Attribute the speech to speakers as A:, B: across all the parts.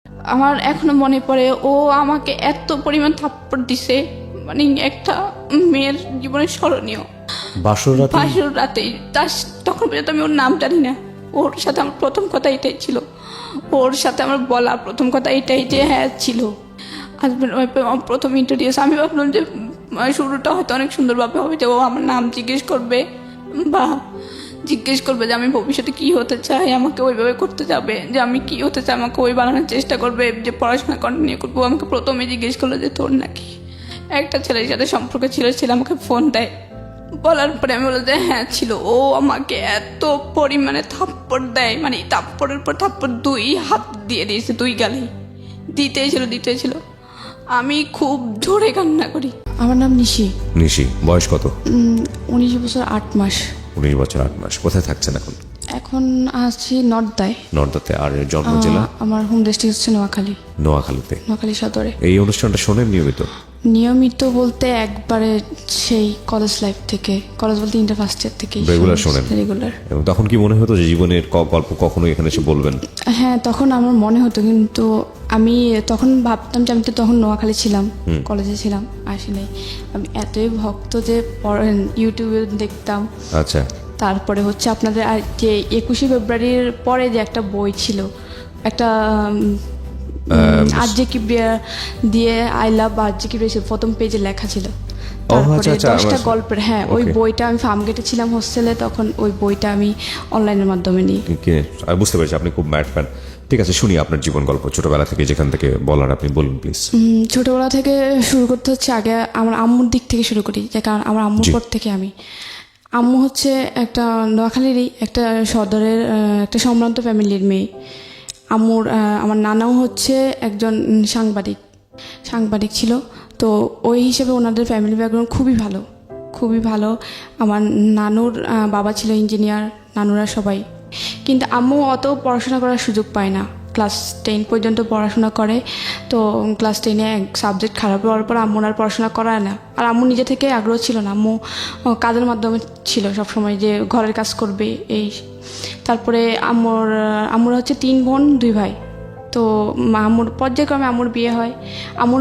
A: আমার এখনো মনে পড়ে ও আমাকে এত পরিমাণ থাপ্পড় দিছে, মানে একটা মেয়ের জীবনে স্মরণীয়।
B: বাসর
A: রাতে তখন পর্যন্ত আমি ওর নাম জানি না। ওর সাথে আমার প্রথম কথা এটাই ছিল, ওর সাথে আমার বলা প্রথম কথা এটাই যে হ্যাঁ ছিল হাজব্যান্ড ওয়াইফ প্রথম ইন্ট্রোডিউস। আমি ভাবলাম যে শুরুটা হয়তো অনেক সুন্দরভাবে হবে, যে ও আমার নাম জিজ্ঞেস করবে বা জিজ্ঞেস করবে যে আমি ভবিষ্যতে কি হতে চাই, আমাকে ওইভাবে করতে যাবে, যে আমি কি হতে চাই আমাকে ওই বানানোর চেষ্টা করবে, যে পড়াশোনা কন্টিনিউ করবো। আমাকে প্রথমে জিজ্ঞেস করলো যে তোর নাকি একটা ছেলের সাথে সম্পর্ক ছিল, ছেলে আমাকে ফোন দেয়। বলার পরে আমি বললাম যে হ্যাঁ ছিল। ও আমাকে এত পরিমাণে থাপ্পড় দেয়, মানে থাপ্পড়ের পর থাপ্পড়, 2 হাত দিয়ে দিয়েছে, 2 গালে দিতেই ছিল। আমি খুব জোরে কান্না করি।
C: আমার নাম নিশি।
B: নিশি, বয়স কত?
C: 19 বছর 8 মাস।
B: 19 বছর 8 মাস। কোথায় থাকছেন এখন?
C: এখন আছি নর্দায়।
B: নর্দাতে। আর জন্ম জেলা?
C: আমার হোম ডিস্ট্রিক্ট হচ্ছে নোয়াখালী।
B: নোয়াখালীতে।
C: নোয়াখালী সদরে।
B: এই অনুষ্ঠানটা শোনেন নিয়মিত?
C: নিয়মিত বলতে একবারে সেই কলেজ লাইফ থেকে, কলেজ বলতে ইন্টার ফার্স্ট ইয়ার থেকে
B: রেগুলার শোনেন?
C: রেগুলার।
B: এবং তখন কি মনে হতো যে জীবনের গল্প কখনো এখানে এসে বলবেন?
C: হ্যাঁ, তখন আমার মনে হতো, কিন্তু আমি তখন ভাবতাম যে আমি তো তখন নোয়াখালী ছিলাম, কলেজে ছিলাম, আসি নাই। আমি এতই ভক্ত যে ইউটিউবে দেখতাম।
B: আচ্ছা।
C: তারপরে হচ্ছে আপনাদের আর যে 21শে ফেব্রুয়ারির পরে যে একটা বই ছিল, একটা আরজে কিবরিয়া দিয়ে আই লাভ আরজে কিবরিয়া প্রথম পেজে লেখা ছিল। তারপরে 10টা গল্পের, হ্যাঁ, ওই বইটা আমি ফার্মগেটে ছিলাম হোস্টেলে, তখন ওই বইটা আমি অনলাইনের মাধ্যমে নিই।
B: আমি বুঝতে পেরেছি আপনি খুব ম্যাড ফ্যান। ঠিক আছে, শুনি আপনার জীবন গল্প ছোটবেলা থেকে, যেখান থেকে বলার আপনি বলুন প্লিজ।
C: ছোটবেলা থেকে শুরু করতে হচ্ছে, আগে আমার আম্মুর দিক থেকে শুরু করি, যে কারণ আমার আম্মুর পর থেকে আম্মু হচ্ছে একটা নোয়াখালীরই একটা সদরের একটা সম্ভ্রান্ত ফ্যামিলির মেয়ে। আমার নানাও হচ্ছে একজন সাংবাদিক ছিল। তো ওই হিসেবে ওনাদের ফ্যামিলি ব্যাকগ্রাউন্ড খুবই ভালো। আমার নানুর বাবা ছিল ইঞ্জিনিয়ার, নানুরা সবাই। কিন্তু আম্মু অত পড়াশোনা করার সুযোগ পায় না, ক্লাস 10 পর্যন্ত পড়াশোনা করে। তো ক্লাস 10-এ এক সাবজেক্ট খারাপ হওয়ার পর আম্মুর আর পড়াশোনা করায় না। আর আম্মু নিজে থেকে আগ্রহ ছিল না, আম্মু কাজের মাধ্যমে ছিল সবসময়, যে ঘরের কাজ করবে এই। তারপরে আম্মুর হচ্ছে 3 বোন 2 ভাই। তো পর্যায়ক্রমে আম্মুর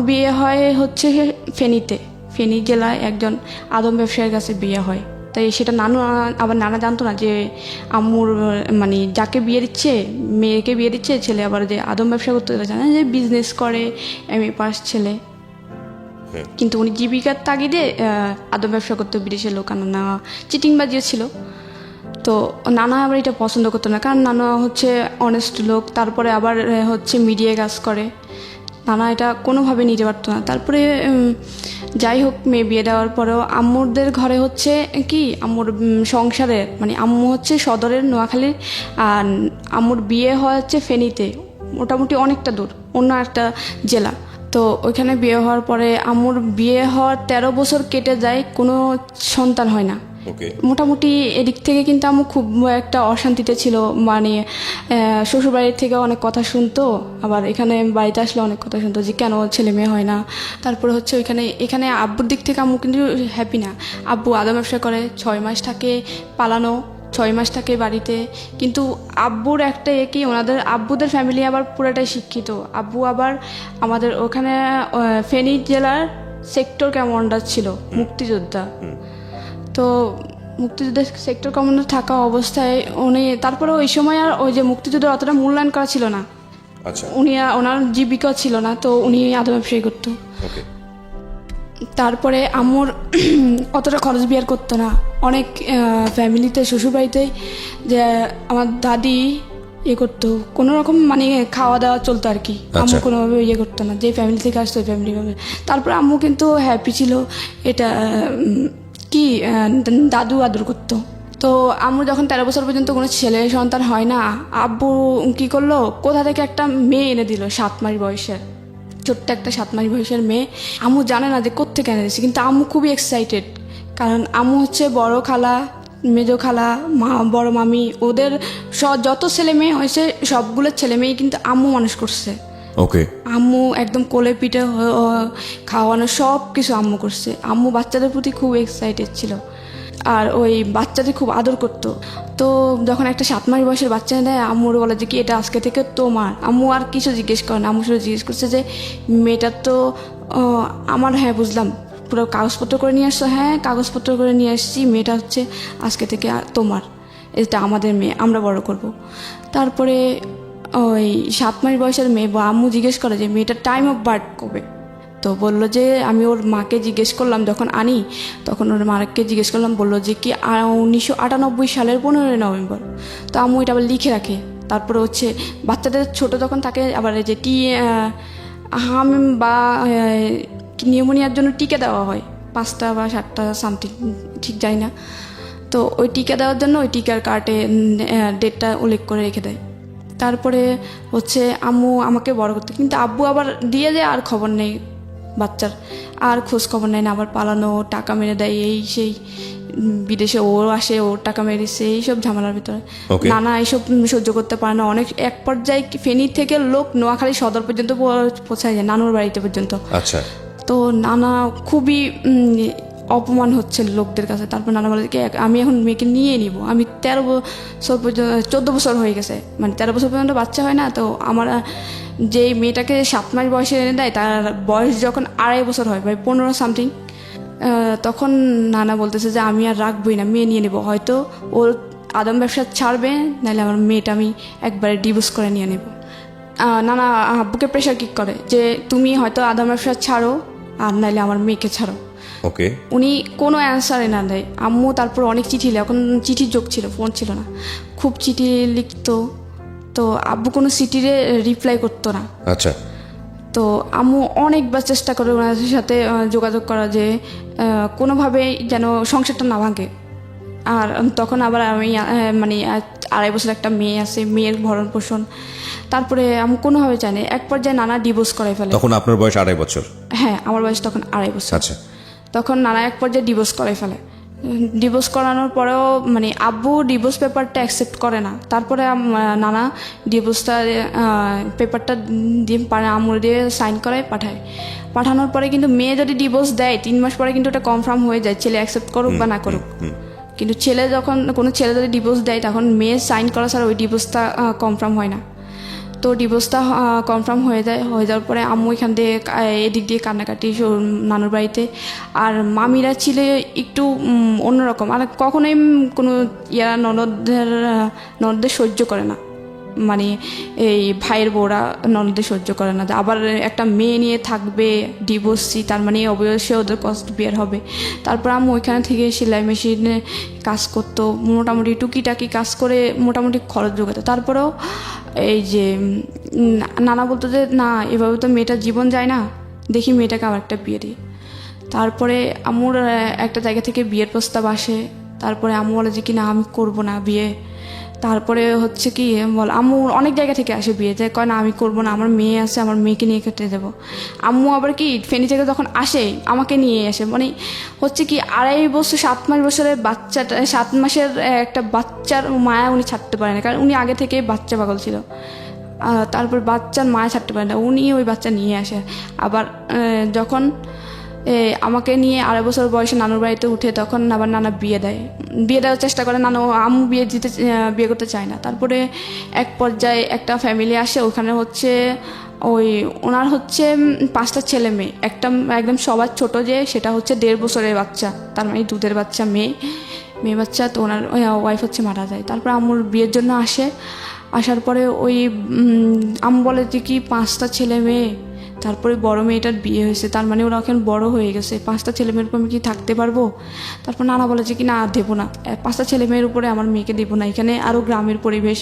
C: বিয়ে হয় হচ্ছে ফেনী জেলায় একজন আদম ব্যবসায়ীর কাছে বিয়ে হয়। তাই সেটা নানা জানতো না যে আম্মুর মানে যাকে মেয়েকে বিয়ে দিচ্ছে ছেলে আবার যে আদম ব্যবসা করতে জানে, যে বিজনেস করে, MA পাস ছেলে। কিন্তু উনি জীবিকার তাগিদে আদম ব্যবসা করতে বিদেশের লোক আনা, চিটিংবাজিও ছিল। তো নানা আবার এটা পছন্দ করতো না, কারণ নানা হচ্ছে অনেস্ট লোক, তারপরে আবার হচ্ছে মিডিয়ায় কাজ করে। নানা এটা কোনোভাবে নিতে পারতো না। তারপরে যাই হোক, মেয়ে বিয়ে দেওয়ার পরেও আম্মুরদের ঘরে হচ্ছে কি, আম্মুর সংসারে, মানে আম্মু হচ্ছে সদরের নোয়াখালীর, আর আম্মুর বিয়ে হচ্ছে ফেনীতে, মোটামুটি অনেকটা দূর, অন্য একটা জেলা। তো ওইখানে বিয়ে হওয়ার পরে আম্মুর বিয়ে হওয়ার 13 বছর কেটে যায়, কোনো সন্তান হয় না। মোটামুটি এদিক থেকে কিন্তু আম্মু খুব একটা অশান্তিতে ছিল, মানে শ্বশুরবাড়ির থেকে অনেক কথা শুনতো, আবার এখানে বাড়িতে আসলে অনেক কথা শুনতো যে কেন ছেলে মেয়ে হয় না। তারপরে হচ্ছে এখানে আব্বুর দিক থেকে আম্মু কিন্তু হ্যাপি না। আব্বু আদা ব্যবসা করে, 6 মাস থাকে পালানো, 6 মাস থাকে বাড়িতে। কিন্তু আব্বুর একটা কি, আব্বুদের ফ্যামিলি আবার পুরাটাই শিক্ষিত। আব্বু আবার আমাদের ওখানে ফেনী জেলার সেক্টর কমান্ডার ছিল, মুক্তিযোদ্ধা। তো মুক্তিযুদ্ধের সেক্টর কমান্ডার থাকা অবস্থায় তারপরে ওই সময় আর ওই যে মুক্তিযুদ্ধের অতটা মূল্যায়ন করা ছিল না। ওনার জীবিকা ছিল না, তো উনি আদা ব্যবসায়ী করতো। তারপরে আম্মুর অতটা খরচ বিয়ার করতো না। অনেক ফ্যামিলিতে, শ্বশুরবাড়িতে, যে আমার দাদি করতো কোনো রকম, মানে খাওয়া দাওয়া চলতো আর কি। আম্মু কোনোভাবে করতো না, যে ফ্যামিলি থেকে আসতো ওই ফ্যামিলি ভাবে। তারপরে আম্মু কিন্তু হ্যাপি ছিল, এটা কি দাদু আদর করতো। তো আম্মু যখন 13 বছর পর্যন্ত কোনো ছেলে সন্তান হয় না, আব্বু কি করলো, কোথা থেকে একটা মেয়ে এনে দিল, 7 মাস বয়সের, ছোট্ট একটা 7 মাস বয়সের মেয়ে। আম্মু জানে না যে কোত্থেকে এনে দিয়েছে, কিন্তু আম্মু খুবই এক্সাইটেড, কারণ আম্মু হচ্ছে বড় খালা, মেজো খালা, বড় মামি, ওদের যত ছেলে মেয়ে হয়েছে সবগুলো ছেলে মেয়ে কিন্তু আম্মু মানুষ করছে। আম্মু একদম কোলে পিঠে খাওয়ানো সব কিছু আম্মু করছে। আম্মু বাচ্চাদের প্রতি খুব এক্সাইটেড ছিল। আর ওই বাচ্চাদের খুব আদর করতো। তো যখন একটা 7 মাস বয়সের বাচ্চা দেয়, আম্মুর বলে যে কি এটা আজকে থেকে তোমার। আম্মু আর কিছু জিজ্ঞেস করে না, আম্মু শুধু জিজ্ঞেস করছে যে মেয়েটার তো আমার। হ্যাঁ বুঝলাম, পুরো কাগজপত্র করে নিয়ে আসছো? হ্যাঁ কাগজপত্র করে নিয়ে আসছি, মেয়েটা হচ্ছে আজকে থেকে তোমার, এটা আমাদের মেয়ে, আমরা বড় করব। তারপরে ওই 7 মাস বয়সের মেয়ে আম্মু জিজ্ঞেস করে যে মেয়েটার টাইম অফ বার্থ কবে। তো বললো যে আমি ওর মাকে জিজ্ঞেস করলাম যখন আনি, তখন ওর মাকে জিজ্ঞেস করলাম, বললো যে কি 1998 সালের 15 নভেম্বর। তো আম্মু এটা আবার লিখে রাখে। তারপরে হচ্ছে বাচ্চাদের ছোট যখন থাকে আবার যে হাম বা নিউমোনিয়ার জন্য টিকা দেওয়া হয় 5টা বা 7টা সামথিং, ঠিক জানি না। তো ওই টিকা দেওয়ার জন্য ওই টিকার কার্ডে ডেটটা উল্লেখ করে রেখে দেয়। তারপরে হচ্ছে আম্মু আমাকে বড় করতে, কিন্তু আব্বু আবার দিয়ে যায় আর খবর নেই বাচ্চার, আর খোঁজ খবর নেয় না, আবার পালানো, টাকা মেরে দেয়, এই সেই বিদেশে ও আসে, ওর টাকা মেরেছে, এইসব ঝামেলার ভিতরে নানা এইসব সহ্য করতে পারে না। অনেক এক পর্যায়ে ফেনী থেকে লোক নোয়াখালী সদর পর্যন্ত পৌঁছায় যায়, নানুর বাড়িতে পর্যন্ত।
B: আচ্ছা।
C: তো নানা খুবই অপমান হচ্ছে লোকদের কাছে। তারপর নানা বলে কি আমি এখন মেয়েকে নিয়ে নিব। আমি 13 বছর পর্যন্ত, 14 বছর হয়ে গেছে, মানে 13 বছর পর্যন্ত বাচ্চা হয় না। তো আমার যে মেয়েটাকে 7 মাস বয়সে এনে দেয়, তার বয়স যখন 2.5 বছর হয়, ভাই 15 সামথিং, তখন নানা বলতেছে যে আমি আর রাখবই না, মেয়ে নিয়ে নেব। হয়তো ওর আদম ব্যবসা ছাড়বে, নাহলে আমার মেয়েটা আমি একবারে ডিভোর্স করে নিয়ে নেব। নানা আব্বুকে প্রেশার কিক করে যে তুমি হয়তো আদম ব্যবসা ছাড়ো, আর নাহলে আমার মেয়েকে ছাড়ো।
B: ওকে।
C: উনি কোনো অ্যান্সারে না দেয়। আম্মু তারপর অনেক চিঠি, এখন চিঠির যোগ ছিল, ফোন ছিল না, খুব চিঠি লিখতো। তো আব্বু কোনো চিঠিরে রিপ্লাই করতো না।
B: আচ্ছা।
C: তো আম্মু অনেকবার চেষ্টা করে ওনাদের সাথে যোগাযোগ করা, যে কোনোভাবে যেন সংসারটা না ভাঙে। আর তখন আবার আমি মানে 2.5 বছর একটা মেয়ে আছে, মেয়ের ভরণ পোষণ। তারপরে আমি কোনোভাবে চাই না, এক পর্যায়ে নানা ডিভোর্স করাই ফেলে।
B: তখন আপনার বয়স 2.5 বছর?
C: হ্যাঁ আমার বয়স তখন 2.5 বছর।
B: আচ্ছা।
C: তখন নানা এক পর্যায়ে ডিভোর্স করাই ফেলে। ডিভোর্স করানোর পরেও মানে আব্বু ডিভোর্স পেপারটা অ্যাকসেপ্ট করে না। তারপরে নানা ডিভোর্সটা পেপারটা দিয়ে আম্মুর দিয়ে সাইন করায় পাঠায়। পাঠানোর পরে কিন্তু মেয়ে যদি ডিভোর্স দেয় 3 মাস পরে কিন্তু ওটা কনফার্ম হয়ে যায়, ছেলে অ্যাকসেপ্ট করুক বা না করুক। কিন্তু ছেলে যখন কোনো ছেলে যদি ডিভোর্স দেয়, তখন মেয়ে সাইন করা ছাড়া ওই ডিভোর্সটা কনফার্ম হয় না। তো ডিভোর্সটা কনফার্ম হয়ে যায়। হয়ে যাওয়ার পরে আম্মু এখান দিয়ে এদিক দিয়ে কান্নাকাটি নানুর বাড়িতে। আর মামিরা ছিল একটু অন্যরকম, আর কখনোই কোনো ননদদের সহ্য করে না, মানে এই ভাইয়ের বউরা ননদদের সহ্য করে না। আবার একটা মেয়ে নিয়ে থাকবে ডিভোর্সি, তার মানে অবশ্যই ওদের কষ্ট বের হবে। তারপর আম্মু ওইখানে থেকে সেলাই মেশিনে কাজ করতো, মোটামুটি টুকিটাকি কাজ করে মোটামুটি খরচ জোগাতো। তারপরেও এই যে নানা বলতো যে না, এভাবে তো মেয়েটার জীবন যায় না, দেখি মেয়েটাকে আবার একটা বিয়ে দিই। তারপরে আম্মুর একটা জায়গা থেকে বিয়ের প্রস্তাব আসে। তারপরে আম্মু বলে যে কি না আমি করবো না বিয়ে। তারপরে হচ্ছে কি বল, আম্মু অনেক জায়গা থেকে আসে বিয়ে, যে কয় না আমি করবো না, আমার মেয়ে আছে, আমার মেয়েকে নিয়ে কেটে দেবো। আম্মু আবার কি ফেনী থেকে যখন আসে আমাকে নিয়ে আসে, মানে হচ্ছে কি 2.5 বছর 7 মাস বছরের বাচ্চাটা, 7 মাসের একটা বাচ্চার মায়া উনি ছাড়তে পারে না, কারণ উনি আগে থেকে বাচ্চা পাগল ছিল। তারপর বাচ্চার মায়া ছাড়তে পারে না, উনি ওই বাচ্চা নিয়ে আসে। আবার যখন আমাকে নিয়ে 2.5 বছর বয়সে নানুর বাড়িতে উঠে, তখন আবার নানা বিয়ে দেওয়ার চেষ্টা করে। নানু আম্মু বিয়ে করতে চায় না। তারপরে এক পর্যায়ে একটা ফ্যামিলি আসে, ওখানে হচ্ছে ওনার হচ্ছে 5টা ছেলে মেয়ে। একটা একদম সবার ছোট যে সেটা হচ্ছে 1.5 বছরের বাচ্চা, তার মানে দুধের বাচ্চা, মেয়ে বাচ্চা। তো ওনার ওয়াইফ হচ্ছে মারা যায়। তারপর আম্মুর বিয়ের জন্য আসার পরে আম্মু বলে যে কি 5টা ছেলে মেয়ে, তারপরে বড় মেয়েটার বিয়ে হয়েছে, তার মানে ওরা এখন বড় হয়ে গেছে, 5টা ছেলে মেয়ের উপর আমি কি থাকতে পারবো? তারপর নানা বলে যে কি না দেবো না, 5টা ছেলে মেয়ের উপরে আমার মেয়েকে দেবো না। এখানে আরও গ্রামের পরিবেশ,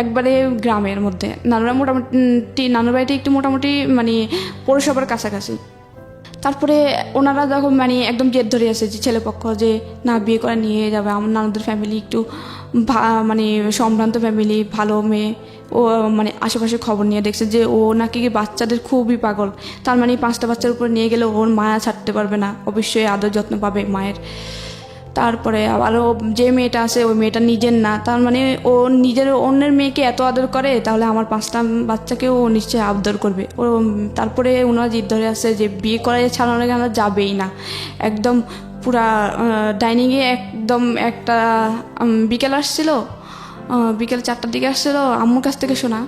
C: একবারে গ্রামের মধ্যে। নানুর বাড়িতে একটু মোটামুটি মানে পৌরসভার কাছাকাছি। তারপরে ওনারা যখন মানে একদম জেদ ধরে আছে যে ছেলেপক্ষ যে না বিয়ে করে নিয়ে যাবে। আমার নানুদের ফ্যামিলি একটু মানে সম্ভ্রান্ত ফ্যামিলি, ভালো মেয়ে। ও মানে আশেপাশে খবর নিয়ে দেখছে যে ও নাকি বাচ্চাদের খুবই পাগল, তার মানে 5টা বাচ্চার উপর নিয়ে গেলে ওর মায়া ছাড়তে পারবে না, অবশ্যই আদর যত্ন পাবে মায়ের। তারপরে আবারও যে মেয়েটা আছে ওই মেয়েটা নিজের না, তার মানে ও নিজের অন্যের মেয়েকে এত আদর করে, তাহলে আমার 5টা বাচ্চাকেও ও নিশ্চয়ই আদর করবে। ও তারপরে ওনারা জিদ ধরে আসছে যে বিয়ে করাই ছাড়ানো কেন যাবেই না, একদম পুরা ডাইনিংয়ে একদম একটা বিকেল আসছিল, বিকেল 4টার দিকে আসছিল, আম্মুর কাছ থেকে শোনা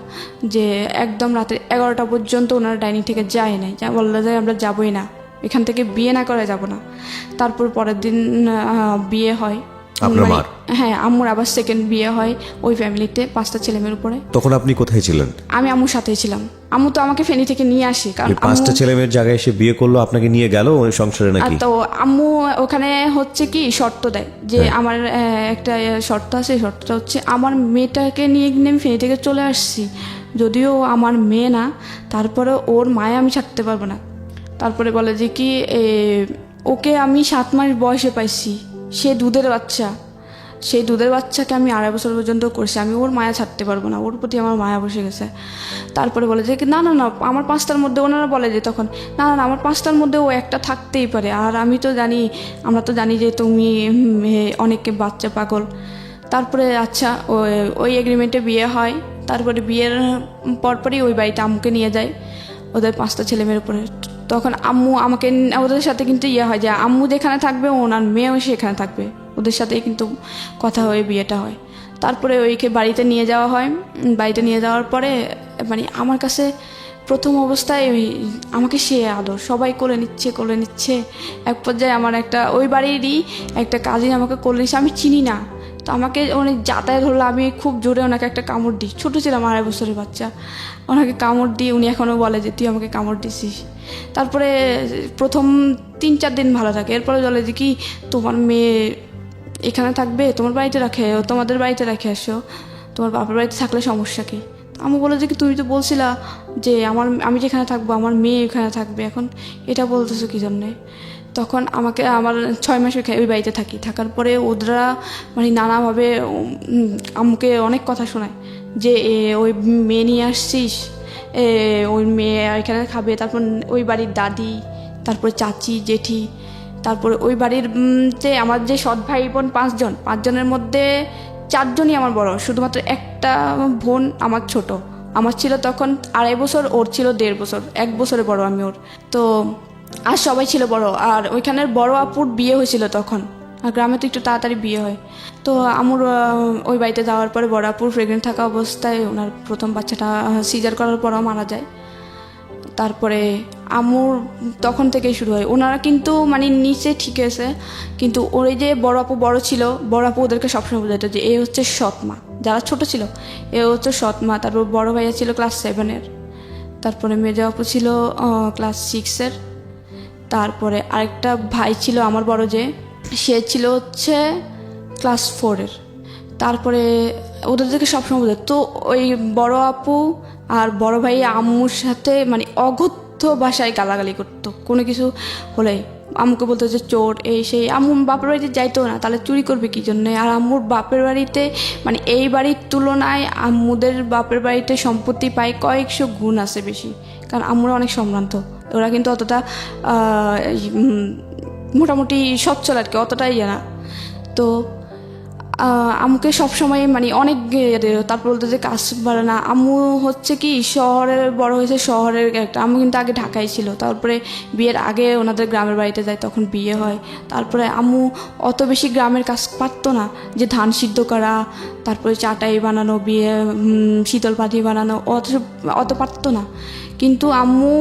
C: যে একদম রাতে 11টা পর্যন্ত ওনারা ডাইনিং থেকে যায় নাই, যা বললো যে আমরা যাবোই না, এখান থেকে বিয়ে না করে যাব না। তারপর পরের দিন বিয়ে হয়
B: আপনার মার?
C: হ্যাঁ, আম্মুর আবার সেকেন্ড বিয়ে হয় ওই ফ্যামিলিতে 5টা ছেলেমেয়ের উপরে।
B: তখন আপনি কোথায় ছিলেন?
C: আমি আম্মুর সাথেই ছিলাম। আম্মু তো আমাকে ফেনী থেকে নিয়ে আসে, কারণ
B: 5টা ছেলে মেয়ের জায়গায় এসে বিয়ে করলো, আপনাকে নিয়ে গেল ওই সংসারে নাকি?
C: তো আম্মু ওখানে হচ্ছে কি শর্ত দেয় যে আমার একটা শর্ত আছে, শর্তটা হচ্ছে আমার মেয়েটাকে নিয়ে আমি ফেনী থেকে চলে আসছি, যদিও আমার মেয়ে না, তারপরে ওর মায়ে আমি ছাড়তে পারবো না। তারপরে বলে যে কি ওকে আমি 7 মাস বয়সে পাইছি, সে দুধের বাচ্চা, সেই দুধের বাচ্চাকে আমি 2.5 বছর পর্যন্ত করছি, আমি ওর মায়া ছাড়তে পারবো না, ওর প্রতি আমার মায়া বসে গেছে। তারপরে বলে যে না না না, আমার 5টার মধ্যে, ওনারা বলে যে তখন না না আমার 5টার মধ্যে ও একটা থাকতেই পারে, আর আমি তো জানি, আমরা তো জানি যে তুমি অনেকে বাচ্চা পাগল। তারপরে আচ্ছা ওই এগ্রিমেন্টে বিয়ে হয়। তারপরে বিয়ের পরপরই ওই বাড়িতে আম্মুকে নিয়ে যায় ওদের 5টা ছেলেমেয়ের উপরে। তখন আম্মু আমাকে, ওদের সাথে কিন্তু হয় যে আম্মু যেখানে থাকবে ওনার মেয়েও সেখানে থাকবে, ওদের সাথেই কিন্তু কথা হয়ে বিয়েটা হয়। তারপরে ওইকে বাড়িতে নিয়ে যাওয়া হয়। বাড়িতে নিয়ে যাওয়ার পরে মানে আমার কাছে প্রথম অবস্থায় আমাকে সে আদর, সবাই কোলে নিচ্ছে। এক পর্যায়ে আমার একটা ওই বাড়িরই একটা কাজিন আমাকে কোলে নিচ্ছে, আমি চিনি না, তো আমাকে অনেক যাতায়াত হলো, আমি খুব জোরে ওনাকে একটা কামড় দিই, ছোটো ছিলাম 2.5 বছরের বাচ্চা, ওনাকে কামড় দিই, উনি এখনও বলে যে তুই আমাকে কামড় দিছিস। তারপরে প্রথম 3-4 দিন ভালো থাকে, এরপরে বলে যে কি তোমার মেয়ে এখানে থাকবে, তোমার বাড়িতে তোমাদের বাড়িতে রেখে আসো, তোমার বাপের বাড়িতে থাকলে সমস্যা কি? আমি বলে যে কি তুমি তো বলছিলা যে আমি যেখানে থাকবো আমার মেয়ে এখানে থাকবে, এখন এটা বলতেছো কি জন্যে? তখন আমার 6 মাস ওই বাড়িতে থাকার পরে ওরা মানে নানাভাবে আম্মুকে অনেক কথা শোনায় যে ওই মেয়ে নিয়ে আসছিস, ওই মেয়ে এখানে খাবে। তারপর ওই বাড়ির দাদি, তারপরে চাচি, জেঠি, তারপরে ওই বাড়ির যে আমার যে সৎ ভাই বোন 5জনের মধ্যে 4জনই আমার বড়, শুধুমাত্র একটা বোন আমার ছোট। আমার ছিল তখন 2.5 বছর, ওর ছিল 1.5 বছর, 1 বছরে বড় আমি ওর। তো আর সবাই ছিল বড়, আর ওইখানের বড় আপুর বিয়ে হয়েছিল তখন, আর গ্রামে তো একটু তাড়াতাড়ি বিয়ে হয়। তো আমার ওই বাড়িতে যাওয়ার পরে বড় আপুর প্রেগনেন্ট থাকা অবস্থায় ওনার প্রথম বাচ্চাটা সিজার করার পরও মারা যায়। তারপরে আম্মুর তখন থেকেই শুরু হয়, ওনারা কিন্তু মানে নিচে ঠিক আছে, কিন্তু ওই যে বড় আপু বড় ছিল, বড় আপু ওদেরকে সবসময় বোঝাতো যে এ হচ্ছে সৎ মা, যারা ছোট ছিল এ হচ্ছে সৎ মা। তারপর বড় ভাইয়া ছিল ক্লাস 7-এর, তারপরে মেজো আপু ছিল ক্লাস 6-এর, তারপরে আরেকটা ভাই ছিল আমার বড়, যে সে ছিল হচ্ছে ক্লাস 4-এর। তারপরে ওদেরকে সবসময় বোঝাতো। তো ওই বড় আপু আর বড় ভাই আম্মুর সাথে মানে অগত্য ভাষায় গালাগালি করতো, কোনো কিছু হলে আম্মুকে বলতো যে চোর, এই সেই। আম্মু বাপের বাড়িতে যাইতো না, তাহলে চুরি করবে কি জন্য? আর আম্মুর বাপের বাড়িতে মানে এই বাড়ির তুলনায় আম্মুদের বাপের বাড়িতে সম্পত্তি পায় কয়েকশো গুণ আছে বেশি, কারণ আম্মুরা অনেক সম্ভ্রান্ত, ওরা কিন্তু অতটা মোটামুটি সচ্ছল আর কি, অতটাই না। তো আম্মুকে সবসময় মানে অনেক, তারপর বলতো যে কাজ পারে না। আম্মু হচ্ছে কি শহরের বড় হয়েছে, শহরের একটা, আম্মু কিন্তু আগে ঢাকায় ছিল, তারপরে বিয়ের আগে ওনাদের গ্রামের বাড়িতে যায়, তখন বিয়ে হয়। তারপরে আম্মু অত বেশি গ্রামের কাজ পারতো না, যে ধান সিদ্ধ করা, তারপরে চাটাই বানানো, বিয়ে শীতল পাটি বানানো, অত পারতো না। কিন্তু আম্মু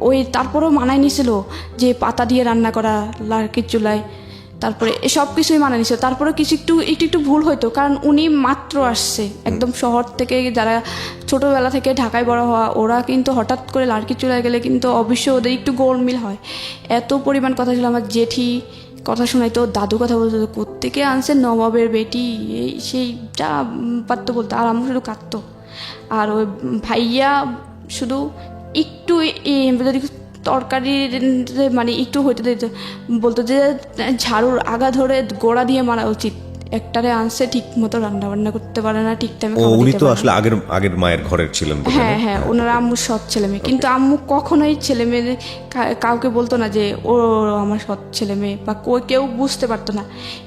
C: ওই তারপরেও মানায় নিছিল যে পাতা দিয়ে রান্না করা লার্কির চুলায়, তারপরে সব কিছুই মানা নিছিল। তারপরে কিছু একটু ভুল হইতো, কারণ উনি মাত্র আসছে একদম শহর থেকে, যারা ছোটোবেলা থেকে ঢাকায় বড় হওয়া, ওরা কিন্তু হঠাৎ করে লার্কি চুলায় গেলে কিন্তু অবশ্যই ওদের একটু গোলমিল হয়। এত পরিমাণ কথা ছিল, আমার জেঠি কথা শোনাইতো, দাদু কথা বলতো, কোত্থেকে আনছে নবাবের বেটি, এই সেই যা পারতো বলতো। আর আম্মু শুধু কাঁদতো, আর ওই ভাইয়া শুধু একটু যদি তরকারি মানে একটু হইতে দিত, বলতো যে ঝাড়ুর আগা ধরে গোড়া দিয়ে মারা উচিত, একটারে আনছে, ঠিক মতো রান্না বান্না করতে পারে না, ঠিক টাইমে
B: ও উনি তো আসলে আগের মায়ের ঘরের ছিলেন তো, তাই না?
C: হ্যাঁ, ওনারা আম্মুর সৎ ছেলে মেয়ে, কিন্তু আম্মু কখনোই ছেলে মেয়ে কাউকে বলতো না যে ও আমার সৎ ছেলে মেয়ে, বা কেউ বুঝতে পারতো না।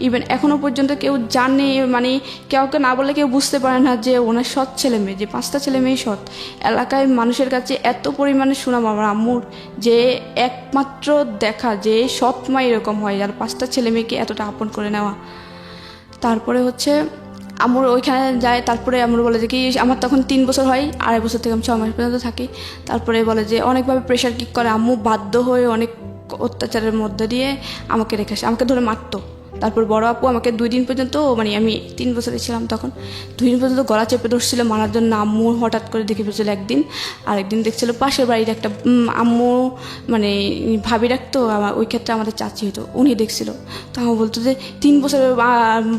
C: ইভেন এখনো পর্যন্ত কেউ জানে, মানে কাউকে না বলে কেউ বুঝতে পারে না যে ওনার সৎ ছেলে মেয়ে, যে 5টা ছেলে মেয়ে সৎ। এলাকায় মানুষের কাছে এত পরিমাণে সুনাম আমার আম্মুর, যে একমাত্র দেখা যে সৎ মা এরকম হয়, আর 5টা ছেলে মেয়েকে এতটা আপন করে নেওয়া। তারপরে হচ্ছে আমার ওইখানে যায়, তারপরে আমার বলে যে কি আমার তখন 3 বছর হয়, 2.5 বছর থেকে আমি 6 মাস পর্যন্ত থাকি। তারপরে বলে যে অনেকভাবে প্রেশার কিক করে, আম্মু বাধ্য হয়ে অনেক অত্যাচারের মধ্যে দিয়ে আমাকে রেখে আসে, আমাকে ধরে মারতো। তারপর বড় আপু আমাকে 2 দিন পর্যন্ত, মানে আমি 3 বছরে ছিলাম তখন, 2 দিন পর্যন্ত গলা চেপে ধরছিল মারার জন্য। আম্মু হঠাৎ করে দেখে ফেলছিল একদিন, আরেকদিন দেখছিল পাশের বাড়ির একটা আম্মু, মানে ভাবি রাখতো আমার, ওই ক্ষেত্রে আমাদের চাচি হতো, উনি দেখছিল। তো আমার বলতো যে 3 বছরের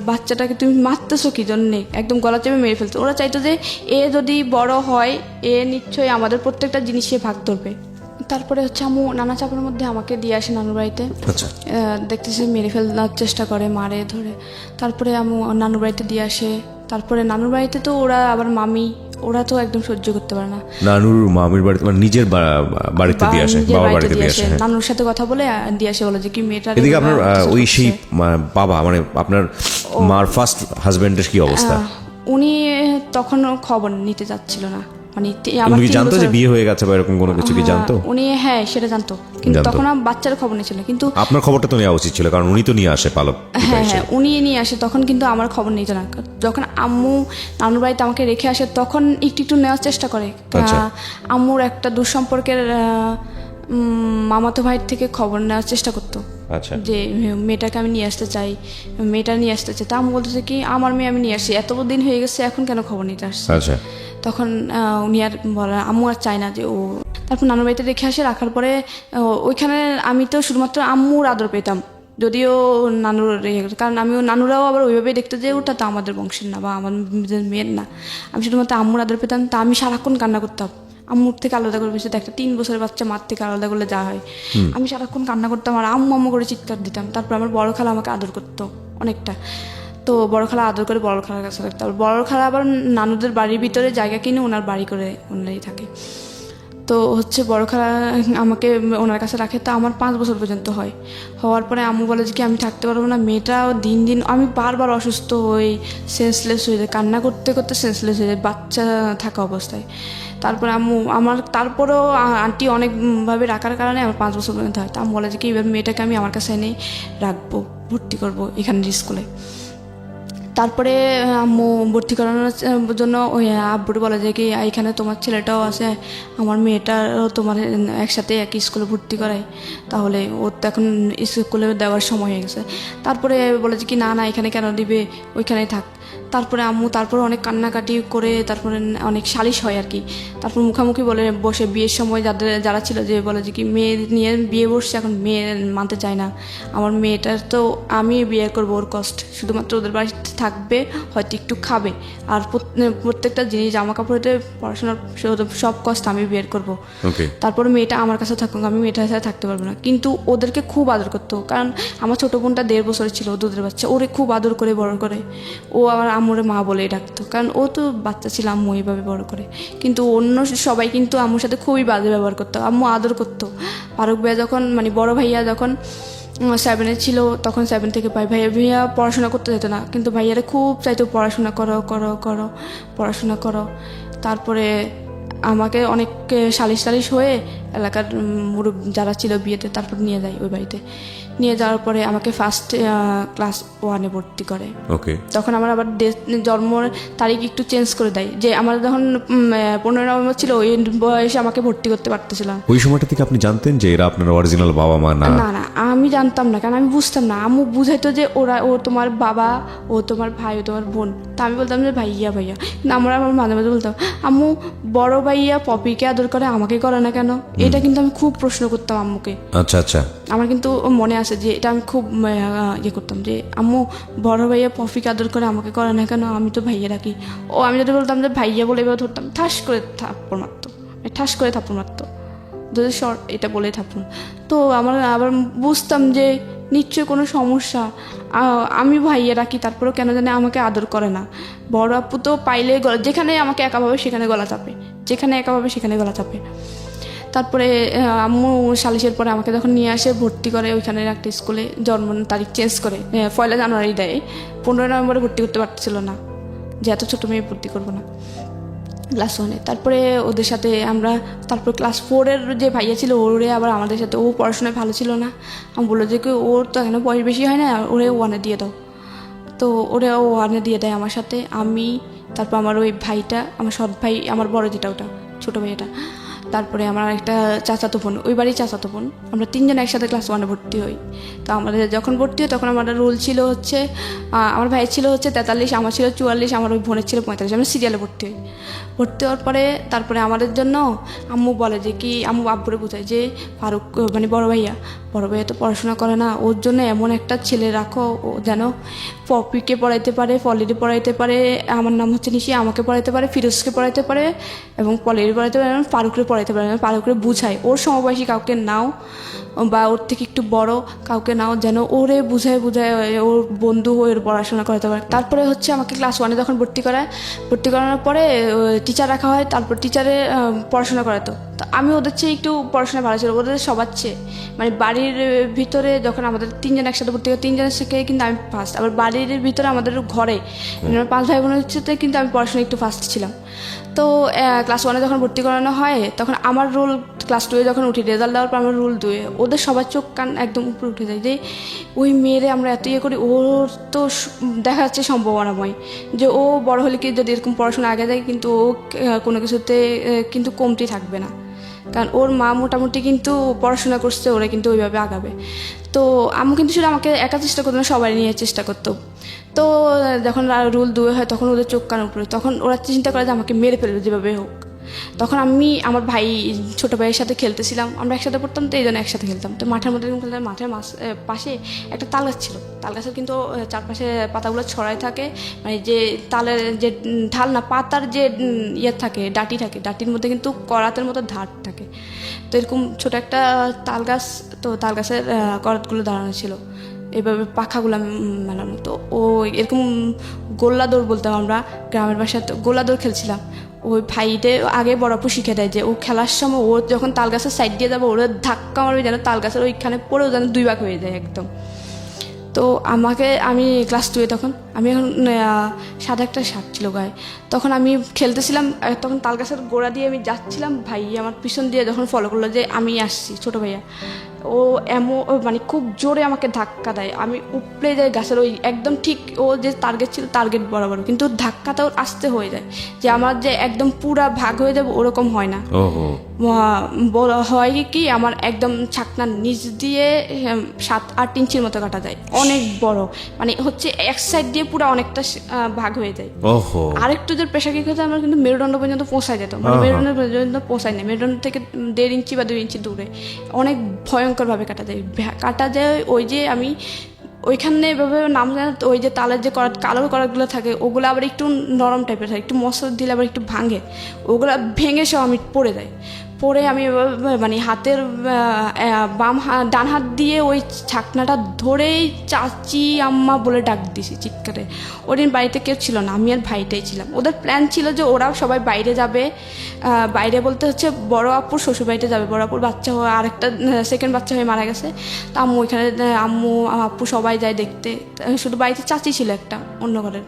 C: বাচ্চাটাকে তুমি মারতেছো কি জন্যে, একদম গলা চেপে মেরে ফেলতো। ওরা চাইতো যে এ যদি বড় হয়, এ নিশ্চয়ই আমাদের প্রত্যেকটা জিনিসে ভাগ ধরবে। তারপরে হচ্ছে আম্মু নানা চাপের মধ্যে আমাকে দিয়ে আসে নানুর বাড়িতে।
B: আচ্ছা।
C: দেখতেছি মেরে ফেলার চেষ্টা করে, মারে ধরে। তারপরে আম্মু নানুর বাড়িতে দিয়ে আসে। তারপরে নানুর বাড়িতে তো ওরা আবার মামি, ওরা তো একদম সহ্য করতে পারে না।
B: নানুর মামির বাড়িতে, মানে নিজের বাড়িতে দিয়ে আসে,
C: নিজের
B: বাবার বাড়িতে দিয়ে আসে। হ্যাঁ।
C: নানুর সাথে কথা বলে দিয়ে আসে, বলে যে কি মেয়েটা।
B: এদিকে আপনার ওই সেই বাবা, মানে আপনার মার ফার্স্ট হাজবেন্ডের কি অবস্থা?
C: উনি তখন খবর নিতে যাচ্ছিল না, মানে
B: উনি কি জানতো যে বিয়ে হয়ে গেছে বা এরকম কোনো কিছু কি জানতো?
C: উনি সেটা জানতো, কিন্তু তখন বাচ্চার খবর নিয়েছিল। কিন্তু
B: আপনার খবরটা তো নেওয়া উচিত ছিল, কারণ উনি তো নিয়ে আসে পালক।
C: হ্যাঁ, উনি নিয়ে আসে তখন, কিন্তু আমার খবর নিত না। যখন আম্মু নানুর বাড়িতে আমাকে রেখে আসে, তখন একটু নেওয়ার চেষ্টা করে। আম্মুর একটা দুঃসম্পর্কের মামাতো ভাইয়ের থেকে খবর নেওয়ার চেষ্টা করতো, যে মেয়েটাকে আমি নিয়ে আসতে চাই, মেয়েটা নিয়ে আসতে চাই। তা আম্মু বলতেছে কি আমার মেয়ে আমি নিয়ে আসছি, এত দিন হয়ে গেছে, এখন কেন খবর নিতে আসছে? তখন উনি আর বলে, আম্মু আর চায় না যে ও। তারপর নানুর বাড়িতে রেখে আসে, রাখার পরে ওইখানে আমি তো শুধুমাত্র আম্মুর আদর পেতাম, যদিও নানুর, কারণ নানুরাও আবার ওইভাবেই দেখতো যে ওটা তো আমাদের বংশের না বা আমাদের মেয়ের না। আমি শুধুমাত্র আম্মুর আদর পেতাম। তা আমি সারাক্ষণ কান্না করতাম, আম্মুর থেকে আলাদা করে বসে। একটা 3 বছরের বাচ্চা মার থেকে আলাদা করলে যা হয়, আমি সারাক্ষণ কান্না করতাম আর আম্মু আম্মু করে চিৎকার দিতাম। তারপর আমার বড় খালা আমাকে আদর করতো অনেকটা, তো বড় খালা আদর করে বড় খালার কাছে রাখতো। বড় খালা আবার নানুদের বাড়ির ভিতরে জায়গা কিনে ওনার বাড়ি করে ওনারই থাকে। তো হচ্ছে বড় খালা আমাকে ওনার কাছে রাখে। তো আমার 5 বছর পর্যন্ত হওয়ার পরে আম্মু বলে যে কি আমি থাকতে পারবো না। মেয়েটাও দিন দিন আমি বারবার অসুস্থ হই, সেন্সলেস হয়ে যায়, কান্না করতে করতে সেন্সলেস হয়ে যায় বাচ্চা থাকা অবস্থায়। তারপরে আম্মু তারপরেও আন্টি অনেকভাবে রাখার কারণে আমার 5 বছর পর্যন্ত হয়। তো আম্মু বলে যে কি এবার মেয়েটাকে আমি আমার কাছে এনে রাখবো, ভর্তি করবো এখানের স্কুলে। তারপরে আম্মু ভর্তি করানোর জন্য ওই আব্বুর বলে যে কি এখানে তোমার ছেলেটাও আছে, আমার মেয়েটারও তোমার একসাথে একই স্কুলে ভর্তি করাই, তাহলে ওর তো এখন স্কুলে দেওয়ার সময় হয়ে গেছে। তারপরে বলে যে কি না এখানে কেন দিবে, ওইখানেই থাক। তারপরে আম্মু অনেক কান্নাকাটি করে তারপরে অনেক সালিশ হয় আর কি। তারপর মুখামুখি বলে বসে, বিয়ের সময় যারা ছিল যে বলে যে কি মেয়ে নিয়ে বিয়ে বসছে, এখন মেয়ে মানতে চায় না। আমার মেয়েটার তো আমি বিয়ে করবো, ওর কষ্ট শুধুমাত্র ওদের বাড়িতে থাকবে, হয়তো একটু খাবে, আর প্রত্যেকটা জিনিস জামা কাপড়েতে পড়াশোনার সব কষ্ট আমি বিয়ে করবো। তারপরে মেয়েটা আমার কাছে থাকুক, আমি মেয়েটার সাথে থাকতে পারবো না। কিন্তু ওদেরকে খুব আদর করতো, কারণ আমার ছোটো বোনটা 1.5 বছরের ছিল, দুধের বাচ্চা, ওরে খুব আদর করে বড় করে। ও আবার আম্মুরে মা বলেই ডাকতো, কারণ ও তো বাচ্চা ছিল, আম্মু এইভাবে বড় করে। কিন্তু অন্য সবাই কিন্তু আম্মুর সাথে খুবই বাজে ব্যবহার করতো, আম্মু আদর করতো। ফারুক ভাইয়া যখন, মানে বড় ভাইয়া যখন 7 ছিল, তখন 7 থেকে ভাইয়া পড়াশোনা করতে যেত না, কিন্তু ভাইয়ারা খুব চাইতো পড়াশোনা করো পড়াশোনা করো। তারপরে আমাকে অনেক সালিশ হয়ে এলাকার মুরব্বী যারা ছিল বিয়েতে, তারপর নিয়ে যায় ওই বাড়িতে। নিয়ে যাওয়ার পরে আমাকে ফার্স্ট ক্লাস 1-এ ভর্তি করে। তখন আমার আবার জন্মের তারিখ একটু চেঞ্জ করে দেয়, যে আমার যখন 15 নভেম্বর ছিল ওই বয়সে আমাকে ভর্তি করতে পারতেছিলাম।
B: ওই সময়টা থেকে আপনি জানতেন যে এরা আপনার অরিজিনাল বাবা মা না?
C: না, আমি জানতাম না, কারণ আমি বুঝতাম না। আম্মু বুঝাইতো যে ও তোমার বাবা, ও তোমার ভাই, ও তোমার বোন। তা আমি বলতাম যে ভাইয়া। কিন্তু আমার মাঝে মাঝে বলতাম আম্মু বড় ভাইয়া পপিকে আদর করে, আমাকে করে না কেন? এটা কিন্তু আমি খুব প্রশ্ন করতাম আম্মুকে।
B: আচ্ছা।
C: আমার কিন্তু মনে আছে যে এটা আমি খুব করতাম, যে আম্মু বড় ভাইয়া পপিকে আদর করে, আমাকে করে না কেন? আমি তো ভাইয়া রাখি। আমি যদি বলতাম যে ভাইয়া বলে এবার ধরতাম, ঠাস করে থাপ্পড় মারতো, যদি শর্ট এটা বলে থাপ্পড়। তো আমার আবার বুঝতাম যে নিশ্চয়ই কোনো সমস্যা। আমি ভাইয়া রাখি, তারপরেও কেন জানি আমাকে আদর করে না। বড় আপু তো পাইলে যেখানে আমাকে একা পাবে সেখানে গলা চাপে, যেখানে একা পাবে সেখানে গলা চাপে। তারপরে আম্মু সালিশের পরে আমাকে যখন নিয়ে আসে ভর্তি করে ওইখানের একটা স্কুলে, জন্ম তারিখ চেঞ্জ করে 1 জানুয়ারি দেয়, 15 নভেম্বরে ভর্তি করতে পারছিল না, যে এত ছোটো মেয়ে ভর্তি করবো না ক্লাস 1-এ। তারপরে ওদের সাথে আমরা, তারপর ক্লাস 4-এর যে ভাইয়া ছিল ওরে আবার আমাদের সাথে, ও পড়াশোনায় ভালো ছিল না। আমি বললো যে ওর তো এখনো বয়স বেশি হয় না, ওরে 1-এ দিয়ে দাও। তো ওরা 1-এ দিয়ে দেয় আমার সাথে। আমি, তারপর আমার ওই ভাইটা, আমার সৎ ভাই, আমার বড় যেটা ওটা ছোটো ভাইটা, তারপরে আমার একটা চাচাতো বোন, ওই বাড়ির চাচাতো বোন, আমরা 3 জন একসাথে ক্লাস 1-এ ভর্তি হই। তো আমাদের যখন ভর্তি হয় তখন আমাদের রুল ছিল হচ্ছে, আমার ভাইয়ের ছিল হচ্ছে 43, আমার ছিল 44, আমার ওই বোনের ছিল 45। আমরা সিরিয়ালে ভর্তি হই। ভর্তি হওয়ার পরে তারপরে আমাদের জন্য আম্মু বলে যে কি, আম্মু আব্বুরে বোঝায় যে ফারুক মানে বড় ভাইয়া তো পড়াশোনা করে না, ওর জন্য এমন একটা ছেলে রাখো ও যেন পপিকে পড়াইতে পারে, পলিরে পড়াইতে পারে, আমার নাম হচ্ছে নিশি, আমাকে পড়াইতে পারে, ফিরোজকে পড়াইতে পারে এবং পলিরে পড়াইতে পারে, এবং ফারুকরে পড়াইতে পারে। ফারুকরে বুঝায় ওর সমবয়সী কাউকে নাও বা ওর থেকে একটু বড় কাউকে নাও, যেন ওরে বুঝায় ওর বন্ধু হয়ে ওর পড়াশোনা করাতে পারে। তারপরে হচ্ছে আমাকে ক্লাস 1-এ যখন ভর্তি করানোর পরে টিচার রাখা হয়, তারপর টিচারে পড়াশোনা করাতো। তো আমি ওদের চেয়ে একটু পড়াশোনা ভালো ছিল, ওদের সবার চেয়ে। মানে বাড়ির ভিতরে যখন আমাদের 3 জন একসাথে ভর্তি হয়, 3 জনের থেকে কিন্তু আমি ফার্স্ট। আবার বাড়ির ভিতরে আমাদের ঘরে 5 ভাই বোনের সাথে কিন্তু আমি পড়াশোনা একটু ফার্স্ট ছিলাম। তো ক্লাস 1-এ যখন ভর্তি করানো হয় তখন আমার রোল ক্লাস 2-এ যখন উঠি, রেজাল্ট দেওয়ার পর আমার রোল 2-এ, ওদের সবার চোখ কান একদম উপরে উঠে যায় যে ওই মেয়েরে আমরা এত ইয়ে করি, ওর তো দেখা যাচ্ছে সম্ভাবনাময় যে ও বড় হলে কি যদি এরকম পড়াশোনা আগে যায় কিন্তু ও কোনো কিছুতে কিন্তু কমতি থাকবে না, কারণ ওর মা মোটামুটি কিন্তু পড়াশোনা করছে, ওরা কিন্তু ওইভাবে আগাবে। তো আম্মু কিন্তু শুধু আমাকে একা চেষ্টা করতো না, সবাই নিয়ে চেষ্টা করতো। তো যখন রুল 2 হয় তখন ওদের চোখ কান উপরে, তখন ওরা চিন্তা করে যে আমাকে মেরে ফেলবে যেভাবে হোক। তখন আমি আমার ভাই ছোটো ভাইয়ের সাথে খেলতেছিলাম, আমরা একসাথে পড়তাম, তো এই জন্য একসাথে খেলতাম। তো মাঠের মধ্যে খেলতাম, মাঠের পাশে একটা তাল গাছ ছিল, তাল গাছের কিন্তু চারপাশে পাতাগুলো ছড়াই থাকে, মানে যে তালের যে ঢাল না, পাতার যে ইয়ে থাকে, ডাঁটি থাকে, ডাঁটির মধ্যে কিন্তু করাতের মতো ধার থাকে। তো এরকম ছোটো একটা তাল গাছ, তো তাল গাছের করাতগুলো দাঁড়ানো ছিল, এভাবে পাখাগুলো মেলানো। তো ও এরকম গোল্লা দৌড় বলতাম আমরা গ্রামের বাসায়, তো গোল্লা দৌড় খেলছিলাম। ওই ভাইদের আগে বড় আপু শিখে দেয় যে ও খেলার সময় ও যখন তাল গাছের সাইড দিয়ে যাবে ওরা ধাক্কা মারবে যেন তাল গাছের ওইখানে পড়েও যেন 2 ভাগ হয়ে যায় একদম। তো আমি ক্লাস 2-এ তখন, আমি এখন সাদা একটা শার্ট ছিল গায়ে, তখন আমি খেলতেছিলাম, তখন তাল গাছের গোড়া দিয়ে আমি যাচ্ছিলাম, ভাই আমার পিছন দিয়ে যখন ফলো করলো যে আমি আসছি, ছোটো ভাইয়া, ও মানে খুব জোরে আমাকে ধাক্কা দেয়, আমি উপড়ে যাই গাছের ওই একদম ঠিক ও যে টার্গেট ছিল টার্গেট বরাবর, কিন্তু ধাক্কাটাও আসতে হয়ে যায় যে আমার যে একদম পুরা ভাগ হয়ে যাবে ওরকম হয় না। হয় কি আমার একদম ছাকনার নিচ দিয়ে 7-8 ইঞ্চির মতো কাটা যায়, অনেক বড়, মানে হচ্ছে এক সাইড দিয়ে পুরো অনেকটা ভাগ হয়ে যায়। আরেকটু যে প্রেশার কিক হতে আমার কিন্তু মেরুদণ্ড পর্যন্ত পৌঁছায় যেত, মানে মেরুদণ্ড পর্যন্ত পৌঁছায় না, মেরুদণ্ড থেকে 1.5 ইঞ্চি বা 2 ইঞ্চি দূরে, অনেক ভয়ঙ্করভাবে কাটা যায়। ওই যে আমি ওইখানে এভাবে নাম জানা, ওই যে তালের যে কালো করাতগুলো থাকে ওগুলো আবার একটু নরম টাইপের থাকে, একটু মশলা দিলে আবার একটু ভাঙে, ওগুলো ভেঙে সব আমি পড়ে যাই। পরে আমি মানে হাতের ডান হাত দিয়ে ওই ছাকনাটা ধরেই চাচি আম্মা বলে ডাক দিছি চিৎকারে। ওদিন বাড়িতে কেউ ছিল না, আমি আর ভাইটাই ছিলাম। ওদের প্ল্যান ছিল যে ওরাও সবাই বাইরে যাবে, বাইরে বলতে হচ্ছে বড় আপুর শ্বশুর বাড়িতে যাবে, বড় আপুর বাচ্চা হয়ে আরেকটা সেকেন্ড বাচ্চা হয়ে মারা গেছে। তো আম্মু ওইখানে, আম্মু আপু সবাই যায় দেখতে, শুধু বাড়িতে চাচি ছিল একটা অন্য ঘরের।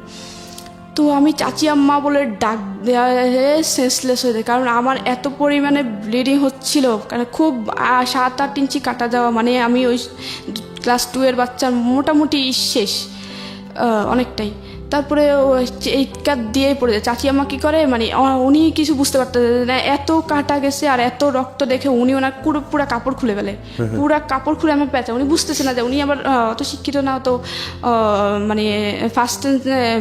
C: তো আমি চাচি আম্মা বলে ডাক দেওয়া সেন্সলেস হয়ে যায়, কারণ আমার এত পরিমাণে ব্লিডিং হচ্ছিল, কারণ খুব 7-8 ইঞ্চি কাটা যাওয়া, মানে আমি ওই ক্লাস 2-এর বাচ্চার মোটামুটি শেষ অনেকটাই। তারপরে এই কাট দিয়েই পড়ে যায়। চাচি আম্মা কী করে, মানে উনি কিছু বুঝতে পারতেন না, এত কাটা গেছে আর এত রক্ত দেখে উনি ওনার পুরা কাপড় খুলে ফেলে, পুরা কাপড় খুলে আমার পেঁচা। উনি বুঝতেছে না যে উনি আবার অত শিক্ষিত না, অত মানে ফার্স্ট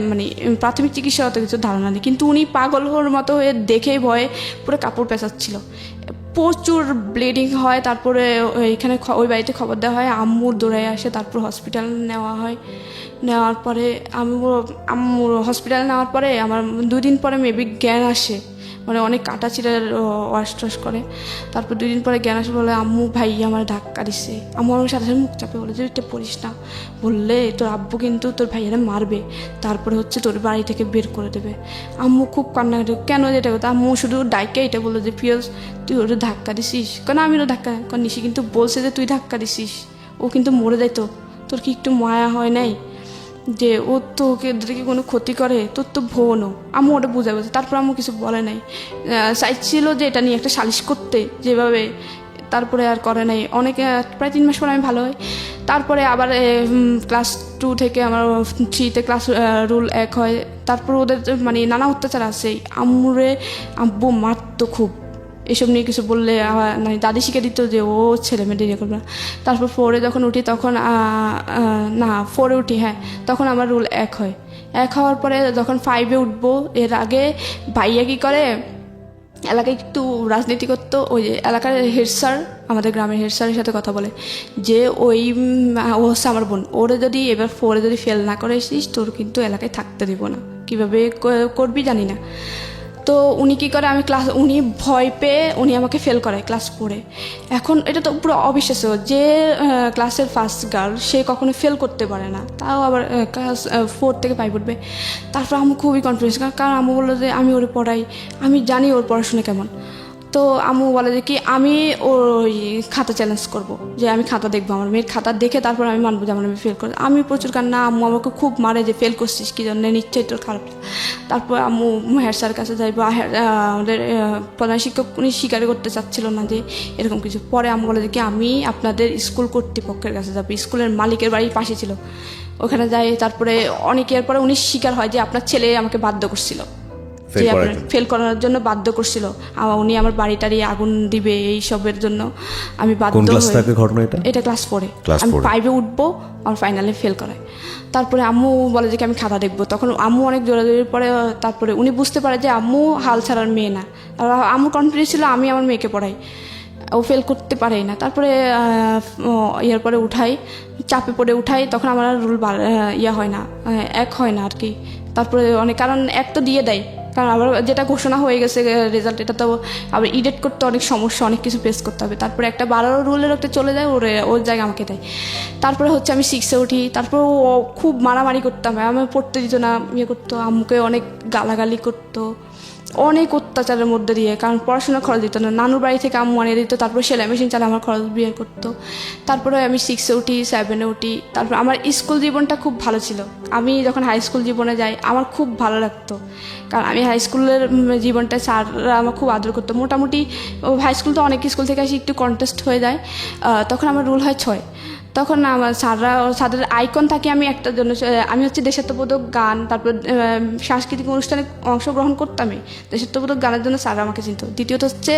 C: মানে প্রাথমিক চিকিৎসা অত কিছু ধারণা নেই, কিন্তু উনি পাগল হওয়ার মতো হয়ে দেখেই ভয়ে পুরো কাপড় পেঁচাচ্ছিল, প্রচুর ব্লিডিং হয়। তারপরে এখানে ওই বাড়িতে খবর দেওয়া হয়, আম্মুর দৌড়ায় আসে, তারপর হসপিটাল নেওয়া হয়। নেওয়ার পরে আম্মুর হসপিটালে নেওয়ার পরে আমার 2 দিন পরে মেবি জ্ঞান আসে, মানে অনেক কাটা চিরার ওয়াশ টস করে। তারপর 2 দিন পরে জ্ঞান আসে, বলে আম্মু ভাই আমার ধাক্কা দিচ্ছে। আম্মু আমার সাথে সাথে মুখ চাপে বলে যে এটা পড়িস না, বললে তোর আব্বু কিন্তু তোর ভাইয়ারা মারবে, তারপরে হচ্ছে তোর বাড়ি থেকে বের করে দেবে। আম্মু খুব কান্নাকাটি, কেন যেটা কথা, আম্মু শুধু ডাইকে এটা বললো যে ফিরোজ তুই ওটা ধাক্কা দিছিস, কেন আমি ওটা ধাক্কা, কারণ নিশি কিন্তু বলছে যে তুই ধাক্কা দিছিস, ও কিন্তু মরে যাইত, তোর কি একটু মায়া হয় নাই যে ও তোকে ওদেরকে কোনো ক্ষতি করে, তোর তো বোনও। আম্মু ওটা বুঝে বলছে। তারপর আম্মু কিছু বলে নাই, চাইছিল যে এটা নিয়ে একটা সালিশ করতে যেভাবে, তারপরে আর করে নাই। অনেকে প্রায় 3 মাস পরে আমি ভালো হই। তারপরে আবার ক্লাস 2 থেকে আমার 3তে ক্লাস রুল 1 হয়। তারপর ওদের মানে নানা অত্যাচার আছে, আম্মুরে আব্বু মারতো খুব, এসব নিয়ে কিছু বললে মানে দাদি শিখে দিত যে ও ছেলে মেয়েদের ইয়ে করবে না। তারপর 4-এ যখন উঠি তখন না 4-এ উঠি, হ্যাঁ, তখন আমার রুল 1 হয়। 1 হওয়ার পরে যখন 5-এ উঠবো, এর আগে ভাইয়া কী করে, এলাকায় একটু রাজনীতি করতো। ওই যে এলাকার হেড স্যার, আমাদের গ্রামের হেড স্যারের সাথে কথা বলে যে ওই ও হচ্ছে আমার বোন, ওরে যদি এবার 4-এ যদি ফেল না করে এসিস তোর কিন্তু এলাকায় থাকতে দিব না, কীভাবে করবি জানি না। তো উনি কী করে, উনি ভয় পেয়ে উনি আমাকে ফেল করায় ক্লাস 4-এ। এখন এটা তো পুরো অবিশ্বাস্য যে ক্লাসের ফার্স্ট গার্ল সে কখনো ফেল করতে পারে না, তাও আবার ক্লাস 4 থেকে 5 উঠবে। তারপর আমি খুবই কনফিডেন্স, কারণ আমি বললো যে আমি ওরে পড়াই, আমি জানি ওর পড়াশোনা কেমন। তো আম্মু বলে যে কি আমি ওই খাতা চ্যালেঞ্জ করব, যে আমি খাতা দেখবো, আমার মেয়ের খাতা দেখে তারপর আমি মানবো যে আমার মেয়ে ফেল করে। আমি প্রচুর কান্না, আম্মু আমাকে খুব মারে যে ফেল করছিস কী জন্য, নিশ্চয়ই তোর খারাপ। তারপর আম্মু হেড স্যারের কাছে যাই, বা আমাদের প্রধান শিক্ষক উনি স্বীকার করতে চাচ্ছিল না যে এরকম কিছু। পরে আম্মু বলে যে কি আমি আপনাদের স্কুল কর্তৃপক্ষের কাছে যাবো, স্কুলের মালিকের বাড়ির পাশে ছিল, ওখানে যাই। তারপরে অনেকের পরে উনি স্বীকার হয় যে আপনার ছেলে আমাকে বাধ্য করছিল, যে আপনার ফেল করার জন্য বাধ্য করছিল, উনি আমার বাড়িটারই আগুন দিবে এই সবের জন্য আমি বাধ্য হই। এটা ক্লাস 4-এ, আমি 5-এ উঠবো, আমার ফাইনালে ফেল করায়। তারপরে আম্মু বলে যে আমি খাতা দেখবো, তখন আম্মু অনেক জোরাজোরির পরে তারপরে উনি বুঝতে পারে যে আম্মু হাল ছাড়ার মেয়ে না, আর আম্মু কনফিডেন্স ছিল আমি আমার মেয়েকে পড়াই, ও ফেল করতে পারেই না। তারপরে ইয়ার পরে উঠাই, চাপে পড়ে উঠাই, তখন আমার আর রুল হয় না, 1 হয় না আর কি। তারপরে অনেক কারণ 1 তো দিয়ে দেয়, কারণ আবার যেটা ঘোষণা হয়ে গেছে রেজাল্ট, এটা তো আবার ইডিট করতে অনেক সমস্যা, অনেক কিছু ফেস করতে হবে। তারপরে একটা 12 রুলের একটা চলে যায়, ওর জায়গায় আমাকে দেয়। তারপরে হচ্ছে আমি 6-এ উঠি, তারপর ও খুব মারামারি করতাম, আমি পড়তে দিত না, ইয়ে করতো, আম্মুকে অনেক গালাগালি করতো, অনেক অত্যাচারের মধ্যে দিয়ে, কারণ পড়াশোনার খরচ দিত না, নানুর বাড়ি থেকে আম্মু আনিয়ে দিত, তারপর সেলাই মেশিন চালে আমার খরচ বিয়ে করতো। তারপরে আমি 6-এ উঠি, 7-এ উঠি। তারপর আমার স্কুল জীবনটা খুব ভালো ছিল। আমি যখন হাই স্কুল জীবনে যাই আমার খুব ভালো লাগতো, কারণ আমি হাই স্কুলের জীবনটা স্যাররা আমার খুব আদর করতো। মোটামুটি হাই স্কুল তো অনেক স্কুল থেকে আসি একটু কন্টেস্ট হয়ে যায়, তখন আমার রুল হয় 6। তখন আমার স্যারদের আইকন থাকে আমি একটার জন্য, আমি হচ্ছে দেশাত্মবোধক গান, তারপর সাংস্কৃতিক অনুষ্ঠানে অংশগ্রহণ করতামই, দেশাত্মবোধক গানের জন্য স্যার আমাকে চিনত। দ্বিতীয়ত হচ্ছে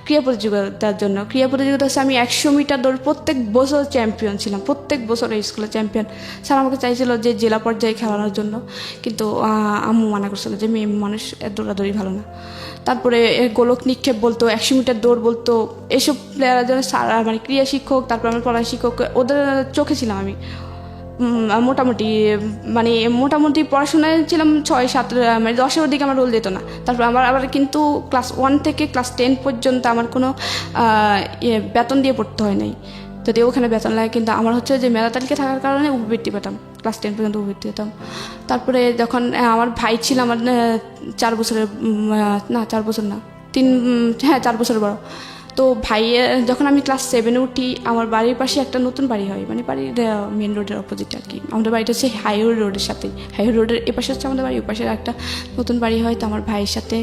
C: ক্রীড়া প্রতিযোগিতার জন্য, ক্রীড়া প্রতিযোগিতা হচ্ছে আমি 100 মিটার দৌড় প্রত্যেক বছর চ্যাম্পিয়ন ছিলাম, প্রত্যেক বছর এই স্কুলে চ্যাম্পিয়ন। স্যার আমাকে চাইছিল যে জেলা পর্যায়ে খেলানোর জন্য, কিন্তু আম্মু মানা করছিল যে মেয়ে মানুষ দৌড়াদৌড়ি ভালো না। তারপরে গোলক নিক্ষেপ বলতো, 100 মিটার দৌড় বলতো, এসব প্লেয়ারের জন্য স্যার মানে ক্রীড়া শিক্ষক, তারপর আমার পড়া শিক্ষক, ওদের চোখে ছিলাম আমি। মোটামুটি পড়াশোনায় ছিলাম 6-7, মানে 10-এর দিকে আমার রোল যেত না। তারপর আবার কিন্তু ক্লাস 1 থেকে ক্লাস 10 পর্যন্ত আমার কোনো বেতন দিয়ে পড়তে হয় নাই, যদি ওখানে বেতন লাগে, কিন্তু আমার হচ্ছে যে মেধা তালিকা থাকার কারণে উপবৃত্তি পেতাম, ক্লাস 10 পর্যন্ত উপবৃত্তি পেতাম। তারপরে যখন আমার ভাই ছিল আমার 4 বছরের, না 4 বছর না 4 বছরের বড়, তো ভাইয়ের যখন আমি ক্লাস 7-এ উঠি, আমার বাড়ির পাশে একটা নতুন বাড়ি হয়, মানে বাড়ির মেন রোডের অপোজিটে আর কি। আমাদের বাড়িটা হচ্ছে হাইওয়ে রোডের সাথে, হাইওয়ে রোডের এপাশে হচ্ছে আমাদের বাড়ি, ওপাশে একটা নতুন বাড়ি হয়। তো আমার ভাইয়ের সাথে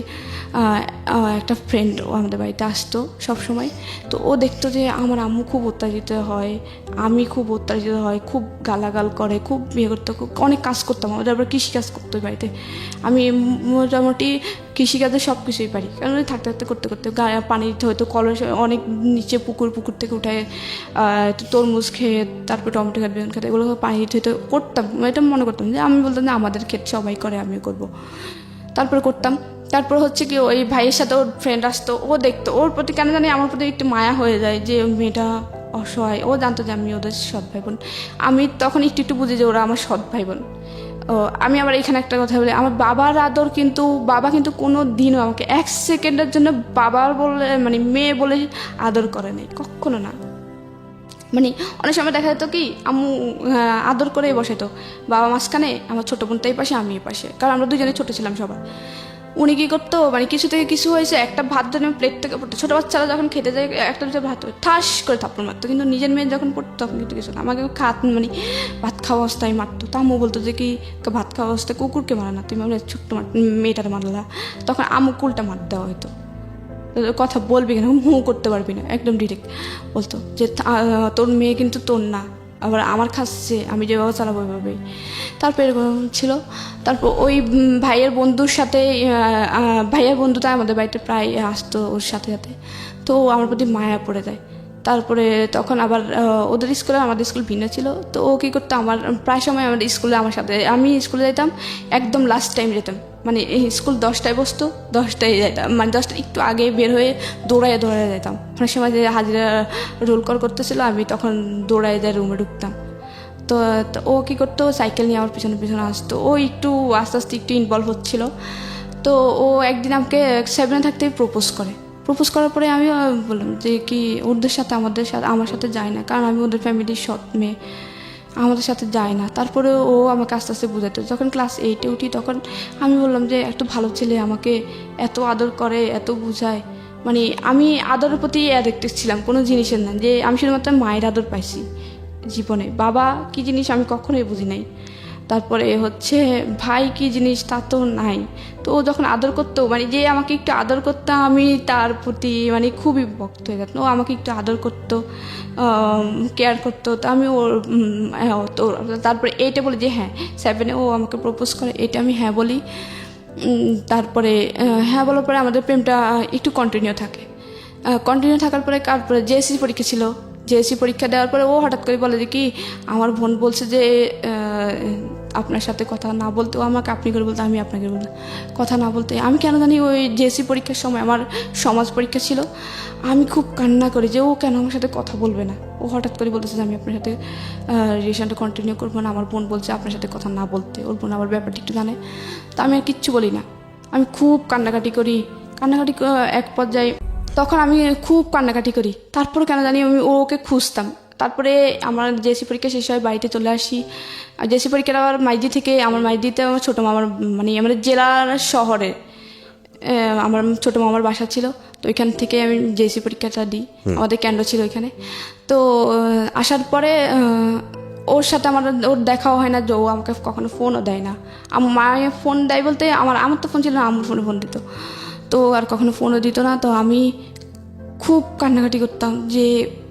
C: একটা ফ্রেন্ড আমাদের বাড়িতে আসতো সব সময়। তো ও দেখতো যে আমার আম্মু খুব অত্যাচারিত হয়, আমি খুব অত্যাচারিত হয়, খুব গালাগাল করে, খুব বিয়ে করতো, অনেক কাজ করতাম। আমাদের আবার কৃষিকাজ করতো বাড়িতে, আমি মোটামুটি কৃষিকাজে সব কিছুই পারি, কারণ থাকতে থাকতে করতে করতে পানি দিতে হয়তো, কলের অনেক নিচে পুকুর থেকে উঠে তরমুজ খেয়ে, তারপর টমেটো খেত, বেগুন খেত, এগুলো পানি দিতে হয়তো করতাম। এটা মনে করতাম যে আমি বলতাম যে আমাদের ক্ষেত সবাই করে, আমিও করবো, তারপরে করতাম। তারপর হচ্ছে কি ওই ভাইয়ের সাথে ওর ফ্রেন্ড আসতো, ও দেখতো, ওর প্রতি কেন জানি আমার প্রতি একটু মায়া হয়ে যায় যে মেয়েটা অসহায়। ও জানতো যে আমি ওদের সৎ ভাই বোন, আমি তখন একটু বুঝি যে ওরা আমার সৎ ভাই বোন। ও আমি আবার এখানে একটা কথা বলি, আমার বাবার আদর কিন্তু বাবা কিন্তু কোনো দিনও আমাকে 1 সেকেন্ডের জন্য বাবার বলে মানে মেয়ে বলে আদর করে নাই, কখনো না। মানে অনেক সময় দেখা যেত কি আম্মু আদর করেই বসাইতো, বাবা মাঝখানে, আমার ছোটো বোনটা এই পাশে, আমি এই পাশে, কারণ আমরা দুজনে ছোটো ছিলাম সবার। উনি কী করতো, মানে কিছু থেকে কিছু হয়েছে, একটা ভাত ধরে প্লেট থেকে পড়তো, ছোটো বাচ্চারা যখন খেতে যায় একটা দুটো ভাত ঠাস করে থাপ্পড় মারতো, কিন্তু নিজের মেয়ে যখন পড়তো তখন কিন্তু কিছু না, আমাকে মানে ভাত খাওয়া অবস্থায় মারতো। তা আম্মু বলতো যে কি ভাত খাওয়া অবস্থায় কুকুরকে মারা না, তুমি আমরা ছোট্ট মেয়েটার মারলা, তখন আম্মু কুলটা মার দেওয়া হতো। কথা বলবি কেন, হুঁ করতে পারবি না, একদম ডিরেক্ট বলতো যে তোর মেয়ে কিন্তু তোর না, আবার আমার খাচ্ছে, আমি যেভাবে চালাবো ওইভাবেই। তারপর এরকম ছিল। তারপর ওই ভাইয়ের বন্ধুর সাথে, ভাইয়ের বন্ধুটা আমাদের বাড়িতে প্রায় আসতো ওর সাথে সাথে, তো আমার প্রতি মায়া পড়ে যায়। তারপরে তখন আবার ওদের স্কুলে আমাদের স্কুল ভিন্ন ছিল, তো ও কী করতো, আমার প্রায় সময় আমাদের স্কুলে আমার সাথে, আমি স্কুলে যেতাম একদম লাস্ট টাইম যেতাম, মানে এই স্কুল 10টায় বসতো, 10টায় যেতাম, মানে 10টার একটু আগে বের হয়ে দৌড়াইয়া যেতাম। অনেক সময় যে হাজিরা রোল কল করতেছিল, আমি তখন দৌড়াই যায় রুমে ঢুকতাম। তো ও কী করতো, সাইকেল নিয়ে আমার পিছনে পিছনে আসতো, ও একটু আস্তে আস্তে একটু ইনভলভ হচ্ছিল। তো ও একদিন আমাকে 7 থাকতেই প্রপোজ করার পরে আমি বললাম যে কি ওদের সাথে আমার সাথে যায় না, কারণ আমি ওদের ফ্যামিলির সৎ মেয়ে, আমাদের সাথে যায় না। তারপরে ও আমাকে আস্তে আস্তে বুঝাতো। যখন ক্লাস 8-এ উঠি তখন আমি বললাম যে একটা ভালো ছেলে আমাকে এত আদর করে, এত বুঝায়, মানে আমি আদরের প্রতি অ্যাডিক্টেড ছিলাম, কোনো জিনিসের না, যে আমি শুধুমাত্র মায়ের আদর পাইছি জীবনে, বাবা কি জিনিস আমি কখনোই বুঝি নাই। তারপরে হচ্ছে ভাই কি জিনিস তা তো নাই। তো ও যখন আদর করতো, মানে যে আমাকে একটু আদর করতো, আমি তার প্রতি মানে খুবই ভক্ত হয়ে যেতাম। ও আমাকে একটু আদর করতো, কেয়ার করতো, তো আমি ওর তো তারপরে 8-এ বলি যে হ্যাঁ, 7-এ ও আমাকে প্রপোজ করে, এটা আমি হ্যাঁ বলি। তারপরে হ্যাঁ বলার পরে আমাদের প্রেমটা একটু কন্টিনিউ থাকার পরে তারপরে জেএসসি পরীক্ষা ছিল। জেএসসি পরীক্ষা দেওয়ার পরে ও হঠাৎ করে বলে যে কি আমার বোন বলছে যে আপনার সাথে কথা না বলতে, ও আমাকে আপনি করে বলতে, আমি আপনাকে বলতে, কথা না বলতে। আমি কেন জানি ওই জেএসসি পরীক্ষার সময় আমার সমাজ পরীক্ষা ছিল, আমি খুব কান্না করি যে ও কেন আমার সাথে কথা বলবে না। ও হঠাৎ করে বলতেছে যে আমি আপনার সাথে রিলেশনটা কন্টিনিউ করবো না, আমার বোন বলছে আপনার সাথে কথা না বলতে। ওর বোন আবার ব্যাপারটা একটু জানে, তা আমি আর কিচ্ছু বলি না। আমি খুব কান্নাকাটি করি এক পর্যায়ে, তখন আমি খুব কান্নাকাটি করি। তারপরে কেন জানি আমি ওকে খুঁজতাম। তারপরে আমার জেএসসি পরীক্ষা শেষ হয়, বাড়িতে চলে আসি। আর জেএসসি পরীক্ষাটা আবার মাইজি আমার ছোটো মামার, মানে আমাদের জেলার শহরে আমার ছোটো মামার বাসা ছিল, তো ওইখান থেকে আমি জেএসসি পরীক্ষাটা দিই। আমাদের কেন্দ্র ছিল ওইখানে। তো আসার পরে ওর সাথে ওর দেখাও হয় না, যে ও আমাকে কখনো ফোনও দেয় না। আমার মায়ের ফোন দেয় বলতে আমার তো ফোন ছিল না, আমার ফোন দিত, তো আর কখনো ফোনও দিত না। তো আমি খুব কান্নাকাটি করতাম যে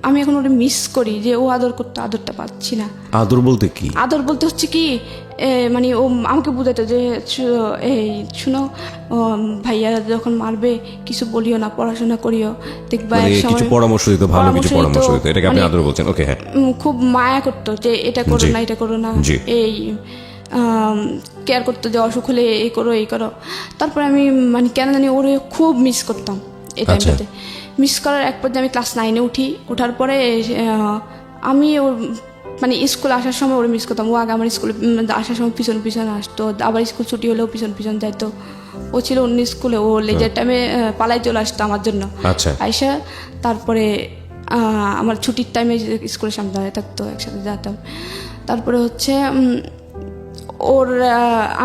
C: আমি এখন ওটা মিস করি, যে ও আদর করতো, আদরটা পাচ্ছি না।
B: আদর বলতে কি?
C: আদর বলতে হচ্ছে কি মানে ও আমাকে বুঝাইতো যে এই শুনো, ভাইয়া যখন মারবে কিছু বলিও না, পড়াশোনা করিও, দেখবা
B: কিছু পরামর্শ দিত, ভালো কিছু পরামর্শ দিত, এটাকে আপনি আদর বলছেন? ওকে, হ্যাঁ।
C: খুব মায়া করতো যে এটা করো না, এটা করো না, এই কেয়ার করতো যে অসুখ হলে এই করো। তারপরে আমি মানে কেন জানি ওরে খুব মিস করতাম এই টাইমটাতে। মিস করার এক পর্যায়ে আমি ক্লাস 9-এ উঠি। ওঠার পরে আমি ওর মানে স্কুল আসার সময় ওরে মিস করতাম। ও আগে আমার স্কুলে আসার সময় পিছন পিছন আসতো, আবার স্কুল ছুটি হলেও পিছন পিছন যাইতো। ও ছিল অন্য স্কুলে, ও লেজার টাইমে পালাই চলে আসতো আমার জন্য। আইসা তারপরে আমার ছুটির টাইমে স্কুলের সামনে দাঁড়িয়ে থাকতো, একসাথে যেতাম। তারপরে হচ্ছে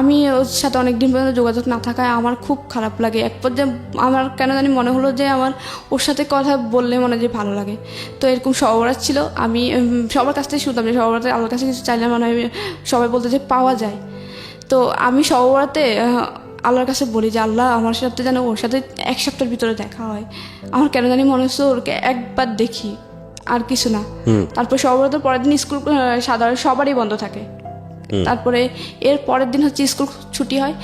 C: আমি ওর সাথে অনেকদিন পর্যন্ত যোগাযোগ না থাকায় আমার খুব খারাপ লাগে। এক পর্যায়ে আমার কেন জানি মনে হলো যে আমার ওর সাথে কথা বললে মনে যে ভালো লাগে। তো এরকম সবরাত ছিল, আমি সবার কাছ থেকে শুনতাম যে সবরাতে আল্লাহর কাছে কিছু চাইলে মনে হয় সবাই বলতে যে পাওয়া যায়। তো আমি সবরাতে আল্লাহর কাছে বলি যে আল্লাহ আমার সাথে যেন ওর সাথে 1 সপ্তাহের ভিতরে দেখা হয়। আমার কেন জানি মনে হচ্ছে ওরকে একবার দেখি, আর কিছু না। তারপর সবরাতের পরের দিন স্কুল সাধারণ সবারই বন্ধ থাকে। তারপরে এর পরের দিন হচ্ছে স্কুল ছুটি হয়।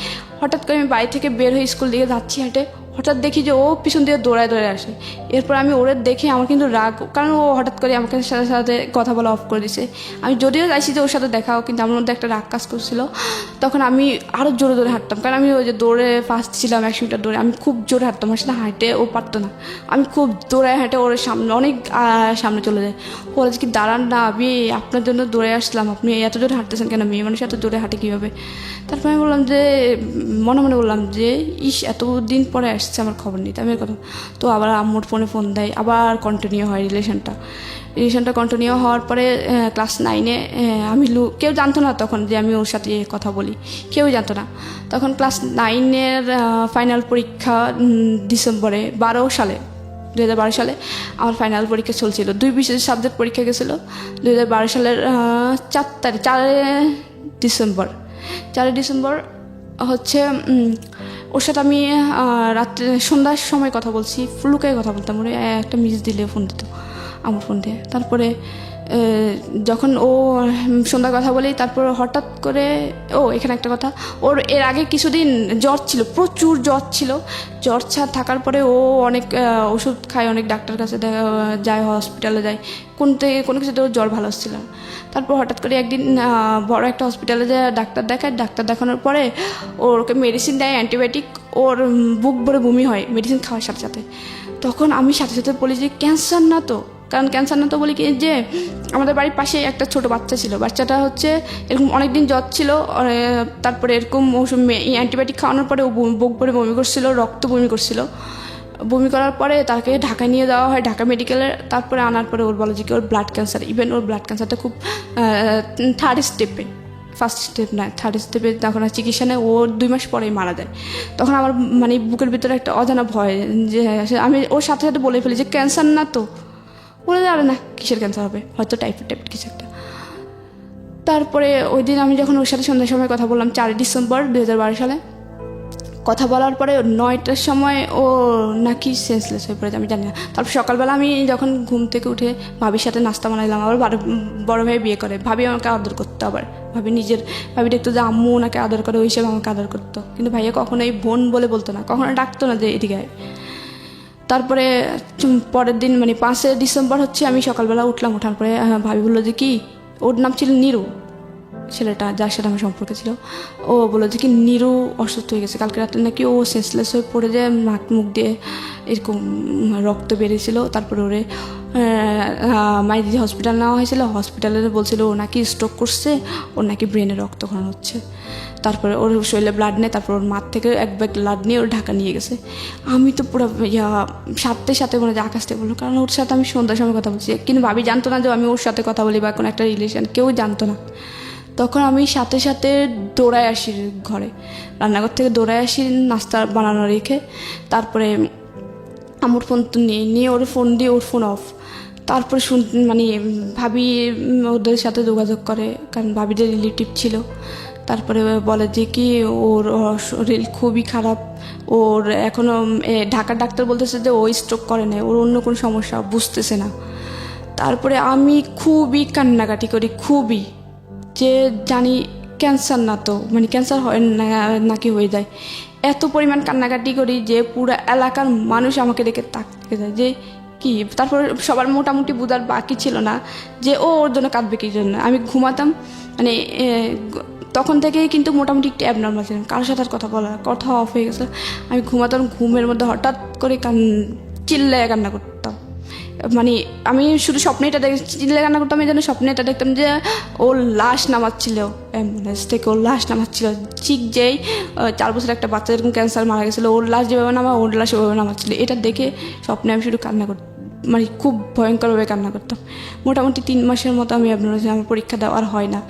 C: হঠাৎ করে আমি বাড়ি থেকে বের হয়ে স্কুল দিকে যাচ্ছি হেঁটে, হঠাৎ দেখি যে ও পিছন দিয়ে দৌড়ায় আসে। এরপর আমি ওরে দেখে আমার কিন্তু রাগ, কারণ ও হঠাৎ করে আমাকে সাথে সাথে কথা বলা অফ করে দিছে। আমি যদিও চাইছি যে ওর সাথে দেখাও, কিন্তু আমার মধ্যে একটা রাগ কাজ করছিল। তখন আমি আরও জোরে জোরে হাঁটতাম, কারণ আমি ওই যে দৌড়ে ফার্স্ট ছিলাম 100 মিটার দৌড়ে, আমি খুব জোরে হাঁটতাম। আমার সাথে হাঁটে ও পারতো না, আমি খুব দৌড়ায় হাঁটে ওর সামনে অনেক সামনে চলে যায়। ও বলে কি দাঁড়ান না, আমি আপনার জন্য দৌড়ে আসলাম, আপনি এত জোরে হাঁটতেছেন কেন, মেয়ে মানুষ এত জোরে হাঁটে কীভাবে? তারপর আমি বললাম যে মনে মনে বললাম যে এতদিন পরে আসছে আমার খবর নিতে, আমি কথা। তো আবার আম্মুর ফোন দেয়, আবার কন্টিনিউ হয় রিলেশনটা কন্টিনিউ হওয়ার পরে ক্লাস 9-এ আমি কেউ জানতো না তখন যে আমি ওর সাথে কথা বলি, কেউই জানতো না তখন। ক্লাস 9-এর ফাইনাল পরীক্ষা ডিসেম্বরে 2012 সালে আমার ফাইনাল পরীক্ষা চলছিল। 2 বিশেষ সাবজেক্ট পরীক্ষা গেছিলো 2012 সালের 4 ডিসেম্বর হচ্ছে। ওর সাথে আমি রাত্রে সন্ধ্যার সময় কথা বলছি, লুকায় কথা বলতাম, ওরে একটা মিস দিলে ফোন দিত আমার ফোন দিয়ে। তারপরে যখন ও সন্ধ্যার কথা বলি, তারপর হঠাৎ করে এখানে একটা কথা, ওর এর আগে কিছুদিন জ্বর ছিল, প্রচুর জ্বর ছিল। জ্বর থাকার পরে ও অনেক ওষুধ খায়, অনেক ডাক্তার কাছে যায়, হসপিটালে যায়, কোনো কিছুতে ওর জ্বর ভালো হচ্ছিল না। তারপর হঠাৎ করে একদিন বড় একটা হসপিটালে যায় ডাক্তার দেখানোর পরে ওকে মেডিসিন দেয়, অ্যান্টিবায়োটিক। ওর বুক ভরে বমি হয় মেডিসিন খাওয়ার সাথে সাথে। তখন আমি সাথে সাথে বলি যে ক্যান্সার না তো, কারণ ক্যান্সার না তো বলি কি যে আমাদের বাড়ির পাশে একটা ছোট বাচ্চা ছিল, বাচ্চাটা হচ্ছে এরকম অনেকদিন জ্বর ছিল, তারপরে এরকম ওষুধ অ্যান্টিবায়োটিক খাওয়ানোর পরে ও বুক ভরে বমি করছিল, রক্ত বমি করছিল। বমি করার পরে তাকে ঢাকায় নিয়ে যাওয়া হয়, ঢাকা মেডিকেলে। তারপরে আনার পরে ওর বলে যে কি ওর ব্লাড ক্যান্সার, ইভেন ওর ব্লাড ক্যান্সারটা খুব 3rd স্টেপে, ফার্স্ট স্টেপ না 3rd স্টেপে। তখন আর চিকিৎসা নেই, ও 2 মাস পরেই মারা যায়। তখন আমার মানে বুকের ভিতরে একটা অজানা ভয়, যে আমি ওর সাথে সাথে বলে ফেলি যে ক্যান্সার না তো, বলে আরে না কিসের ক্যান্সার হবে, হয়তো টাইফয়েড কিছু একটা। তারপরে ওই দিন আমি যখন ওর সাথে সন্ধ্যার সময় কথা বললাম 4 ডিসেম্বর 2012 সালে, কথা বলার পরে 9টার সময় ও নাকি সেন্সলেস হয়ে পড়েছে, আমি জানি না। তারপর সকালবেলা আমি যখন ঘুম থেকে উঠে ভাবির সাথে নাস্তা বানাইলাম, আবার বড় ভাই বিয়ে করে, ভাবি আমাকে আদর করতো, আবার ভাবি দেখতো যে আম্মু ওনাকে আদর করে, ওই হিসেবে আমাকে আদর করতো। কিন্তু ভাইয়া কখনোই বোন বলে বলতো না, কখনো ডাকতো না যে এদিকে। তারপরে পরের দিন মানে 5 ডিসেম্বর হচ্ছে, আমি সকালবেলা উঠলাম, ওঠার পরে ভাবি বললো যে কি, ওর নাম ছিল নিরু, ছেলেটা যার সাথে আমার সম্পর্ক ছিল। ও বললো যে কি নিরু অসুস্থ হয়ে গেছে, কালকে রাতে নাকি ও সেন্সলেস হয়ে পড়ে যায়, মুখ দিয়ে এরকম রক্ত বেরিয়েছিল। তারপরে ওরে মাইদি হসপিটাল নেওয়া হয়েছিল, হসপিটালে বলছিল ও নাকি স্ট্রোক করছে, ওর নাকি ব্রেনে রক্তক্ষরণ হচ্ছে। তারপরে ওর শরীরে ব্লাড নেই, তারপর ওর মাঠ থেকে 1 ব্যাগ ব্লাড নিয়ে ওর ঢাকা নিয়ে গেছে। আমি তো পুরো সাথে মনে হয় আকাশ থেকে বললো, কারণ ওর সাথে আমি সন্ধ্যার সময় কথা বলছি, কিন্তু ভাবি জানতো না যে আমি ওর সাথে কথা বলি বা কোনো একটা রিলেশন, কেউ জানতো না। তখন আমি সাথে সাথে দৌড়ায় আসি ঘরে, রান্নাঘর থেকে দৌড়ায় আসি নাস্তা বানানো রেখে। তারপরে আমার ফোন তো নিয়ে ওর ফোন দিয়ে, ওর ফোন অফ। তারপরে মানে ভাবি ওদের সাথে যোগাযোগ করে, কারণ ভাবিদের রিলেটিভ ছিল। তারপরে বলে যে কি ওর শরীর খুবই খারাপ, ওর এখনও ঢাকার ডাক্তার বলতেছে যে ও স্ট্রোক করে না, ওর অন্য কোনো সমস্যা, বুঝতেছে না। তারপরে আমি খুবই কান্নাকাটি করি, খুবই, যে জানি ক্যান্সার না তো, মানে ক্যান্সার হয় নাকি হয়ে যায়, এত পরিমাণ কান্নাকাটি করি যে পুরো এলাকার মানুষ আমাকে দেখে তাকিয়ে যায় যে কি। তারপর সবার মোটামুটি বোঝার বাকি ছিল না যে ওর জন্য কাঁদবে কি জন্য। আমি ঘুমাতাম, মানে তখন থেকেই কিন্তু মোটামুটি একটু অ্যাবনর্মাল ছিলাম, কারোর সাথে কথা অফ হয়ে গেছে। আমি ঘুমাতাম, ঘুমের মধ্যে হঠাৎ করে চিল্লায় কান্না করতাম। মানে আমি শুধু স্বপ্নে এটা চিল্লায় কান্না করতাম, এই জন্য স্বপ্নে এটা দেখতাম যে ওর লাশ নামাচ্ছিল অ্যাম্বুলেন্স থেকে, ওর লাশ নামাচ্ছিল ঠিক যেই 4 বছর একটা বাচ্চা যেরকম ক্যান্সার মারা গেছিলো, ওর লাশ যেভাবে ওর লাশ ওভাবে নামাচ্ছিল। এটা দেখে স্বপ্নে আমি শুধু কান্না করতাম, মানে খুব ভয়ঙ্করভাবে কান্না করতাম। মোটামুটি 3 মাসের মতো আমি আমার পরীক্ষা দেওয়ার হয় না,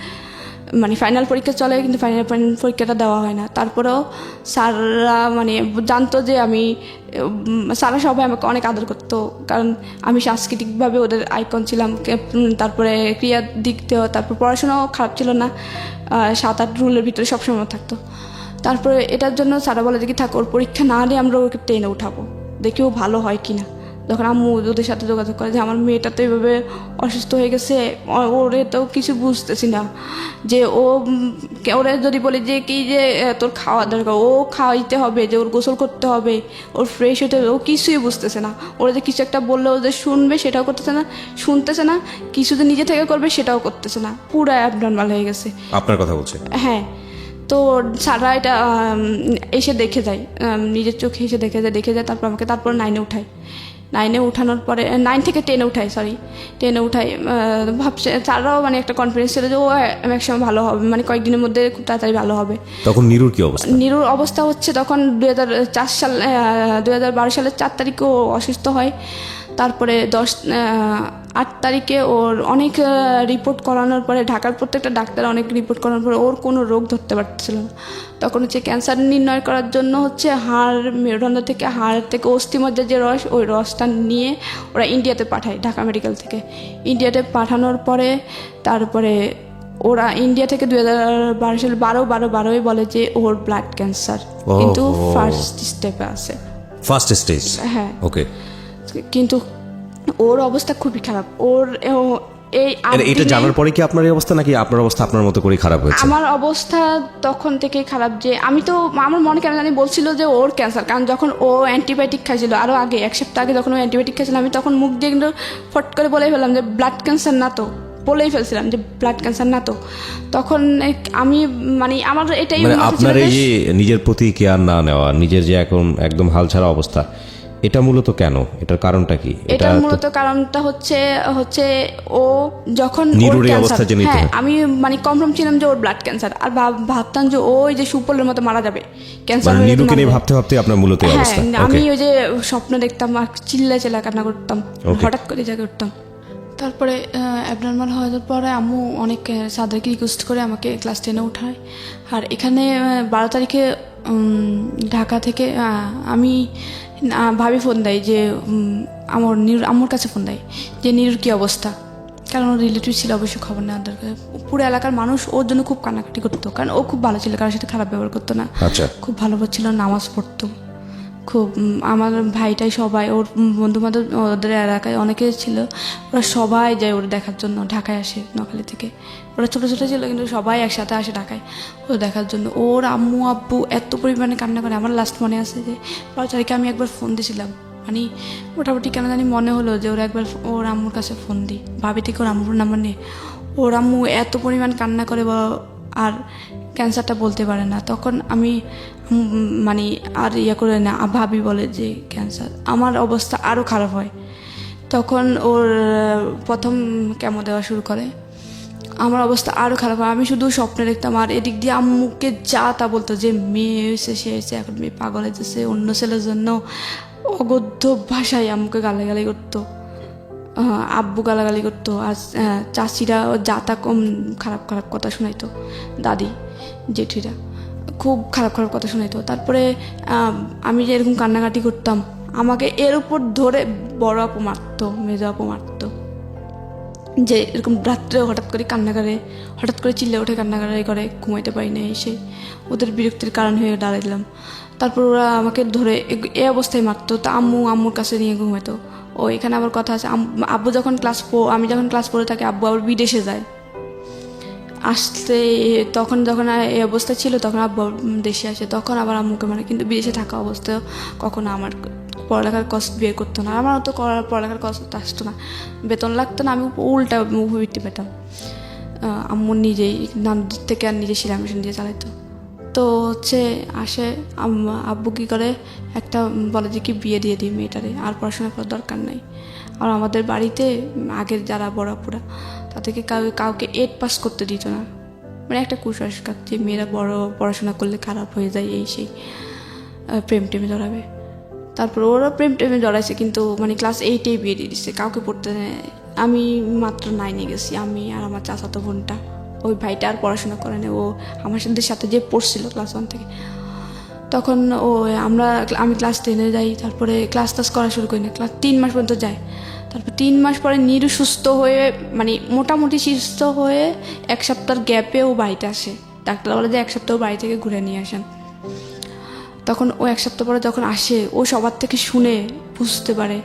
C: মানে ফাইনাল পরীক্ষা চলে, কিন্তু ফাইনাল পরীক্ষাটা দেওয়া হয় না। তারপরেও স্যাররা মানে জানতো যে স্যাররা সবাই আমাকে অনেক আদর করতো, কারণ আমি সাংস্কৃতিকভাবে ওদের আইকন ছিলাম। তারপরে ক্রিয়ার দিক দিয়েও, তারপর পড়াশোনাও খারাপ ছিল না, 7-8 রুলের ভিতরে সবসময় থাকতো। তারপরে এটার জন্য স্যাররা বলে যে কি থাক, ওর পরীক্ষা না হলে আমরা ওকে 10-এ উঠাবো, দেখি ও ভালো হয় কি না। যখন আম্মু ওদের সাথে যোগাযোগ করে যে আমার মেয়েটা তো এইভাবে অসুস্থ হয়ে গেছে, ওরে তো কিছু বুঝতেছি না, যে ওরে যদি বলি যে কি যে তোর খাওয়া দরকার, ও খাওয়াইতে হবে, যে ওর গোসল করতে হবে, ওর ফ্রেশ হতে হবে, ও কিছুই বুঝতেছে না। ওরা যে কিছু একটা বললে ও যে শুনবে সেটাও করতেছে না, শুনতেছে না, কিছু যে নিজে থেকে করবে সেটাও করতেছে না, পুরো অ্যাবনর্মাল হয়ে গেছে।
B: আপনার কথা বলছে?
C: হ্যাঁ, তো স্যাররা এটা এসে দেখে যায়, নিজের চোখে এসে দেখে যায়, তারপর 9-এ উঠায়। 9-এ উঠানোর পরে 9 থেকে 10-এ উঠায়, 10-এ উঠায়। ভাবছে স্যাররাও মানে একটা কনফিডেন্স ছিল যে ও একসময় ভালো হবে, মানে কয়েকদিনের মধ্যে খুব তাড়াতাড়ি ভালো হবে।
B: তখন নীরুর কি অবস্থা?
C: নীরুর অবস্থা হচ্ছে তখন 2012 সালের 4 তারিখে ও অসুস্থ হয়। তারপরে 8 তারিখে ওর অনেক রিপোর্ট করানোর পরে, ঢাকার প্রত্যেকটা ডাক্তার অনেক রিপোর্ট করানোর পরে ওর কোনো রোগ ধরতে পারছিল না। তখন হচ্ছে ক্যান্সার নির্ণয় করার জন্য হচ্ছে মেরুদণ্ড থেকে, হাড় থেকে অস্থিমজ্জার যে রস, ওই রসটা নিয়ে ওরা ইন্ডিয়াতে পাঠায়, ঢাকা মেডিকেল থেকে। ইন্ডিয়াতে পাঠানোর পরে তারপরে ওরা ইন্ডিয়া থেকে 2012 সালে 12 বলে যে ওর ব্লাড ক্যান্সার, কিন্তু ফার্স্ট স্টেপে আছে,
B: ফার্স্ট স্টেজ।
C: হ্যাঁ,
B: ওকে।
C: কিন্তু ওর অবস্থা খুবই খারাপ।
B: এটা জানার পরে কি আপনার এই অবস্থা, নাকি আপনার অবস্থা আপনার মতো করে খারাপ হয়েছে?
C: আমার অবস্থা তখন থেকেই খারাপ, যে আমি তো আমার মনে কেন জানি বলছিল যে ওর ক্যান্সার, কারণ যখন ও অ্যান্টিবায়োটিক খাইছিল আরও আগে, 1 সপ্তাহ আগে যখন ও অ্যান্টিবায়োটিক খাইছিল, আমি তখন মুখ দিয়ে কিন্তু ফট করে বলেই ফেললাম যে ব্লাড ক্যান্সার না তো, বলেই ফেলছিলাম যে ব্লাড ক্যান্সার না তো। তখন আমি মানে আমার এটাই
B: আপনার এই যে নিজের প্রতি কেয়ার না নেওয়া, নিজের যে এখন একদম হাল ছাড়া অবস্থা, এটা মূলত কেন? এটার কারণটা কি?
C: এটা মূলত কারণটা হচ্ছে ও যখন
B: হ্যাঁ,
C: আমি মানে কনফার্ম ছিলাম যে ওর ব্লাড ক্যান্সার, আর ভাবতাম যে ওই যে সুপলের মতো মারা যাবে, ক্যান্সার হয়ে
B: নীরুকে নিয়ে ভাবতে ভাবতে আপনার মূলত এই অবস্থা।
C: আমি ওই যে স্বপ্ন দেখতাম আর চিল্লা কান্না করতাম, হঠাৎ করে জাগে উঠতাম। তারপরে অ্যাবনর্মাল হওয়ার পরে আম্মু অনেক স্যারদেরকে রিকোয়েস্ট করে আমাকে ক্লাস 10-এ উঠায়। আর এখানে 12 তারিখে ঢাকা থেকে আমি ভাবি ফোন দেয় যে আম্মুর কাছে ফোন দেয় যে নীরুর কী অবস্থা, কারণ ওর রিলেটিভ ছিল, অবশ্যই খবর নেওয়ার দরকার। পুরো এলাকার মানুষ ওর জন্য খুব কান্নাকাটি করতো, কারণ ও খুব ভালো ছিল, কারোর সাথে খারাপ ব্যবহার করতো না, খুব ভালো ছিল, নামাজ পড়তো খুব। আমার ভাইটাই সবাই, ওর বন্ধু বান্ধব ওদের এলাকায় অনেকে ছিল, ওরা সবাই যায় ওর দেখার জন্য, ঢাকায় আসে নোয়াখালী থেকে। ওরা ছোটো ছোটো ছিল কিন্তু সবাই একসাথে আসে ঢাকায় ও দেখার জন্য। ওর আম্মু আব্বু এত পরিমাণে কান্না করে। আমার লাস্ট মনে আছে যে 12 তারিখে আমি একবার ফোন দিয়েছিলাম, মানে মোটামুটি কেন জানি মনে হলো যে ওর আম্মুর কাছে ফোন দিই, ভাবি থেকে ওর আম্মুর নাম্বার নিয়ে। ওর আম্মু এত পরিমাণ কান্না করে, আর ক্যান্সারটা বলতে পারে না। তখন আমি মানে আর করে না, ভাবি বলে যে ক্যান্সার। আমার অবস্থা আরও খারাপ হয়। তখন ওর প্রথম কেমো দেওয়া শুরু করে, আমার অবস্থা আরও খারাপ হয়। আমি শুধু স্বপ্নে দেখতাম, আর এদিক দিয়ে আম্মুকে যা তা বলতো যে মেয়ে হয়েছে, সে হয়েছে, এখন মেয়ে পাগল হয়েছে, অন্য ছেলের জন্য অগদ্য ভাষায় আম্মুকে গালাগালি করতো, আব্বু গালাগালি করতো, আর চাচিরা যা তা কম খারাপ খারাপ কথা শোনাইতো, দাদি জেঠিরা খুব খারাপ খারাপ কথা শোনাইতো। তারপরে আমি যে এরকম কান্নাকাটি করতাম, আমাকে এর উপর ধরে বড় আপু মারতো, মেজো আপু মারতো, যে এরকম রাত্রে হঠাৎ করে কান্না করে, হঠাৎ করে চিল্লে উঠে কান্নাকাটি করে, ঘুমাইতে পারি না, এসে ওদের বিরক্তির কারণ হয়ে দাঁড়াই দিলাম। তারপর ওরা আমাকে ধরে এই অবস্থায় মারতো। তা আম্মুর কাছে নিয়ে ঘুমাইতো। ও এখানে আবার কথা আছে, আব্বু যখন আমি যখন ক্লাস 4 থাকি, আব্বু আবার বিদেশে যায়, আসতে তখন যখন এই অবস্থা ছিল, তখন আব্বু দেশে আসে, তখন আবার আম্মুকে মানে, কিন্তু বিদেশে থাকা অবস্থায় কখনো আমার পড়ালেখার কষ্ট বের করতো না, আমারও তো পড়ালেখার কষ্ট আসতো না, বেতন লাগতো না, আমি উল্টা মুভিবৃত্তি পেতাম। আম্মু নিজেই নানদির থেকে আর নিজে সেলাই মেশিন দিয়ে চালাইতো। তো হচ্ছে আসে আব্বু কী করে, একটা বলে যে কি বিয়ে দিয়ে দিই মেয়েটারে, আর পড়াশোনা করার দরকার নাই। আর আমাদের বাড়িতে আগের যারা বড়াপুরা, তাদেরকে কাউকে 8 পাস করতে দিত না, মানে একটা কুসংস্কার যে মেয়েরা বড় পড়াশোনা করলে খারাপ হয়ে যায়, এই সেই প্রেম টেমে জড়াবে। তারপর ওরা প্রেম টেমে জড়াইছে, কিন্তু মানে ক্লাস 8-এই বিয়ে দিয়ে দিচ্ছে, কাউকে পড়তে নেয়। আমি মাত্র 9-এ গেছি, আমি আর আমার চাচাতো বোনটা। ওই ভাইটা আর পড়াশোনা করে না, ও আমার সাথে যে পড়ছিল ক্লাস 1 থেকে। তখন আমি ক্লাস 10-এ যাই, তারপরে ক্লাস করা শুরু করি না, ক্লাস 3 মাস পর্যন্ত যায়। তারপর 3 মাস পরে নীরু সুস্থ হয়ে, মানে মোটামুটি সুস্থ হয়ে 1 সপ্তাহের গ্যাপে ও বাড়িতে আসে। ডাক্তার বলে যে 1 সপ্তাহ বাড়ি থেকে ঘুরে নিয়ে আসেন। তখন ও 1 সপ্তাহ পরে যখন আসে, ও সবার থেকে শুনে বুঝতে পারে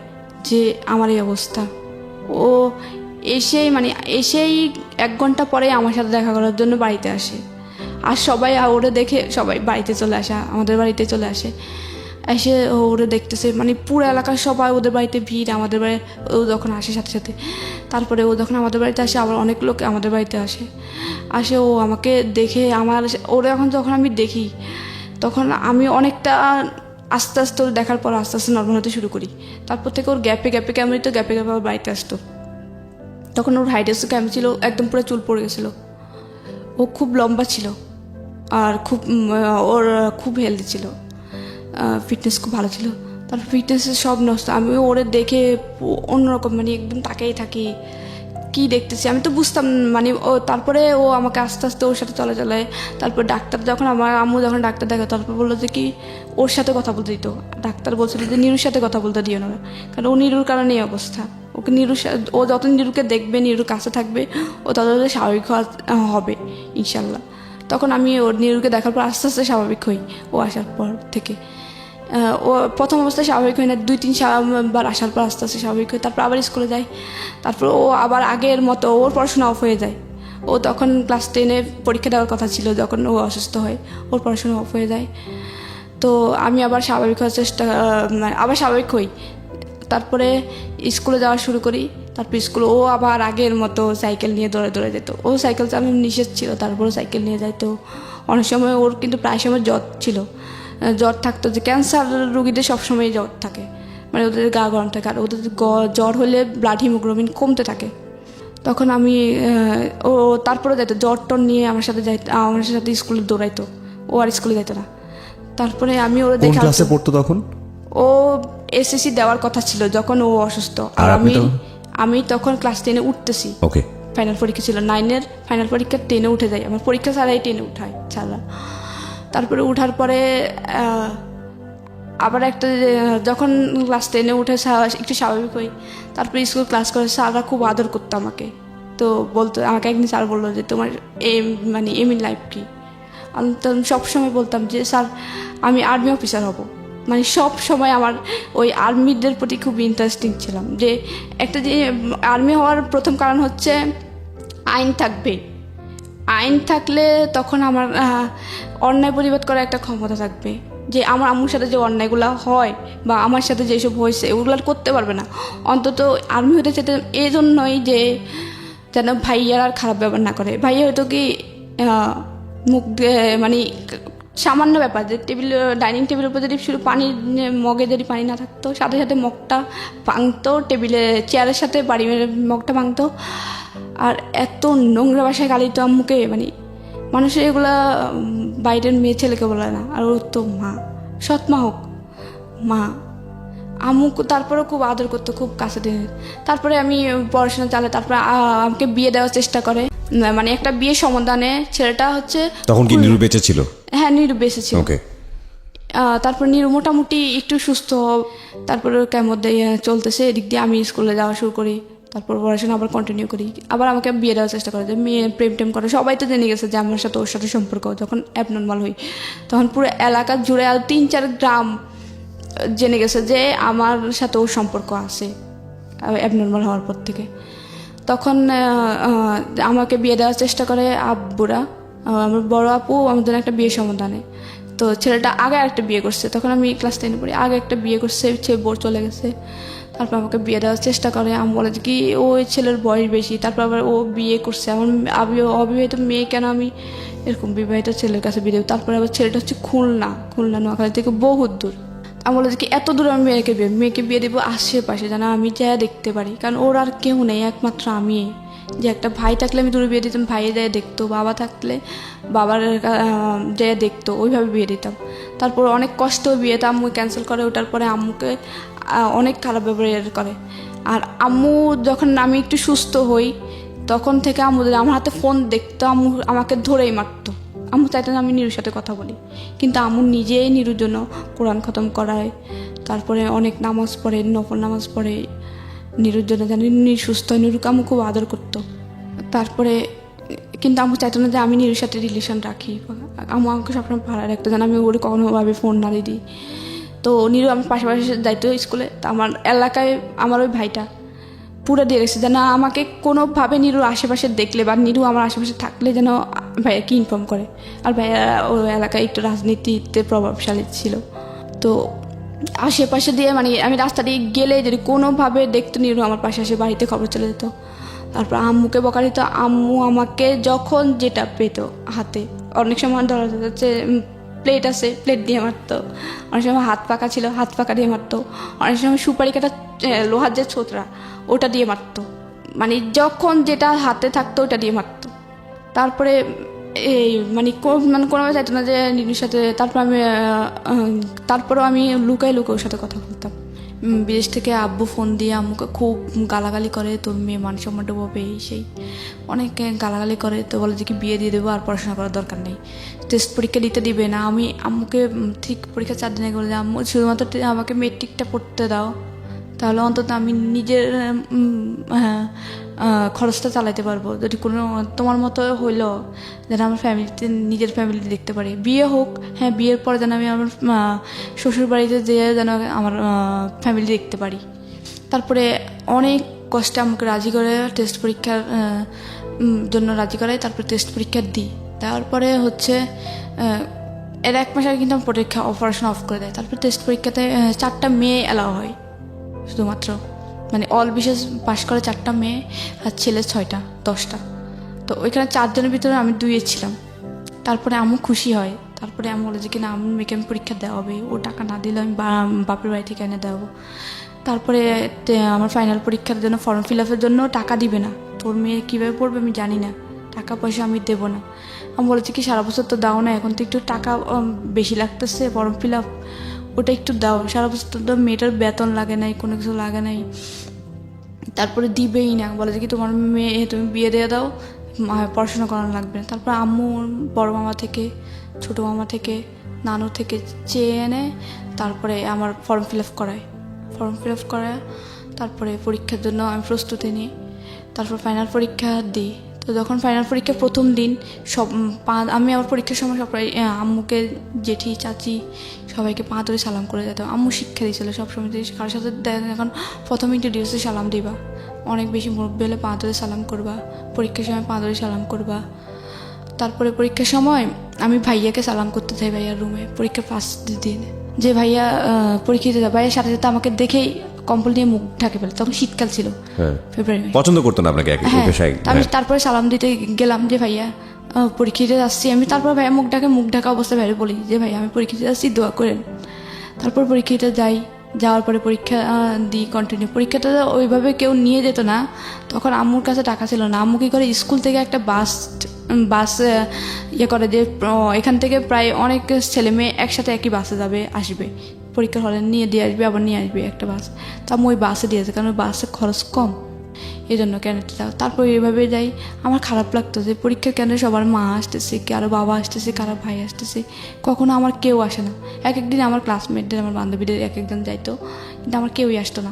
C: যে আমার এই অবস্থা। ও এসেই 1 ঘন্টা পরে আমার সাথে দেখা করার জন্য বাড়িতে আসে। আর সবাই ওরে দেখে সবাই বাড়িতে চলে আসে, আমাদের বাড়িতে চলে আসে। এসে ওরে দেখতেছে, পুরো এলাকার সবাই ওদের বাড়িতে ভিড়। আমাদের বাড়ি ও যখন আসে সাথে সাথে, তারপরে ও যখন আমাদের বাড়িতে আসে আবার অনেক লোক আমাদের বাড়িতে আসে। ও আমাকে দেখে ওরে যখন আমি দেখি তখন আমি অনেকটা আস্তে আস্তে ওর দেখার পর আস্তে আস্তে নর্মাল হতে শুরু করি। তারপর থেকে ওর গ্যাপে গ্যাপে আবার বাড়িতে আসতো। তখন ওর হাইট এসে ক্যাম্প ছিল, একদম পুরো চুল পড়ে গেছিলো। ও খুব লম্বা ছিল আর ওর খুব হেলদি ছিল, ফিটনেস খুব ভালো ছিল। তারপর ফিটনেসের সব নষ্ট। আমি ওরে দেখে অন্যরকম একদম তাকেই থাকি, কি দেখতেছি আমি তো বুঝতাম তারপরে ও আমাকে আস্তে আস্তে ওর সাথে চলে। তারপর ডাক্তার যখন আমার আম্মু যখন ডাক্তার দেখে, তারপর বললো যে কি ওর সাথে কথা বলতে দিত। ডাক্তার বলছিল যে নিরুর সাথে কথা বলতে দিও না, কারণ ও নিরুর কারণে এই অবস্থা। ওকে ও যত নিরুকে দেখবে, নিরুর কাছে থাকবে, ও তত স্বাভাবিক হবে ইনশাল্লাহ। তখন আমি ওর নিরুকে দেখার পর আস্তে আস্তে স্বাভাবিক হই। ও আসার পর থেকে ও প্রথম অবস্থায় স্বাভাবিক হয় না, 2-3 বার আসার পর আস্তে আস্তে স্বাভাবিক হয়। তারপর আবার স্কুলে যায়। তারপর ও আবার আগের মতো ওর পড়াশোনা অফ হয়ে যায়। ও তখন ক্লাস 10-এ পরীক্ষা দেওয়ার কথা ছিল, যখন ও অসুস্থ হয় ওর পড়াশোনা অফ হয়ে যায়। তো আমি আবার স্বাভাবিক হওয়ার আবার স্বাভাবিক হই। তারপরে স্কুলে যাওয়া শুরু করি। তারপর স্কুলে ও আবার আগের মতো সাইকেল নিয়ে দৌড়ে যেত। ও সাইকেল চালানো নিষেধ ছিল, তারপরে সাইকেল নিয়ে যাইতো। অনেক সময় ওর কিন্তু প্রায় সময় জ্বর থাকতো, যে ক্যান্সার রোগীদের সবসময় জ্বর থাকে, ওদের গা গরম থাকে। আর ওদের জ্বর হলে ব্লাড হিমোগ্লোবিন কমতে থাকে। তখন আমি ও তারপরে যাইতো জ্বর নিয়ে আমার সাথে স্কুলে দৌড়াইতো। ও আর স্কুলে যাইতো না। তারপরে আমি ওরা
B: কোন ক্লাসে পড়তো তখন?
C: ও এসএসসি দেওয়ার কথা ছিল যখন ও অসুস্থ। আর আমি তখন ক্লাস 10-এ উঠতেছি।
B: ওকে,
C: ফাইনাল পরীক্ষা ছিল 9-এর ফাইনাল পরীক্ষা, 10-এ উঠে যাই। আমার পরীক্ষা ছাড়াই 10-এ উঠায় ছাড়া। তারপরে উঠার পরে আবার যখন ক্লাস 10-এ উঠে একটু স্বাভাবিক হই। তারপরে স্কুল ক্লাস করে স্যাররা খুব আদর করতো আমাকে। তো আমাকে একদিন স্যার বললো যে তোমার এম ইন লাইফ কি? আমি সবসময় বলতাম যে স্যার আমি আর্মি অফিসার হব। সব সময় আমার ওই আর্মিদের প্রতি খুব ইন্টারেস্টিং ছিলাম। যে একটা যে আর্মি হওয়ার প্রথম কারণ হচ্ছে আইন থাকবে। আইন থাকলে তখন আমার অন্যায় প্রতিবাদ করার একটা ক্ষমতা থাকবে। যে আমার আম্মুর সাথে যে অন্যায়গুলো হয় বা আমার সাথে যেসব হয়েছে ওগুলো করতে পারবে না। অন্তত আর্মি হতে চাইতে এই জন্যই যে যেন ভাইয়ার আর খারাপ ব্যবহার না করে। ভাইয়া হয়তো কি মুখ সামান্য ব্যাপার, যে ডাইনিং টেবিলের উপর যদি শুধু মগে যদি পানি না থাকতো, সাথে সাথে মগটা ভাঙতো, চেয়ারের সাথে বাড়ি মেরে মগটা ভাঙতো। আর এত নোংরা বাসায় গালিতো আম্মুকে, মানুষের এগুলা বাইরের মেয়ে ছেলেকে বলে না। আর ওর তো মা, সৎ মা হোক, মা আম্মু তারপরে খুব আদর করতো, খুব কাছে দিয়ে। তারপরে আমি পড়াশোনা চালাই। তারপরে আমাকে বিয়ে দেওয়ার চেষ্টা করে, একটা বিয়ে সমাধানে। ছেলেটা হচ্ছে
B: তখন কি নিরু বেঁচে ছিল?
C: হ্যাঁ, নিরু বেঁচে ছিল।
B: ওকে।
C: তারপর নিরু মোটামুটি একটু সুস্থ। তারপরে কেমন চলতেছে, এদিক দিয়ে আমি স্কুলে যাওয়া শুরু করি। তারপর পড়াশোনা আবার কন্টিনিউ করি। আবার আমাকে বিয়ে দেওয়ার চেষ্টা করে, যে মেয়ে প্রেম করে। সবাই তো জেনে গেছে যে আমার সাথে ওর সাথে সম্পর্ক। যখন অ্যাবনর্মাল হই তখন পুরো এলাকা জুড়ে আর 3-4 গ্রাম জেনে গেছে যে আমার সাথে ওর সম্পর্ক আছে অ্যাবনর্মাল হওয়ার পর থেকে। তখন আমাকে বিয়ে দেওয়ার চেষ্টা করে আব্বুরা। আমার বড় আপু আমাদের একটা বিয়ে সমাধানে। তো ছেলেটা আগে একটা বিয়ে করছে, তখন আমি ক্লাস 10-এ পড়ি। আগে একটা বিয়ে করছে, সে বোর চলে গেছে। তারপর আমাকে বিয়ে দেওয়ার চেষ্টা করে। আমি বলে কি ওই ছেলের বয়স বেশি। তারপর আবার ও বিয়ে করছে, আমার অবিবাহিত মেয়ে কেন আমি এরকম বিবাহিত ছেলের কাছে বিয়ে দেবো? তারপরে আবার ছেলেটা হচ্ছে খুলনা নোয়াখালী থেকে বহুত দূর। আমি বলে কি এত দূর আমি মেয়েকে বিয়ে দেবো আশেপাশে, যেন আমি যা দেখতে পারি। কারণ ওর আর কেউ নেই, একমাত্র আমি। যে একটা ভাই থাকলে আমি দূরে বিয়ে দিতাম, ভাইয়ে যায় দেখতো। বাবা থাকলে বাবার যায় দেখতো, ওইভাবে বিয়ে দিতাম। তারপর অনেক কষ্ট বিয়েটা আম্মু ক্যান্সেল করে। ওটার পরে আম্মুকে অনেক খারাপ ব্যবহার করে। আর আম্মু যখন আমি একটু সুস্থ হই তখন থেকে আম্মু আমার হাতে ফোন দেখতো, আম্মু আমাকে ধরেই মারতো। আম্মু চাইতেন আমি নিরুর সাথে কথা বলি, কিন্তু আম্মু নিজেই নিরুর জন্য কোরআন খতম করায়। তারপরে অনেক নামাজ পড়ে, নফল নামাজ পড়ে নিরুর জন্য, জানি নিরু সুস্থ হয়। নিরুকে আম্মু খুব আদর করতো। তারপরে কিন্তু আম্মু চাইতো না যে আমি নিরুর সাথে রিলেশন রাখি। আম্মু আমাকে সবসময় ভালো রাখতো, যেন আমি ওরে কখনোভাবে ফোন না দিই।
A: তো নিরু আমার পাশাপাশি যাইতো স্কুলে, তো আমার এলাকায় আমার ওই ভাইটা পুরো দিয়ে রেখেছে যেন আমাকে কোনোভাবে নিরুর আশেপাশে দেখলে বা নিরু আমার আশেপাশে থাকলে যেন ভাইয়াকে ইনফর্ম করে। আর ভাইয়া ওই এলাকায় একটু রাজনীতিতে প্রভাবশালী ছিল, তো আশেপাশে দিয়ে মানে আমি রাস্তা দিয়ে গেলে যদি কোনোভাবে দেখতো নিরু আমার পাশে এসে বাড়িতে খবর চলে যেত। তারপর আম্মুকে বকা দিত, আম্মু আমাকে যখন যেটা পেত হাতে, অনেক সময় ধরা যাচ্ছে প্লেট আছে প্লেট দিয়ে মারতো, অনেক সময় হাত পাকা ছিল হাত পাকা দিয়ে মারতো, অনেক সময় সুপারি কাটা লোহার যে ছোতরা ওটা দিয়ে মারতো, মানে যখন যেটা হাতে থাকতো ওটা দিয়ে মারতো। তারপরে এই মানে কোনোভাবে চাইতো না যে নিনুর সাথে, তারপরেও আমি লুকাই ওর সাথে কথা বলতাম। বিদেশ থেকে আব্বু ফোন দিয়ে আম্মুকে খুব গালাগালি করে, তোর মেয়ে মান সম্মান ডুবাবে এই সেই অনেক গালাগালি করে, তো বলে যে কি বিয়ে দিয়ে দেবো আর পড়াশোনা করার দরকার নেই, টেস্ট পরীক্ষা দিতে দিবে না। আমি আম্মুকে ঠিক পরীক্ষা 4 দিনে বলে আম্মু শুধুমাত্র আমাকে মেট্রিকটা পড়তে দাও, তাহলে অন্তত আমি নিজের খরচটা চালাতে পারবো। যদি কোনো তোমার মতো হইলো যেন আমার ফ্যামিলিতে নিজের ফ্যামিলি দেখতে পারি, বিয়ে হোক, হ্যাঁ বিয়ের পরে যেন আমি আমার শ্বশুর বাড়িতে যেয়ে যেন আমার ফ্যামিলি দেখতে পারি। তারপরে অনেক কষ্টে আমাকে রাজি করে টেস্ট পরীক্ষার জন্য রাজি করাই, তারপরে টেস্ট পরীক্ষা দিই। তারপরে হচ্ছে এর 1 মাস আগে কিন্তু আমার পড়াশোনা অফ করে দেয়। তারপরে টেস্ট পরীক্ষাতে 4টা মেয়ে অ্যালাউ হয় শুধুমাত্র, মানে অল বিশেষ পাশ করে 4টা মেয়ে আর ছেলে 6টা 10টা, তো ওইখানে 4 জনের ভিতরে আমি 2 ছিলাম। তারপরে আম্মু খুশি হয়, তারপরে আমি বলে যে কিনা আমার মেয়েকে আমি পরীক্ষা দেওয়া হবে, ও টাকা না দিলে আমি বাপের বাড়ি থেকে এনে দেবো। তারপরে আমার ফাইনাল পরীক্ষার জন্য ফর্ম ফিল আপের জন্য টাকা দিবে না, তোর মেয়ে কীভাবে পড়বে আমি জানি না, টাকা পয়সা আমি দেবো না। আমি বলেছি কি সারা বছর তো দাও না, এখন তো একটু টাকা বেশি লাগতেছে, ফর্ম ফিল আপ ওটা একটু দাও, সারা বছর তো মেয়েটার বেতন লাগে নাই, কোনো কিছু লাগে নাই। তারপরে দিবেই না, বলে যে কি তোমার মেয়ে তুমি বিয়ে দিয়ে দাও, পড়াশোনা করানো লাগবে না। তারপর আম্মু বড় মামা থেকে ছোটো মামা থেকে নানু থেকে চেয়ে এনে তারপরে আমার ফর্ম ফিল আপ করায় তারপরে পরীক্ষার জন্য আমি প্রস্তুতি নিই। তারপর ফাইনাল পরীক্ষা দিই। তো যখন ফাইনাল পরীক্ষার প্রথম দিন আমি আমার পরীক্ষার সময় সবাই আম্মুকে জেঠি চাচি সবাইকে পা ধরে সালাম করে যেতাম। আম্মু শিক্ষা দিয়েছিল সবসময় কারোর সাথে এখন প্রথম ইন্ট্রোডিউসে সালাম দিবা, অনেক বেশি মুরব্বী হলে পা ধরে সালাম করবা, পরীক্ষার সময় পা ধরে সালাম করবা। তারপরে পরীক্ষার সময় আমি ভাইয়াকে সালাম করতে চাই ভাইয়ার রুমে পরীক্ষার ফার্স্ট দিন, যে ভাইয়া পরীক্ষা দিতে ভাইয়ার সাথে সাথে আমাকে দেখেই কম্বল দিয়ে মুখ ঢাকে ফেলে, তখন শীতকাল ছিল, ফেব্রুয়ারি।
B: পছন্দ করতো না আপনাকে?
A: আমি তারপরে সালাম দিতে গেলাম যে ভাইয়া পরীক্ষা দিতে যাচ্ছি আমি। তারপর ভাইয়া মুখ ঢাকা অবস্থায় ভাইয়া বলি যে ভাইয়া আমি পরীক্ষা দিতে যাচ্ছি, দোয়া করেন। তারপর পরীক্ষা দিতে যাই, যাওয়ার পরে পরীক্ষা দিই কন্টিনিউ। পরীক্ষাটা ওইভাবে কেউ নিয়ে যেত না, তখন আম্মুর কাছে টাকা ছিল না। আম্মু কী করে স্কুল থেকে একটা বাস করে যে এখান থেকে প্রায় অনেক ছেলে মেয়ে একসাথে একই বাসে আসবে পরীক্ষার হলে নিয়ে দিয়ে আসবে, আবার নিয়ে আসবে একটা বাস। তা আমি ওই বাসে দিয়েছে, কারণ ওই বাসে খরচ কম, এই জন্য কেন্দ্রে যাও। তারপর এইভাবে যাই। আমার খারাপ লাগতো যে পরীক্ষার কেন্দ্রে সবার মা আসতেছে, কারো বাবা আসতেছে, কারো ভাই আসতেছে, কখনো আমার কেউ আসে না। একদিন আমার ক্লাসমেটদের আমার বান্ধবীদের একজন যাইতো, কিন্তু আমার কেউই আসতো না।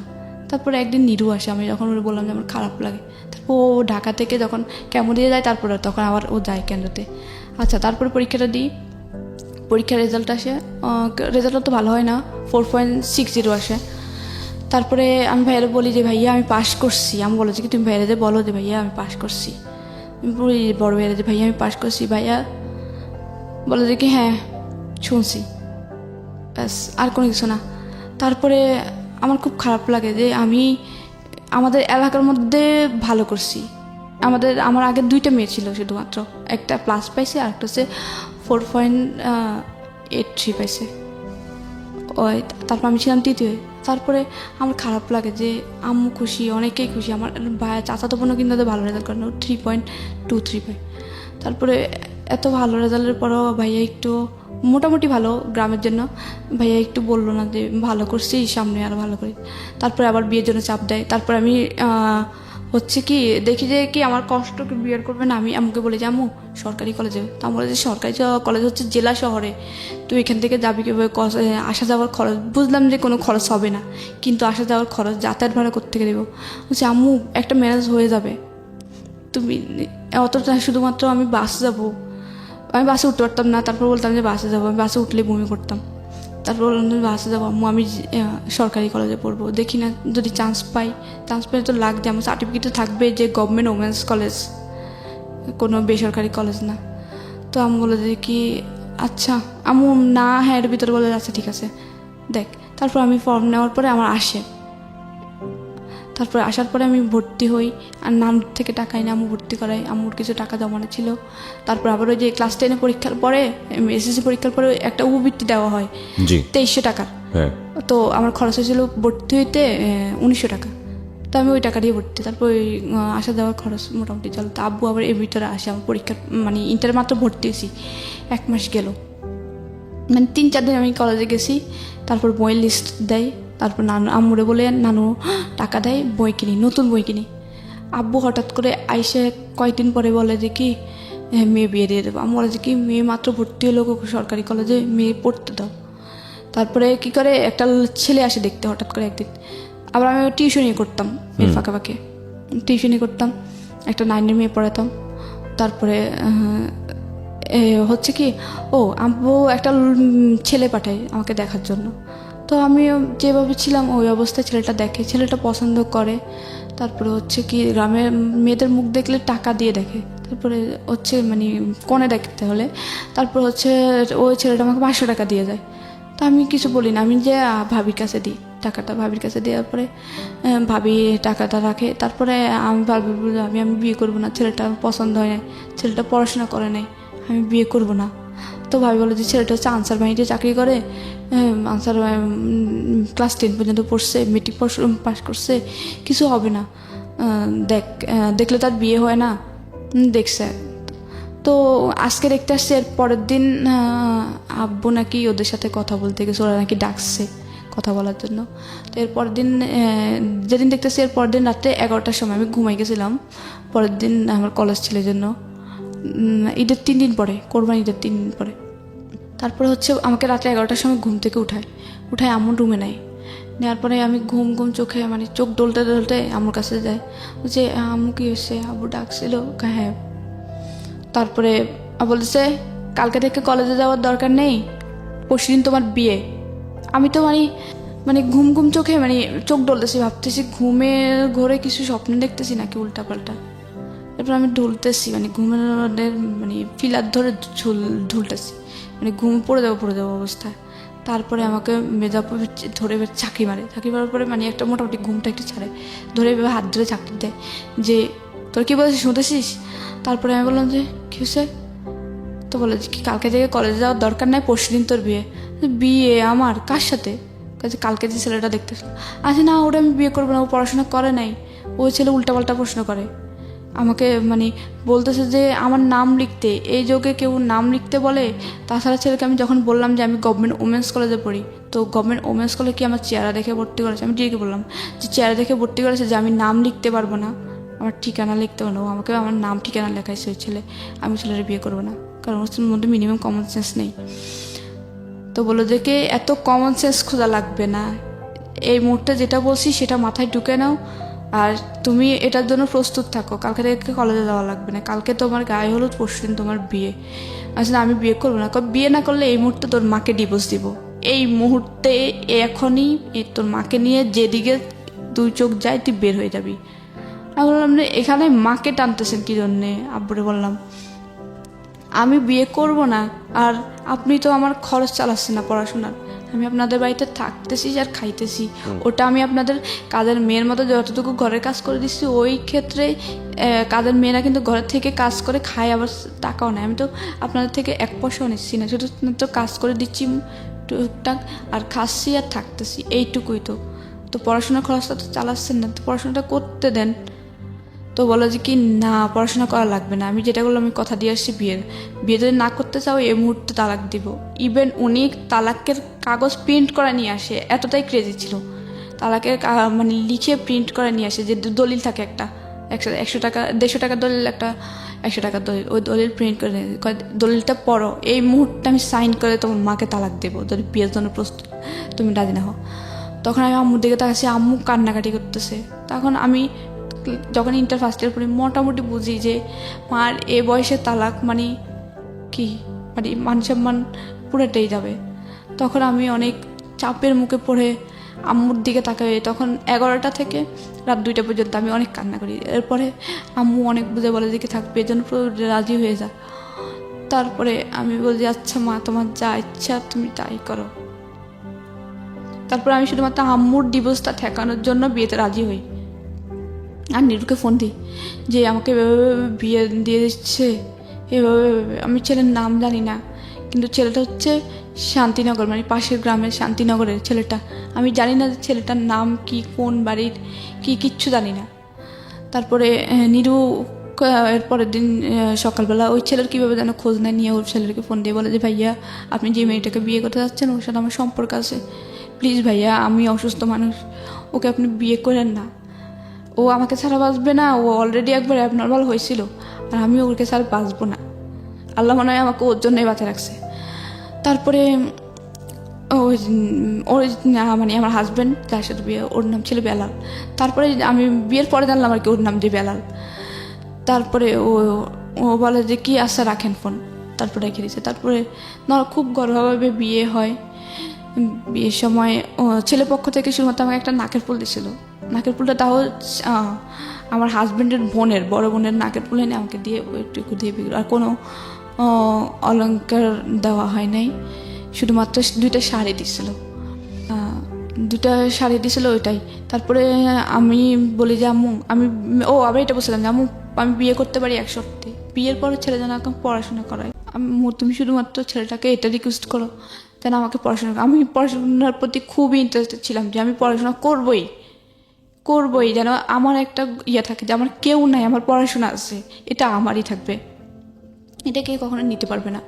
A: তারপরে একদিন নিরু আসে, আমি যখন ওরা বললাম যে আমার খারাপ লাগে, তারপর ও ঢাকা থেকে যখন কেমন দিয়ে যায় তারপরে তখন আবার ও যায় কেন্দ্রতে। আচ্ছা, তারপরে পরীক্ষাটা দিই, পরীক্ষার রেজাল্ট আসে, রেজাল্টটা তো ভালো হয় না, 4.60 আসে। তারপরে আমি ভাইয়ারে বলি যে ভাইয়া আমি পাস করছি। আমি বলেছি কি তুমি ভাইয়ারে যে বলো যে ভাইয়া আমি পাস করছি। আমি বলি বড় ভাইয়ারে যে ভাইয়া আমি পাস করছি। ভাইয়া বলে যে কি হ্যাঁ শুনছি, ব্যাস আর কোনো কিছু না। তারপরে আমার খুব খারাপ লাগে যে আমি আমাদের এলাকার মধ্যে ভালো করছি। আমার আগে 2টা মেয়ে ছিল শুধুমাত্র, একটা প্লাস পাইছে আর একটা হচ্ছে 4.83 পাইছে ওই। তারপর আমি ছিলাম 3য়। তারপরে আমার খারাপ লাগে যে আম্মু খুশি, অনেকেই খুশি। আমার ভাই চাচাতো বোনও কিন্তু ভালো রেজাল্ট করেন, 3.23 পায়। তারপরে এত ভালো রেজাল্টের পরও ভাইয়া একটু মোটামুটি ভালো গ্রামের জন্য, ভাইয়া একটু বললো না যে ভালো করছি, সামনে আরও ভালো করি। তারপরে আবার বিয়ের জন্য চাপ দেয়। তারপরে আমি হচ্ছে কি দেখি যে কি আমার কষ্টকে বিয়ে করবে না, আমি আম্মুকে বলে যে আম্মু সরকারি কলেজে। তা বলে যে সরকারি কলেজ হচ্ছে জেলা শহরে, তুই এখান থেকে যাবি কীভাবে, আসা যাওয়ার খরচ। বুঝলাম যে কোনো খরচ হবে না, কিন্তু আসা যাওয়ার খরচ যাতায়াত ভাড়া কোত্থেকে দেবো। বলছি আম্মু একটা ম্যানেজ হয়ে যাবে, তুমি অতটা শুধুমাত্র আমি বাসে যাবো, আমি বাসে উঠতে পারতাম না। তারপর বলতাম যে বাসে যাবো, আমি বাসে উঠলে বমি করতাম।
C: তারপর বললাম যে বাসে যাবো আম্মু, আমি সরকারি কলেজে পড়বো, দেখি না যদি চান্স পাই। চান্স পেলে তো লাগবে, আমার সার্টিফিকেটে থাকবে যে গভর্নমেন্ট ওমেন্স কলেজ, কোনো বেসরকারি কলেজ না। তো আম্মু বলে যে কি আচ্ছা, আম্মু না হ্যাঁ এর ভিতরে বলে আচ্ছা ঠিক আছে দেখ। তারপর আমি ফর্ম নেওয়ার পরে আমার আসে, তারপরে আসার পরে আমি ভর্তি হই। আর নানুর থেকে টাকা এনে আম্মু ভর্তি করাই, আম্মুর কিছু টাকা জমানো ছিল। তারপর আবার ওই যে ক্লাস 10 পরীক্ষার পরে, এসএসসি পরীক্ষার পরে একটা উপবৃত্তি দেওয়া হয়
B: জি
C: 2300 টাকার।
B: হ্যাঁ
C: তো আমার খরচ হয়েছিল ভর্তি হইতে 1900 টাকা। তো আমি ওই টাকা দিয়ে ভর্তি, তারপর ওই আসা যাওয়ার খরচ মোটামুটি চলো। তো আব্বু আবার এর ভিতরে আসে, আমার পরীক্ষার মানে ইন্টার মাত্র ভর্তি হয়েছি, 1 মাস গেল, মানে 3-4 দিন আমি কলেজে গেছি। তারপর বইয়ের লিস্ট দেয়, তারপর নানু আম্মুরে বলে নানু টাকা দেয়, বই কিনি, নতুন বই কিনি। আব্বু হঠাৎ করে আইসে কয়েকদিন পরে বলে যে কি মেয়ে বিয়ে দিয়ে দেবো। আমি বলে যে কি মেয়ে মাত্র ভর্তি হলো সরকারি কলেজে, মেয়ে পড়তে দাও। তারপরে কি করে একটা ছেলে আসে দেখতে হঠাৎ করে একদিন। আবার আমি টিউশনই করতাম, এর ফাঁকে ফাঁকে টিউশনই করতাম, একটা 9-এর মেয়ে পড়াতাম। তারপরে হচ্ছে কি আব্বু একটা ছেলে পাঠায় আমাকে দেখার জন্য। তো আমি যেভাবে ছিলাম ওই অবস্থায় ছেলেটা দেখে, ছেলেটা পছন্দ করে। তারপরে হচ্ছে কি গ্রামের মেয়েদের মুখ দেখলে টাকা দিয়ে দেখে, তারপরে হচ্ছে মানে কনে দেখতে হলে তারপর হচ্ছে ওই ছেলেটা আমাকে 500 টাকা দিয়ে যায়। তো আমি কিছু বলি না, আমি যে ভাবির কাছে দিই টাকাটা, ভাবির কাছে দেওয়ার পরে ভাবি টাকাটা রাখে। তারপরে আমি ভাবি আমি বিয়ে করবো না, ছেলেটা পছন্দ হয় না, ছেলেটা পড়াশোনা করে নাই, আমি বিয়ে করবো না। তো ভাবি বলে যে ছেলেটা হচ্ছে আনসার বাহিনীতে চাকরি করে, আনসার ক্লাস 10 পর্যন্ত পড়ছে, মেট্রিক পাস করছে, কিছু হবে না, দেখলে তার বিয়ে হয় না, দেখছে। তো আজকে দেখতে আসছে, এর পরের দিন আব্বু নাকি ওদের সাথে কথা বলতে গেছে, ওরা নাকি ডাকছে কথা বলার জন্য। তো এর পরের দিন যেদিন দেখতেছি, এর পরের দিন রাত্রে 11টার সময় আমি ঘুমাই গেছিলাম। পরের দিন আমার কলেজ ছিল জন্য ঈদের 3 দিন পরে, কোরবানি ঈদের 3 দিন পরে। তারপরে হচ্ছে আমাকে রাত্রে 11টার সময় ঘুম থেকে উঠায় আম্মু রুমে নেয়। নেওয়ার পরে আমি ঘুম চোখে মানে চোখ ডলতে ডলতে আম্মুর কাছে যায়, যে আম্মু কি হয়েছে, আব্বু ডাকছিল, হ্যাঁ। তারপরে বলতেছে কালকে থেকে কলেজে যাওয়ার দরকার নেই, পরশুদিন তোমার বিয়ে। আমি তো মানে ঘুম চোখে মানে চোখ ডলতেছি, ভাবতেছি ঘুমের ঘোরে কিছু স্বপ্ন দেখতেছি নাকি উল্টাপাল্টা। এরপর আমি ঢুলতেছি, মানে ঘুমের মানে ফিলার ধরে ঢুলতেছি, মানে ঘুম পড়ে যাবো অবস্থায়। তারপরে আমাকে মেজা ধরে চাকরি মারার পরে মানে একটা মোটামুটি ঘুমটা একটু ছাড়ে, ধরে এভাবে হাত ধরে চাকরি দেয় যে তোর কি বলছিস শুনতেছিস। তারপরে আমি বললাম যে কী হয়েছে। তো বলে কি কালকে থেকে কলেজে যাওয়ার দরকার নাই, পরশুদিন তোর বিয়ে। আমার কার সাথে? কালকে যে ছেলেটা দেখতেছিল। আচ্ছা না, ওটা আমি বিয়ে করবো না, ও পড়াশোনা করে নাই, ওই ছেলে উল্টাপাল্টা প্রশ্ন করে আমাকে, মানে বলতেছে যে আমার নাম লিখতে, এই যোগে কেউ নাম লিখতে বলে। তাছাড়া ছেলেকে আমি যখন বললাম যে আমি গভর্নমেন্ট ওমেন্স কলেজে পড়ি, তো গভর্নমেন্ট ওমেন্স কলেজে কি আমার চেহারা দেখে ভর্তি করেছে? আমি ডিরেক্টলি বললাম যে চেহারা দেখে ভর্তি করেছে, যে আমি নাম লিখতে পারবো না, আমার ঠিকানা লিখতে পারবো না, আমাকে আমার নাম ঠিকানা লেখাইছে ওই ছেলে। আমি ছেলের বিয়ে করবো না, কারণ ওর মধ্যে মিনিমাম কমন সেন্স নেই। তো বললো যে কে এত কমন সেন্স খোঁজা লাগবে না, এই মুহূর্তে যেটা বলছি সেটা মাথায় ঢুকে নাও, আর তুমি এটার জন্য প্রস্তুত থাকো, কালকে থেকে কলেজে যাওয়া লাগবে না, কালকে তোমার গায়ে হলুদ, পরশুদিন তোমার বিয়ে। আচ্ছা আমি বিয়ে করবো না, বিয়ে না করলে এই মুহূর্তে তোর মাকে ডিভোর্স দিব, এই মুহূর্তে এখনই তোর মাকে নিয়ে যেদিকে 2 চোখ যায় তুই বের হয়ে যাবি। আমি বললাম এখানে মাকে টানতেছেন কি জন্যে? আব্বুরে বললাম আমি বিয়ে করব না, আর আপনি তো আমার খরচ চালাচ্ছেন না পড়াশোনার, আমি আপনাদের বাড়িতে থাকতেছি আর খাইতেছি, ওটা আমি আপনাদের কাজের মেয়ের মতো যতটুকু ঘরের কাজ করে দিচ্ছি, ওই ক্ষেত্রে কাজের মেয়েরা কিন্তু ঘরের থেকে কাজ করে খায়, আবার টাকাও নেয়। আমি তো আপনাদের থেকে 1 পয়সাও নিচ্ছি না, শুধু তো কাজ করে দিচ্ছি টুকটাক, আর খাচ্ছি আর থাকতেছি, এইটুকুই। তো পড়াশোনার খরচটা তো চালাচ্ছেন না, তো পড়াশোনাটা করতে দেন। তো বলো যে কি না পড়াশোনা করা লাগবে না, আমি যেটা বললাম আমি কথা দিয়ে আসছি বিয়ে যদি না করতে চাও এই মুহূর্তে তালাক দিব। ইভেন উনি তালাকের কাগজ প্রিন্ট করে নিয়ে আসে, এতটাই ক্রেজি ছিল। তালাকের মানে লিখে প্রিন্ট করে নিয়ে আসে, যে দলিল থাকে একটা 100 টাকা 150 টাকার দলিল, একটা 100 টাকার দলিল, ওই দলিল প্রিন্ট করে দলিলটা পড়ো, এই মুহূর্তে আমি সাইন করে তোমার মাকে তালাক দেবো যদি বিয়ের জন্য প্রস্তুত তুমি রাজি না হও। তখন আমি আম্মুর দিকে তাকাচ্ছি, আম্মু কান্নাকাটি করতেছে। তখন আমি যখন ইন্টার ফার্স্ট ইয়ার পড়ি মোটামুটি বুঝি যে মার এ বয়সে তালাক মানে কি, মানে মান সম্মান পুরোটাই যাবে।
A: তখন আমি অনেক চাপের মুখে পড়ে আম্মুর দিকে তাকাই। তখন 11টা থেকে রাত 2টা পর্যন্ত আমি অনেক কান্না করি। এরপরে আম্মু অনেক বুঝে বলে দিকে থাকবে, এজন্য পুরো রাজি হয়ে যা। তারপরে আমি বলি আচ্ছা মা, তোমার যা ইচ্ছা তুমি তাই করো। তারপরে আমি শুধুমাত্র আম্মুর ডিভোর্সটা ঠেকানোর জন্য বিয়েতে রাজি হই। আর নিরুকে ফোন দিই যে আমাকে এভাবে বিয়ে দিয়ে দিচ্ছে, এভাবে। আমি ছেলের নাম জানি না, কিন্তু ছেলেটা হচ্ছে শান্তিনগর, মানে পাশের গ্রামের শান্তিনগরের ছেলেটা। আমি জানি না যে ছেলেটার নাম কি, কোন বাড়ির কি, কিচ্ছু জানি না। তারপরে নিরু এর পরের দিন সকালবেলা ওই ছেলের কীভাবে যেন খোঁজ নেয়, নিয়ে ওর ছেলেকে ফোন দিয়ে বলে যে ভাইয়া, আপনি যে মেয়েটাকে বিয়ে করতে যাচ্ছেন ওর সাথে আমার সম্পর্ক আছে, প্লিজ ভাইয়া, আমি অসুস্থ মানুষ, ওকে আপনি বিয়ে করেন না, ও আমাকে ছাড়া বাঁচবে না, ও অলরেডি একবার অ্যাবনর্মাল হয়েছিল, আর আমি ওকে ছাড়া বাঁচবো না, আল্লাহ মনে হয় আমাকে ওর জন্যই বাঁচা রাখছে। তারপরে ওই ওর মানে আমার হাজব্যান্ড যার সাথে বিয়ে, ওর নাম ছিল বেলাল। তারপরে আমি বিয়ের পরে জানলাম আর কি ওর নাম যে বেলাল। তারপরে ও ও বলে যে কি আচ্ছা রাখেন ফোন, তারপরে রেখে দিয়েছে। তারপরে খুব গর্ভভাবে বিয়ে হয়। বিয়ের সময় ছেলে পক্ষ থেকে শুধুমাত্র আমাকে একটা নাকের ফুল দিয়েছিল। নাকের ফুলটা তাও আমার হাজব্যান্ডের বোনের, বড় বোনের নাকের ফুল এনে আমাকে দিয়ে ওইটুকু দিয়ে বিয়ে, আর কোনো অলংকার দেওয়া হয় নাই। শুধুমাত্র 2টা শাড়ি দিছিল, 2টা শাড়ি দিছিল ওইটাই। তারপরে আমি বলি যে আম্মু, আবার এটা বলছিলাম যে আম্মু আমি বিয়ে করতে পারি এক শর্তে, বিয়ের পরে ছেলে যেন এখন পড়াশোনা করায়। আম্মু তুমি শুধুমাত্র ছেলেটাকে এটা রিকোয়েস্ট করো যেন আমাকে পড়াশোনা। আমি পড়াশোনার প্রতি খুবই ইন্টারেস্টেড ছিলাম, যে আমি পড়াশোনা করবই, যেন আমার একটা ইয়ে থাকে যে আমার কেউ নাই, আমার পড়াশোনা আছে, এটা আমারই থাকবে, এটা কেউ কখনো নিতে পারবে না।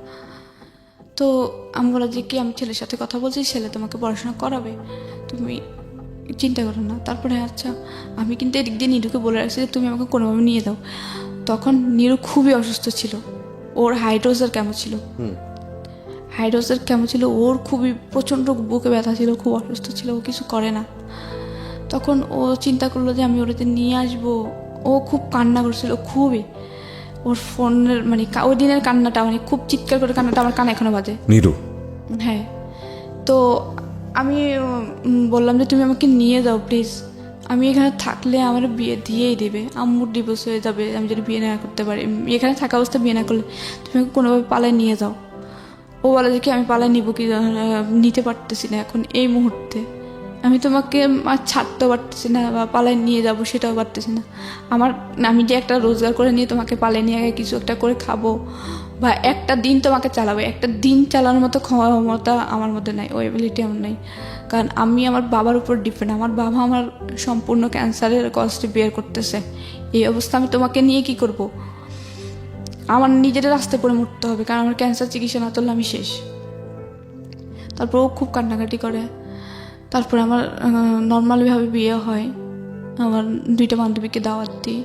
A: তো আমি বলা যে কি, আমি ছেলের সাথে কথা বলছি, ছেলে তোমাকে পড়াশোনা করাবে, তুমি চিন্তা করো না। তারপরে আচ্ছা, আমি কিন্তু এদিক দিয়ে নিরুকে বলে রাখছি যে তুমি আমাকে কোনোভাবে নিয়ে দাও। তখন নিরু খুবই অসুস্থ ছিল, ওর হাইড্রোজের কেমন ছিল, ওর খুবই প্রচণ্ড বুকে ব্যথা ছিল, খুব অসুস্থ ছিল, ও কিছু করে না। তখন ও চিন্তা করলো যে আমি ওটাতে নিয়ে আসবো। ও খুব কান্না করছিল, খুবই। ওর ফোনের মানে ওই দিনের কান্নাটা, মানে খুব চিৎকার করে কান্নাটা আমার কানে এখনো বাজে।
B: নিরু,
A: হ্যাঁ। তো আমি বললাম যে তুমি আমাকে নিয়ে যাও প্লিজ, আমি এখানে থাকলে আমার বিয়ে দিয়েই দেবে, আম্মুর ডিভোর্স হয়ে যাবে আমি যদি বিয়ে না করতে পারি, এখানে থাকা অবস্থা বিয়ে না করলে তুমি আমাকে কোনোভাবে পালায় নিয়ে যাও। ও বলে যে কি আমি পালায় নিব কি, নিতে পারতেছি না এখন এই মুহূর্তে, আমি তোমাকে আর ছাড়তেও পারতেছি না, বা পালায় নিয়ে যাব সেটাও পারতেছি না। আমি যে একটা রোজগার করে নিয়ে তোমাকে পালায় নিয়ে কিছু একটা করে খাবো, বা একটা দিন তোমাকে চালাবো, একটা দিন চালানোর মতো ক্ষমতা আমার মধ্যে নাই, ওই এবিলিটি আমার নাই। কারণ আমি আমার বাবার উপর ডিপেন্ড, আমার বাবা আমার সম্পূর্ণ ক্যান্সারের কষ্টে বের করতেছে, এই অবস্থা আমি তোমাকে নিয়ে কি করব? আমার নিজের রাস্তায় পড়ে মরতে হবে, কারণ আমার ক্যান্সার চিকিৎসা না করলে আমি শেষ। তারপর ও খুব কান্নাকাটি করে। তারপরে আমার নর্মালভাবে বিয়ে হয়, আমার 2টা বান্ধবীকে দাওয়াত দিই।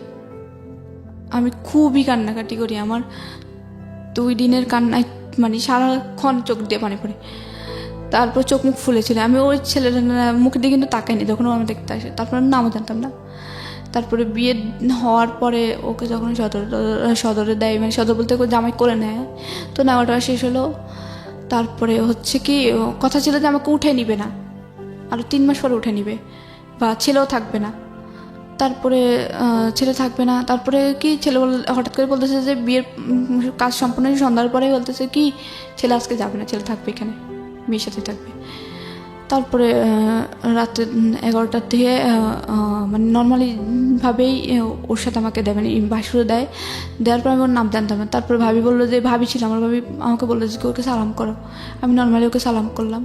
A: আমি খুবই কান্নাকাটি করি, আমার 2 দিনের কান্নায় মানে সারাক্ষণ চোখ দিয়ে পানি পড়ে। তারপর চোখ মুখ ফুলেছিল, আমি ওই ছেলের মুখের দিকে কিন্তু তাকাইনি যখন ও আমি দেখতে আসে। তারপর নামও জানতাম না। তারপরে বিয়ে হওয়ার পরে ওকে যখন সদরে দেয়, মানে সদর বলতে জামাই করে নেয়, তো নেওয়াটা শেষ হলো। তারপরে হচ্ছে কি, কথা ছিল যে আমাকে উঠে নিবে না, আরও 3 মাস পরে উঠে নিবে, বা ছেলেও থাকবে না। তারপরে ছেলে থাকবে না, তারপরে কি ছেলে হঠাৎ করে বলতেছে যে বিয়ের কাজ সম্পূর্ণ সন্ধ্যার পরেই বলতেছে কি ছেলে আজকে যাবে না, ছেলে থাকবে এখানে, মেয়ের সাথে থাকবে। তারপরে রাত্রে 11টার থেকে মানে নর্মালিভাবেই ওর সাথে আমাকে দেয়, মানে বাসুরে দেওয়ার পর আমি ওর নাম জানতাম না। তারপরে ভাবি বললো যে, ভাবি ছিল আমার, ভাবি আমাকে বললো যে ওকে সালাম করো। আমি নর্মালি ওকে সালাম করলাম,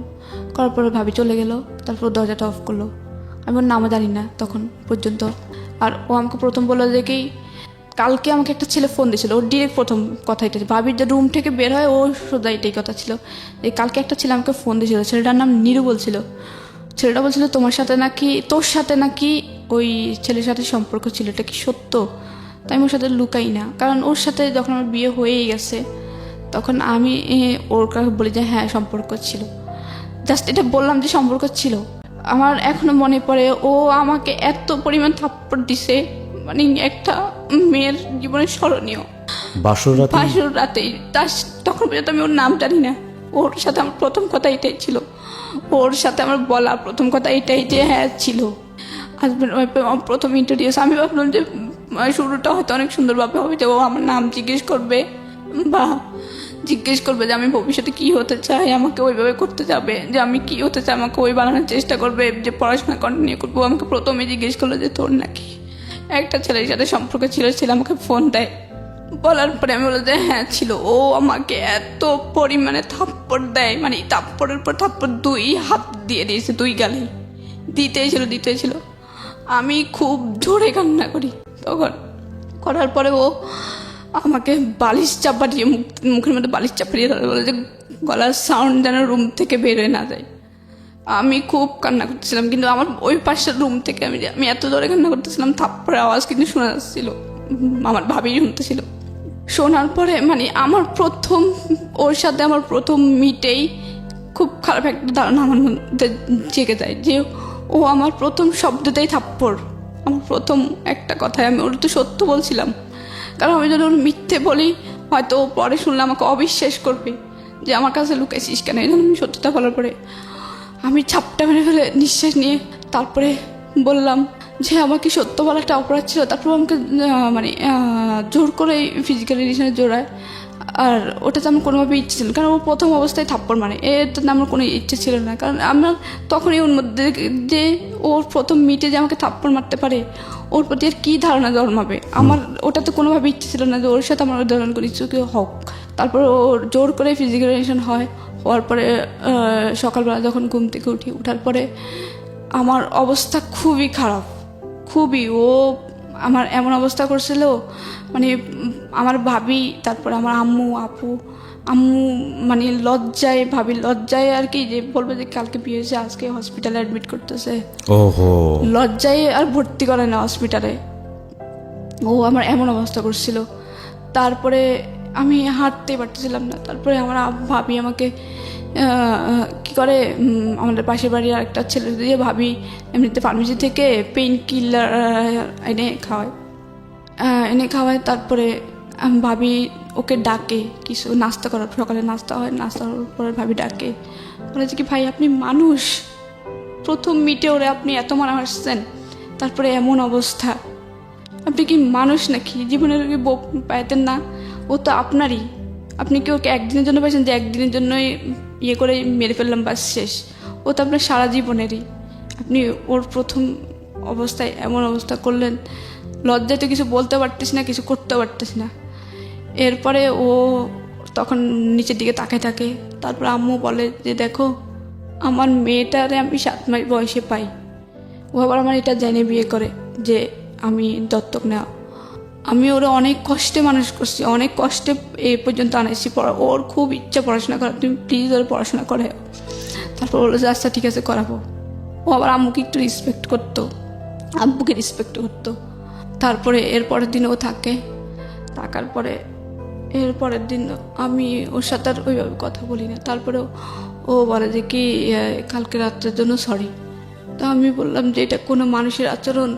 A: করার পরে ভাবি চলে গেলো। তারপর দরজাটা অফ করলো, আমি ওর নামও জানি না তখন পর্যন্ত। আর ও আমাকে প্রথম বললো যে কি, কালকে আমাকে একটা ছেলে ফোন দিয়েছিল, ওর ডিরেক্ট প্রথম কথা এটা, ভাবির যে রুম থেকে বের হয় ও সোজা এটাই কথা ছিল, যে কালকে একটা ছেলে আমাকে ফোন দিয়েছিল, ছেলেটার নাম নিরু বলছিল। ছেলেটা বলছিল তোর সাথে নাকি ওই ছেলের সাথে সম্পর্ক ছিল, এটা কি সত্য? তাই আমি ওর সাথে লুকাই না, কারণ ওর সাথে যখন আমার বিয়ে হয়েই গেছে তখন আমি ওর কাছে বলি যে হ্যাঁ সম্পর্ক ছিল, জাস্ট এটা বললাম যে সম্পর্ক ছিল। আমার এখনো মনে পড়ে ও আমাকে এত পরিমাণ থাপ্পড় দিছে, মানে একটা মেয়ের জীবনে স্মরণীয়। বাসর রাতেই, তখন পর্যন্ত আমি ওর নাম জানি না, ওর সাথে আমার প্রথম কথা এটাই ছিল, ওর সাথে আমার বলা প্রথম কথা এটাই যে হ্যাঁ ছিল হাজব্যান্ড ওয়াইফে আমার প্রথম ইন্ট্রোডিউস। আমি ভাবলাম যে শুরুটা হয়তো অনেক সুন্দরভাবে হবে, যে ও আমার নাম জিজ্ঞেস করবে বা জিজ্ঞেস করবে যে আমি ভবিষ্যতে কী হতে চাই, আমাকে ওইভাবে করতে যাবে, যে আমি কী হতে চাই আমাকে ওই বানানোর চেষ্টা করবে, যে পড়াশোনা কন্টিনিউ করবো। আমাকে প্রথমে জিজ্ঞেস করলো যে তোর নাকি একটা ছেলের সাথে সম্পর্ক ছিল, ছেলে আমাকে ফোন দেয়। বলার পরে আমি বললাম যে হ্যাঁ ছিল। ও আমাকে এত পরিমাণে থাপ্পড় দেয়, মানে থাপ্পড়ের পর থাপ্পড়, 2 হাত দিয়ে দিয়েছে, 2 গালে দিতেই ছিল। আমি খুব জোরে কান্না করি তখন। করার পরে ও আমাকে বালিশ চাপা দিয়ে মুখের মধ্যে বালিশ চাপিয়ে ধরে বলে যে গলার সাউন্ড যেন রুম থেকে বের হয়ে না যায়। আমি খুব কান্না করতেছিলাম, কিন্তু আমার ওই পাশের রুম থেকে আমি এত জোরে কান্না করতেছিলাম, থাপ্পড়ের আওয়াজ কিন্তু শোনা যাচ্ছিল, আমার ভাবি শুনতেছিল। শোনার পরে মানে ওর সাথে আমার প্রথম মিটেই খুব খারাপ একটা ধারণা আমার মধ্যে জেগে যায়, যে ও আমার প্রথম শব্দতেই থাপ্পড়। আমার প্রথম একটা কথায় আমি ওর তো সত্য বলছিলাম, কারণ আমি যদি ওর মিথ্যে বলি হয়তো ও পরে শুনলে আমাকে অবিশ্বাস করবে যে আমার কাছে লুকাইছিস কেন। এই জন্য আমি সত্যতা বলার পরে আমি ছাপটা মেরে ফেলে নিঃশ্বাস নিয়ে তারপরে বললাম যে আমাকে সত্য বলাটা অপরাধ ছিল। তারপর আমাকে জোর করে ফিজিক্যাল রিলেশনে জোড়ায়, আর ওটাতে আমার কোনোভাবে ইচ্ছে ছিল না, কারণ ও প্রথম অবস্থায় থাপ্পড় মানে এতে আমার কোনো ইচ্ছে ছিল না। কারণ আমার তখনই ওর মধ্যে যে ওর প্রথম মিটে যে আমাকে থাপ্পড় মারতে পারে, ওর প্রতি আর কী ধারণা জন্মাবে। আমার ওটাতে কোনোভাবে ইচ্ছে ছিল না যে ওর সাথে আমার ধরন করে কিছু হোক। তারপর ওর জোর করে ফিজিক্যাল রিলেশন হওয়ার পরে সকালবেলা যখন ঘুম থেকে ওঠার পরে আমার অবস্থা খুবই খারাপ, খুবই। ও আমার এমন অবস্থা করছিল, মানে আমার ভাবি, তারপরে আমার আম্মু মানে লজ্জায় আর কি, যে বলবে যে কালকে বিয়ে হয়েছে, আজকে হসপিটালে অ্যাডমিট করতেছে।
B: ওহো,
A: লজ্জায় আর ভর্তি করে না হসপিটালে। ও আমার এমন অবস্থা করছিল। তারপরে আমি হাঁটতে পারতেছিলাম না। তারপরে আমার ভাবি আমাকে কি করে, আমাদের পাশের বাড়ির আরেকটা ছেলে দিয়ে ভাবি এমনিতে ফার্মেসি থেকে পেইন কিলার এনে খাওয়ায়। তারপরে ভাবি ওকে ডাকে কিছু নাস্তা করার, সকালে নাস্তা হয়, নাস্তা করার পরে ভাবি ডাকে, বলেছে কি ভাই আপনি মানুষ, প্রথম মিটে ওরে আপনি এত মারা হাসছেন, তারপরে এমন অবস্থা, আপনি কি মানুষ নাকি? জীবনের বউ পাইতেন না? ও তো আপনারই, আপনি কি ওকে একদিনের জন্য পাইছেন যে একদিনের জন্যই ইয়ে করে মেরে ফেললাম বাস শেষ? ও তো আপনার সারা জীবনেরই। আপনি ওর প্রথম অবস্থায় এমন অবস্থা করলেন, লজ্জায় তো কিছু বলতে পারতিস না, কিছু করতে পারতিস না। এরপরে ও তখন নিচের দিকে তাকায় থাকে। তারপর আম্মু বলে যে দেখো আমার মেয়েটারে আমি 7 মাস বয়সে পাই, ও আবার আমার এটা জেনে বিয়ে করে যে আমি দত্তক নেওয়া। আমি ওরা অনেক কষ্টে মানুষ করছি, অনেক কষ্টে এই পর্যন্ত আনাইছি। ওর খুব ইচ্ছা পড়াশোনা করার, তুমি প্লিজ ওর পড়াশোনা করে। তারপর বললো যে আচ্ছা ঠিক আছে করাবো। ও আবার আম্মুকে একটু রেসপেক্ট করতো, আব্বুকে রেসপেক্ট করতো। তারপরে এর পরের দিন ও থাকার পরে এর পরের দিন আমি ওর সাথে আর ওইভাবে কথা বলি না। তারপরে ও বলে যে কি কালকে রাত্রের জন্য সরি। তো আমি বললাম যে এটা কোনো মানুষের আচরণ?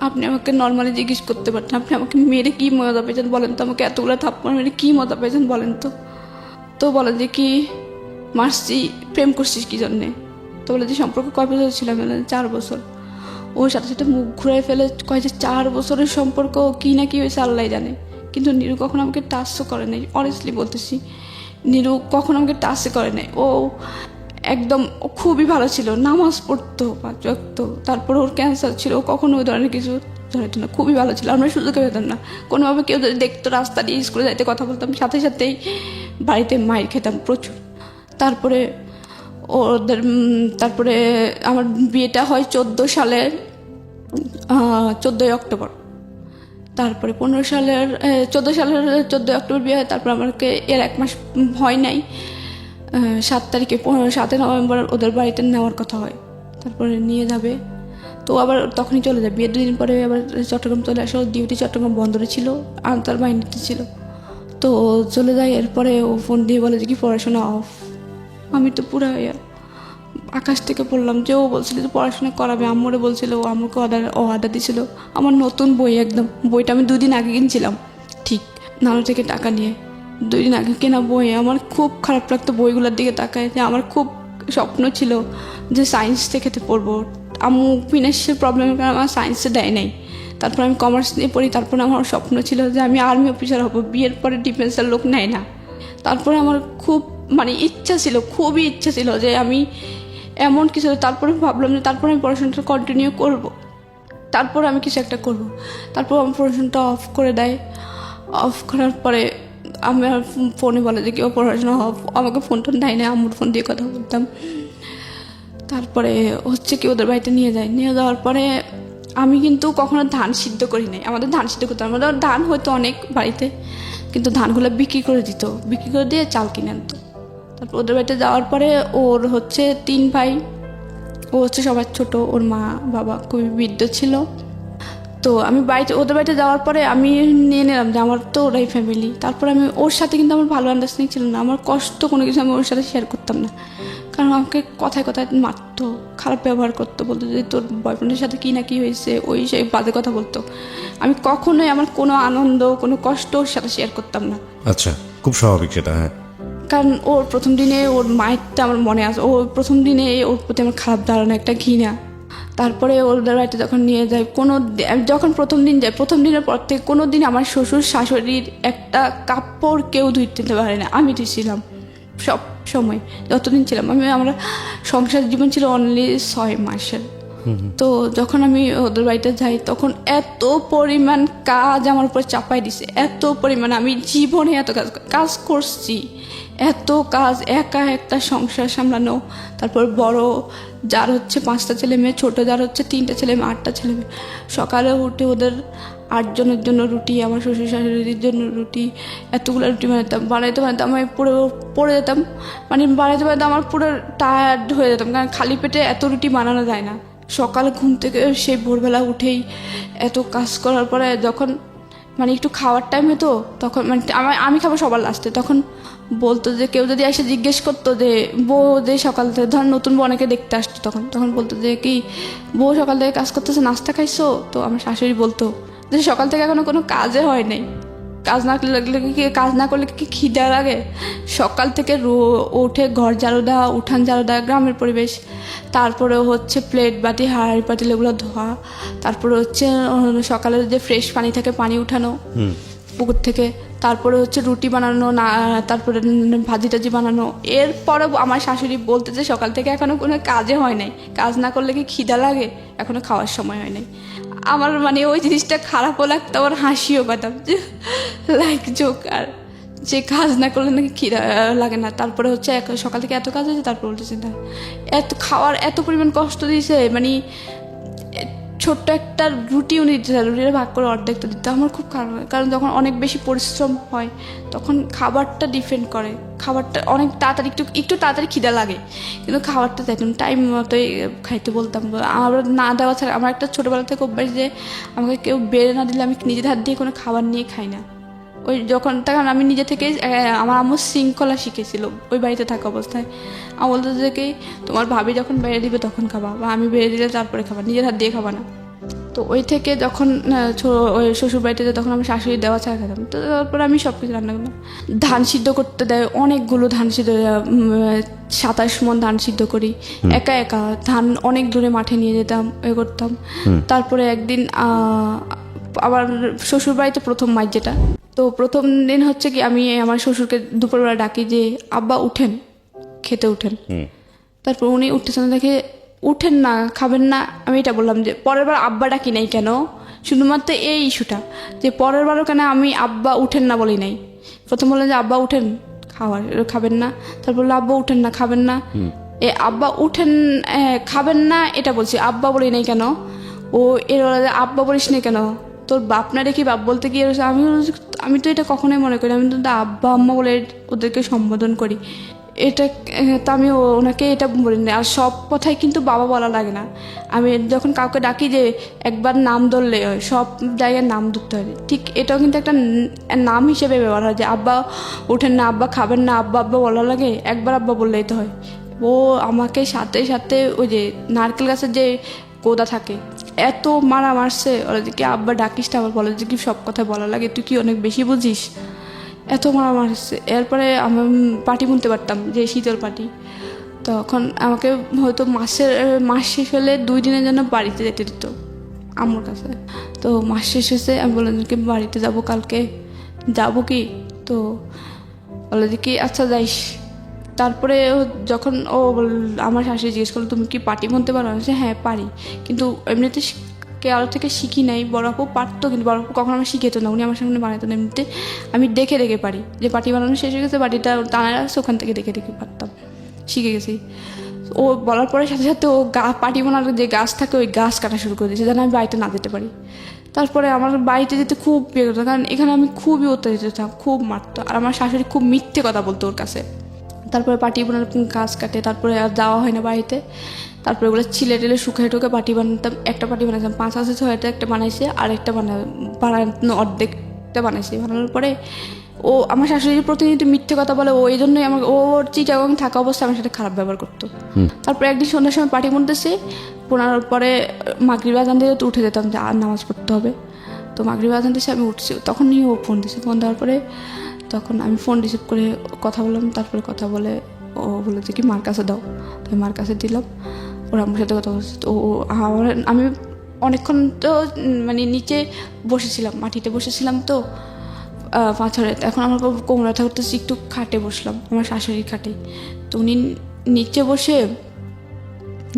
A: আপনি আমাকে নর্মালি জিজ্ঞেস করতে পারতেন, আপনি আমাকে মেরে কী মজা পেয়েছেন বলেন তো, আমাকে এতগুলো থাপ্পড় মেরে কী মজা পেয়েছেন বলেন তো। তো বলে যে কি মারছি, প্রেম করছিস কী জন্যে? তো বলে যে সম্পর্ক কয় বছর ছিলাম? 4 বছর। ওর সাথে সাথে মুখ ঘুরাই ফেলে কয় যে 4 বছরের সম্পর্ক, কী না কী হয়েছে আল্লাহ জানে। কিন্তু নিরু কখনো আমাকে টাচও করে নাই, অনেস্টলি বলতেছি, নিরু কখনো আমাকে টাচও করে নাই। ও একদম খুবই ভালো ছিল, নামাজ পড়তো 5 ওয়াক্ত। তারপর ওর ক্যান্সার ছিল, ও কখনো ওই ধরনের কিছু ধরতো না, খুবই ভালো ছিল। আমরা সুযোগ পেতাম না কোনোভাবে, কেউ যদি দেখতো রাস্তা দিয়ে স্কুলে যাইতে কথা বলতাম, সাথে সাথেই বাড়িতে মাইর খেতাম প্রচুর। তারপরে আমার বিয়েটা হয় 14 সালের 14ই অক্টোবর। তারপরে 14 সালের 14ই অক্টোবর বিয়ে হয়। তারপর আমাকে এর 1 মাস হয় নাই, 7 তারিখে 7 নভেম্বর ওদের বাড়িতে নেওয়ার কথা হয়। তারপরে নিয়ে যাবে, তো আবার তখনই চলে যায়। বিয়ের 2 দিন পরে আবার চট্টগ্রাম চলে আসো, ডিউটি চট্টগ্রাম বন্দরে ছিল, আনতার বাহিনীতে ছিল, তো চলে যায়। এরপরে ও ফোন দিয়ে বলে যে কি পড়াশোনা অফ। আমি তো পুরো আকাশ থেকে পড়লাম যে ও বলছিল যে পড়াশোনা করাবে, আম্মুরে বলছিল, ও আমাকে অর্ডার দিয়েছিল। আমার নতুন বই, একদম বইটা আমি 2 দিন আগে কিনছিলাম ঠিক, নানা থেকে টাকা নিয়ে। 2 দিন আগে কেনা বই, আমার খুব খারাপ লাগতো বইগুলোর দিকে তাকায়। যে আমার খুব স্বপ্ন ছিল যে সায়েন্স থেকে পড়বো। আম্মু ফিনান্সিয়াল প্রবলেমের কারণে আমার সায়েন্সে দেয় নাই। তারপর আমি কমার্স নিয়ে পড়ি। তারপরে আমার স্বপ্ন ছিল যে আমি আর্মি অফিসার হব, বিয়ের পরে ডিফেন্সের লোক নেয় না। তারপরে আমার খুব ইচ্ছা ছিল, খুবই ইচ্ছা ছিল যে আমি এমন কিছু। তারপরে ভাবলাম যে তারপরে আমি পড়াশোনাটা কন্টিনিউ করব, তারপর আমি কিছু একটা করব। তারপর আমার পড়াশোনাটা অফ করে দেয়। অফ করার পরে আমার ফোনে বলে যে কেউ পড়াশোনা অফ, আমাকে ফোন টোন দেয় না, আম্মুর ফোন দিয়ে কথা বলতাম। তারপরে হচ্ছে কি ওদের বাড়িতে নিয়ে যায়। নিয়ে যাওয়ার পরে আমি কিন্তু কখনো ধান সিদ্ধ করি নাই। আমাদের ধান সিদ্ধ করতাম, আমাদের ধান হয়তো অনেক বাড়িতে, কিন্তু ধানগুলো বিক্রি করে দিত, বিক্রি করে দিয়ে চাল কিনে আনতো। তারপর ওদের বাড়িতে যাওয়ার পরে ওর হচ্ছে 3 ভাই, ও হচ্ছে সবার ছোট। ওর মা বাবা খুবই বৃদ্ধ ছিল। তো আমি ওদের বাড়িতে যাওয়ার পরে আমি নিয়ে নিলাম যে আমার তো ওরাই ফ্যামিলি। তারপরে আমি ওর সাথে কিন্তু আমার ভালো আন্ডারস্ট্যান্ডিং ছিল না। আমার কষ্ট কোনো কিছু আমি ওর সাথে শেয়ার করতাম না, কারণ আমাকে কথায় কথায় মারতো, খারাপ ব্যবহার করতো, বলতো যে তোর বয়ফ্রেন্ডের সাথে কী না কী হয়েছে, ওই সেই বাজে কথা বলতো। আমি কখনোই আমার কোনো আনন্দ, কোনো কষ্ট ওর সাথে শেয়ার করতাম না।
B: আচ্ছা, খুব স্বাভাবিক সেটা। হ্যাঁ,
A: কারণ ওর প্রথম দিনে ওর মায়েরটা আমার মনে আছে। ও প্রথম দিনে ওর প্রতি আমার খারাপ ধারণা, একটা ঘৃণা। তারপরে ওদের বাড়িতে যখন নিয়ে যায়, যখন প্রথম দিন যাই, প্রথম দিনের পর থেকে কোনো দিন আমার শ্বশুর শাশুড়ির একটা কাপড় কেউ ধুইতে দিতে পারে না, আমি ধুইছিলাম সব সময় যতদিন ছিলাম। আমরা সংসার জীবন ছিল অনলি 6 মাসের। তো যখন আমি ওদের বাড়িতে যাই তখন এত পরিমাণ কাজ আমার উপর চাপাই দিছে, এত পরিমাণ। আমি জীবনে এত কাজ করছি, এত কাজ, একা একটা সংসার সামলানো। তারপর বড় যার হচ্ছে 5টা ছেলে মেয়ে, ছোট যার হচ্ছে 3টা ছেলে মেয়ে, 8টা ছেলে মেয়ে। সকালে উঠে ওদের 8 জনের জন্য রুটি, আমার শ্বশুর শাশুড়ির জন্য রুটি, এতগুলো রুটি বানাইতে আমি পড়ে যেতাম। বানাইতে আমার পুরো টায়ার্ড হয়ে যেতাম, কারণ খালি পেটে এত রুটি বানানো যায় না। সকালে ঘুম থেকে সেই ভোরবেলা উঠেই এত কাজ করার পরে যখন একটু খাওয়ার টাইম হতো, তখন আমি খাবো সবার লাস্টে। তখন বলতো যে কেউ যদি এসে জিজ্ঞেস করতো যে বউ যে সকাল থেকে, ধর নতুন বউ অনেকে দেখতে আসতো, তখন বলতো যে কি বউ সকাল থেকে কাজ করতেছে, নাস্তা খাইছো? তো আমার শাশুড়ি বলতো যে সকাল থেকে এখনো কোনো কাজে হয় নাই, কাজ না করলে কি খিদা লাগে? সকাল থেকে উঠে ঘর ঝাড়ু দেওয়া, উঠান ঝাড়ু দেওয়া, গ্রামের পরিবেশ। তারপরে হচ্ছে প্লেট বাটি হাঁড়ি পাতিল এগুলো ধোয়া। তারপরে হচ্ছে সকালে যে ফ্রেশ পানি থাকে পানি উঠানো পুকুর থেকে। তারপরে হচ্ছে রুটি বানানো, না তারপরে ভাজি টাজি বানানো। এরপরে আমার শাশুড়ি বলতে যে সকাল থেকে এখনো কোনো কাজে হয় নাই, কাজ না করলে কি খিদা লাগে, এখনো খাওয়ার সময় হয় নাই। আমার ওই জিনিসটা খারাপও লাগতো, আমার হাসিও পেতাম যে লাইক জোক, আর যে কাজ না করলে নাকি খিদা লাগে না। তারপরে হচ্ছে সকাল থেকে এত কাজ হয়েছে, তারপর বলতেছে না এত খাওয়ার এত পরিমাণ কষ্ট দিয়েছে। ছোট্ট একটা রুটি উনি দিতে, রুটিটা ভাগ করে অর্ধেকটা দিতে আমার খুব খারাপ হয়। কারণ যখন অনেক বেশি পরিশ্রম হয় তখন খাবারটা ডিপেন্ড করে, খাবারটা অনেক তাড়াতাড়ি একটু তাড়াতাড়ি খিদা লাগে, কিন্তু খাবারটা দেখুন টাইম মতোই খাইতে বলতাম। আমার না দেওয়া ছাড়া, আমার একটা ছোটোবেলা থেকে অভ্যাস যে আমাকে কেউ বেড়ে না দিলে আমি নিজের হাত দিয়ে কোনো খাবার নিয়ে খাই না। তখন আমি নিজে থেকে, আমার আম্মু শৃঙ্খলা শিখেছিল ওই বাড়িতে থাকা অবস্থায়। আমি বলতো যে কি তোমার ভাবি যখন বেড়ে দিবে তখন খাবা, বা আমি বেড়ে দিলে তারপরে খাবা, নিজের হাত দিয়ে খাবা না। তো ওই থেকে যখন ওই শ্বশুর বাড়িতে তখন আমি শাশুড়ি দেওয়া ছাড়া খেতাম। তো তারপরে আমি সব কিছু রান্না করতাম। ধান সিদ্ধ করতে দেয় অনেকগুলো, ধান সিদ্ধ 27 মণ ধান সিদ্ধ করি একা একা। ধান অনেক দূরে মাঠে নিয়ে যেতাম, করতাম। তারপরে একদিন আবার শ্বশুর বাড়িতে প্রথম মাস যেটা, তো প্রথম দিন হচ্ছে কি আমি আমার শ্বশুরকে দুপুরবেলা ডাকি যে আব্বা উঠেন, খেতে উঠেন। তারপর উনি উঠতেছেন, দেখে উঠেন না, খাবেন না। আমি এটা বললাম যে পরের বার আব্বা ডাকি নাই কেন, শুধুমাত্র এই ইস্যুটা যে পরের বারও কেন আমি আব্বা উঠেন না বলি নাই। প্রথম বললেন যে আব্বা উঠেন খাবেন না, তারপর বললো আব্বা উঠেন না খাবেন না। আব্বা উঠেন খাবেন না এটা বলছি, আব্বা বলি নাই কেন। ও এর আব্বা বলিস না কেন, তোর বাপ না রেখে বাপ বলতে গিয়ে আমি তো এটা কখনোই মনে করি, আমি তো আব্বা আম্মা বলে ওদেরকে সম্বোধন করি। এটা তো আমি ওনাকে এটা বলি না। আর সব কথাই কিন্তু বাবা বলা লাগে না। আমি যখন কাউকে ডাকি যে একবার নাম ধরলে সব জায়গায় নাম ধরতে হয়, ঠিক এটাও কিন্তু একটা নাম হিসেবে ব্যবহার হয় যে আব্বা উঠেন না, আব্বা খাবেন না, আব্বা আব্বা বলা লাগে, একবার আব্বা বললেই তো হয়। ও আমাকে সাথে সাথে ওই যে নারকেল গাছের যে কোদা থাকে এত মারছে, ওরা যে কি আব্বা ডাকিসটা আবার বলে যে কি সব কথা বলা লাগে, তুই কি অনেক বেশি বুঝিস,
C: এত মারামারি হচ্ছে। এরপরে আমি পাটি বুনতে পারতাম, যে শীতল পাটি। তখন আমাকে হয়তো মাস শেষ হলে 2 দিনের জন্য বাড়িতে যেতে দিত আম্মুর কাছে। তো মাস শেষ হয়েছে, আমি বললাম যে কি বাড়িতে যাব কালকে, যাব কি? তো বলে যে কি আচ্ছা যাইস। তারপরে যখন আমার শাশুড়ি জিজ্ঞেস করলো তুমি কি পাটি বুনতে পারো? আমি বলছি হ্যাঁ পারি, কিন্তু এমনিতে কারো থেকে শিখি নাই। বড় আপু পারতো, কিন্তু বড় আপু কখনো আমার শিখেতো না, উনি আমার সামনে বানাতো না। এমনিতে আমি দেখে দেখে পারি, যে পাটি বানানো শেষ হয়ে গেছে, পাটিটা টানা আছে, ওখান থেকে দেখে দেখে পারতাম, শিখে গেছি। ও বলার পরে সাথে সাথে ও পাটি বানার যে গাছ থাকে ওই গাছ কাটা শুরু করে দিয়েছে, যেন আমি বাড়িতে না যেতে পারি। তারপরে আমার বাড়িতে যেতে খুব বিয়ে করতো, কারণ এখানে আমি খুবই অত্যাচারিত হতাম, খুব মারতো। আর আমার শাশুড়ি খুব মিথ্যে কথা বলতো ওর কাছে। তারপরে পাটি বোনার গাছ কাটে, তারপরে আর যাওয়া হয় না বাড়িতে। তারপরে ওগুলো ছিলে টেলে শুকাই টুকে পাটি বানাতাম। একটা পাটি বানাইছিলাম 5 আছে 6টা, একটা বানাইছে, আর একটা বানানো অর্ধেকটা বানাইছে। বানানোর পরে ও আমার শাশুড়ি প্রতিনিয়ত মিথ্যে কথা বলে, ও এই জন্যই আমাকে, ওর চিটাগং থাকা অবস্থায় আমার সাথে খারাপ ব্যবহার করতো। তারপরে একদিন সন্ধ্যার সময় পাটি বুনতেছে, বোনার পরে মাগরিব আজান দিয়ে উঠে যেতাম যে আর নামাজ পড়তে হবে। তো মাগরিব আজান দিয়েছে, আমি উঠছি, তখনই ও ফোন দিয়েছে। ফোন দেওয়ার পরে তখন আমি ফোন রিসিভ করে কথা বললাম। তারপরে কথা বলে ও বলে যে কি মার কাছে দাও, তো মার কাছে দিলাম। ওরা আমার সাথে কথা বলছে। তো আমি অনেকক্ষণ তো মানে নিচে বসেছিলাম, মাটিতে বসেছিলাম, তো পাথরে। এখন আমার কোমর ব্যথা করতেছে, একটু খাটে বসলাম, আমার শাশুড়ির খাটে। তো উনি নিচে বসে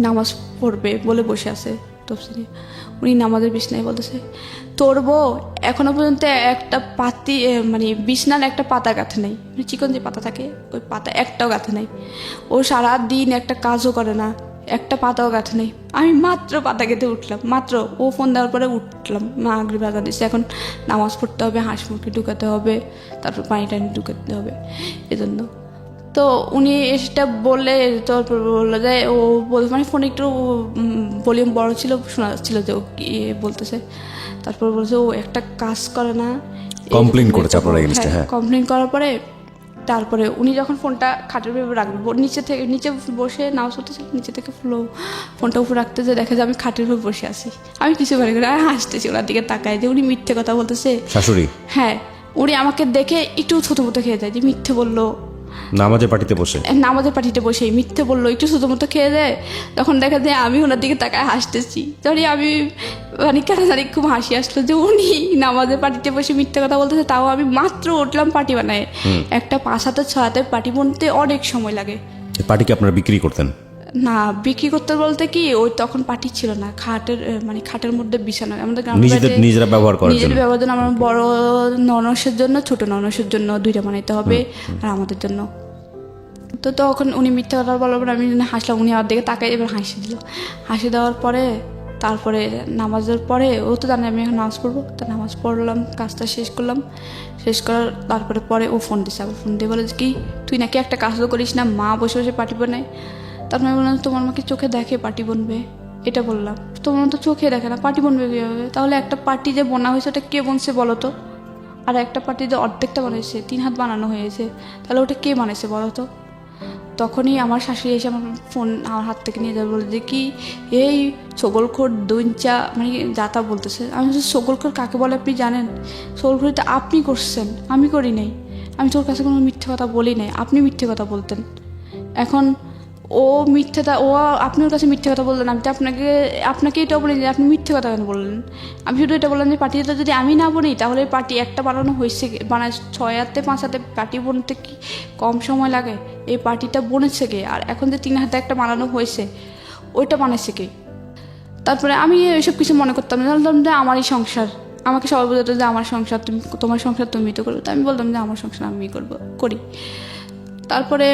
C: নামাজ পড়বে বলে বসে আছে তফসিলে। উনি নামাজের বিছনায় বলতেছে তোর বউ এখনো পর্যন্ত একটা পাতি মানে বিছনার একটা পাতা গাঁথে নাই, চিকন যে পাতা থাকে ওই পাতা একটাও গাঁথে নাই। ও সারাদিন একটা কাজও করে না, একটা পাতাও গাঁথে নেই। আমি মাত্র পাতা গেঁথে উঠলাম, মাত্র ও ফোন দেওয়ার পরে উঠলাম। মাগরিব আজান দিচ্ছে, এখন নামাজ পড়তে হবে, হাঁস মুরগি ঢুকাতে হবে, তারপর পানি টানি ঢুকাতে হবে, এজন্য। তো উনি এটা বললে, তারপর বললো যে ও মানে ফোনে একটু ভলিউম বড় ছিল, শোনা যাচ্ছিল যে ও কি বলতেছে। তারপর বলছে ও একটা কাজ করে না,
D: কমপ্লেইন করেছে আপনারা এগেইনস্টে? হ্যাঁ,
C: কমপ্লেইন করার পরে তারপরে উনি যখন ফোনটা খাটের উপরে রাখবে, নিচে বসে নাও চলতেছে, নিচে থেকে ফোনটা উপরে রাখতে যে দেখে যে আমি খাটের উপর বসে আছি। আমি কিছু মনে করি, আমি হাসতেছি ওনার দিকে তাকায় যে উনি মিথ্যে কথা বলতেছে।
D: শাশুড়ি?
C: হ্যাঁ, উনি আমাকে দেখে একটু ছোটো মতো খেয়ে যায় যে মিথ্যে বললো।
B: নামাজের পার্টিতে বসে
C: নামাজের পার্টিতে বসেই মিথ্যে বললো, একটু ছোটো মতো খেয়ে দেয়। তখন দেখা যায় আমি ওনার দিকে তাকায় হাসতেছি। তখন আমি মানে কেন জানি খুব হাসি আসলো যে উনি নামাজের পার্টিতে বসে মিথ্যে কথা বলতেছে, তাও আমি মাত্র উঠলাম পার্টি বানায়। একটা 5 হাতে 6 হাতে পার্টি বানতে অনেক সময় লাগে।
D: পার্টি কি আপনারা বিক্রি করতেন?
C: না, বিক্রি করতে বলতে কি ওই তখন পার্টি ছিল না, খাটের মধ্যে বিছানা। আমাদের
D: নিজেরা ব্যবহার করেন?
C: নিজের ব্যবহার জন্য আমার বড় ননসের জন্য, ছোট ননসের জন্য 2টা বানাইতে হবে, আর আমাদের জন্য। তো তখন উনি মিথ্যা কথা বলার পর আমি হাসলাম, উনি আমার দিকে তাকাই এবার হাসি দিল। হাসি দেওয়ার পরে তারপরে নামাজের পরে ও তো জানে আমি এখন নামাজ পড়বো, তো নামাজ পড়লাম, কাজটা শেষ করলাম। শেষ করার তারপরে পরে ও ফোন দিচ্ছে, আবার ফোন দিয়ে বলে কি তুই নাকি একটা কাজও করিস না, মা বসে বসে পার্টি বানায়। তারপরে বললাম তোমার মাকে চোখে দেখে পার্টি বনবে, এটা বললাম। তোমার তো চোখে দেখে না, পার্টি বনবে কীভাবে? তাহলে একটা পার্টি যে বোনা হয়েছে ওটা কে বনছে বলো তো? আর একটা পার্টি যে অর্ধেকটা বানাইছে, 3 হাত বানানো হয়েছে, তাহলে ওটা কে বানাইছে বলো তো? তখনই আমার শাশুড়ি এসে আমার ফোন আমার হাত থেকে নিয়ে যাবে, বলে যে কি এই ছগলখোর দুইঞ্চা মানে যাতা বলতেছে। আমি বলছি ছগলখোর কাকে বলে আপনি জানেন? ছগলখোরটা আপনি করছেন, আমি করি নাই। আমি তোর কাছে কোনো মিথ্যে কথা বলি নাই, আপনি মিথ্যে কথা বলতেন। এখন ও মিথ্যেটা, আপনি ওর কাছে মিথ্যে কথা বললেন, আমি তো আপনাকে এটাও বলি যে আপনি মিথ্যে কথা কেন বললেন? আমি শুধু এটা বললাম যে পার্টিটা যদি আমি না বলি তাহলে পার্টি একটা বানানো হয়েছে, 6 হাতে 5 হাতে পার্টি বনতে কি কম সময় লাগে? এই পার্টিটা বনেছে কে? আর এখন যে 3 হাতে একটা বানানো হয়েছে ওইটা বানাইছে কে? তারপরে আমি এসব কিছু মনে করতাম না, জানতাম যে আমারই সংসার, আমাকে সবাই বলতো যে আমার সংসার তুমি, তোমার সংসার তুমি তো করবে। তো আমি বলতাম যে আমার সংসার আমি করি। তারপরে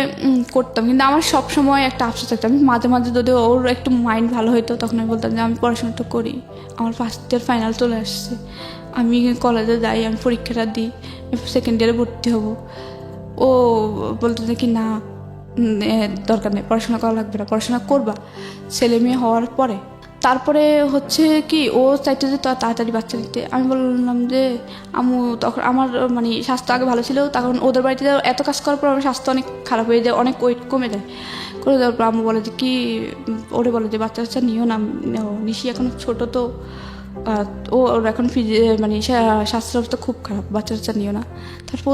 C: করতাম, কিন্তু আমার সব সময় একটা আফসোস থাকতো। আমি মাঝে মাঝে যদি ওর একটু মাইন্ড ভালো হতো তখন আমি বলতাম যে আমি পড়াশোনাটা করি, আমার ফার্স্ট ইয়ার ফাইনাল চলে আসছে, আমি কলেজে যাই, আমি পরীক্ষাটা দিই, 2nd ইয়ারে ভর্তি হব। ও বলতো যে কি না দরকার নেই, পড়াশোনা করা লাগবে না, পড়াশোনা করবা ছেলে মেয়ে হওয়ার পরে। তারপরে হচ্ছে কি ও চাইতো যে তাড়াতাড়ি বাচ্চা নিতে। আমি বললাম যে আম্মু, তখন আমার মানে স্বাস্থ্য আগে ভালো ছিল, তখন ওদের বাড়িতে এত কাজ করার পর আমার স্বাস্থ্য অনেক খারাপ হয়ে যায়, অনেক ওয়েট কমে যায়। করে দেওয়ার পর আম্মু বলে যে কি ওরে বলে যে বাচ্চা নিও না, নিশি এখনো ছোটো, তো ও ওর এখন মানে স্বাস্থ্যের অবস্থা খুব খারাপ, বাচ্চা টাচ্চা নিও না।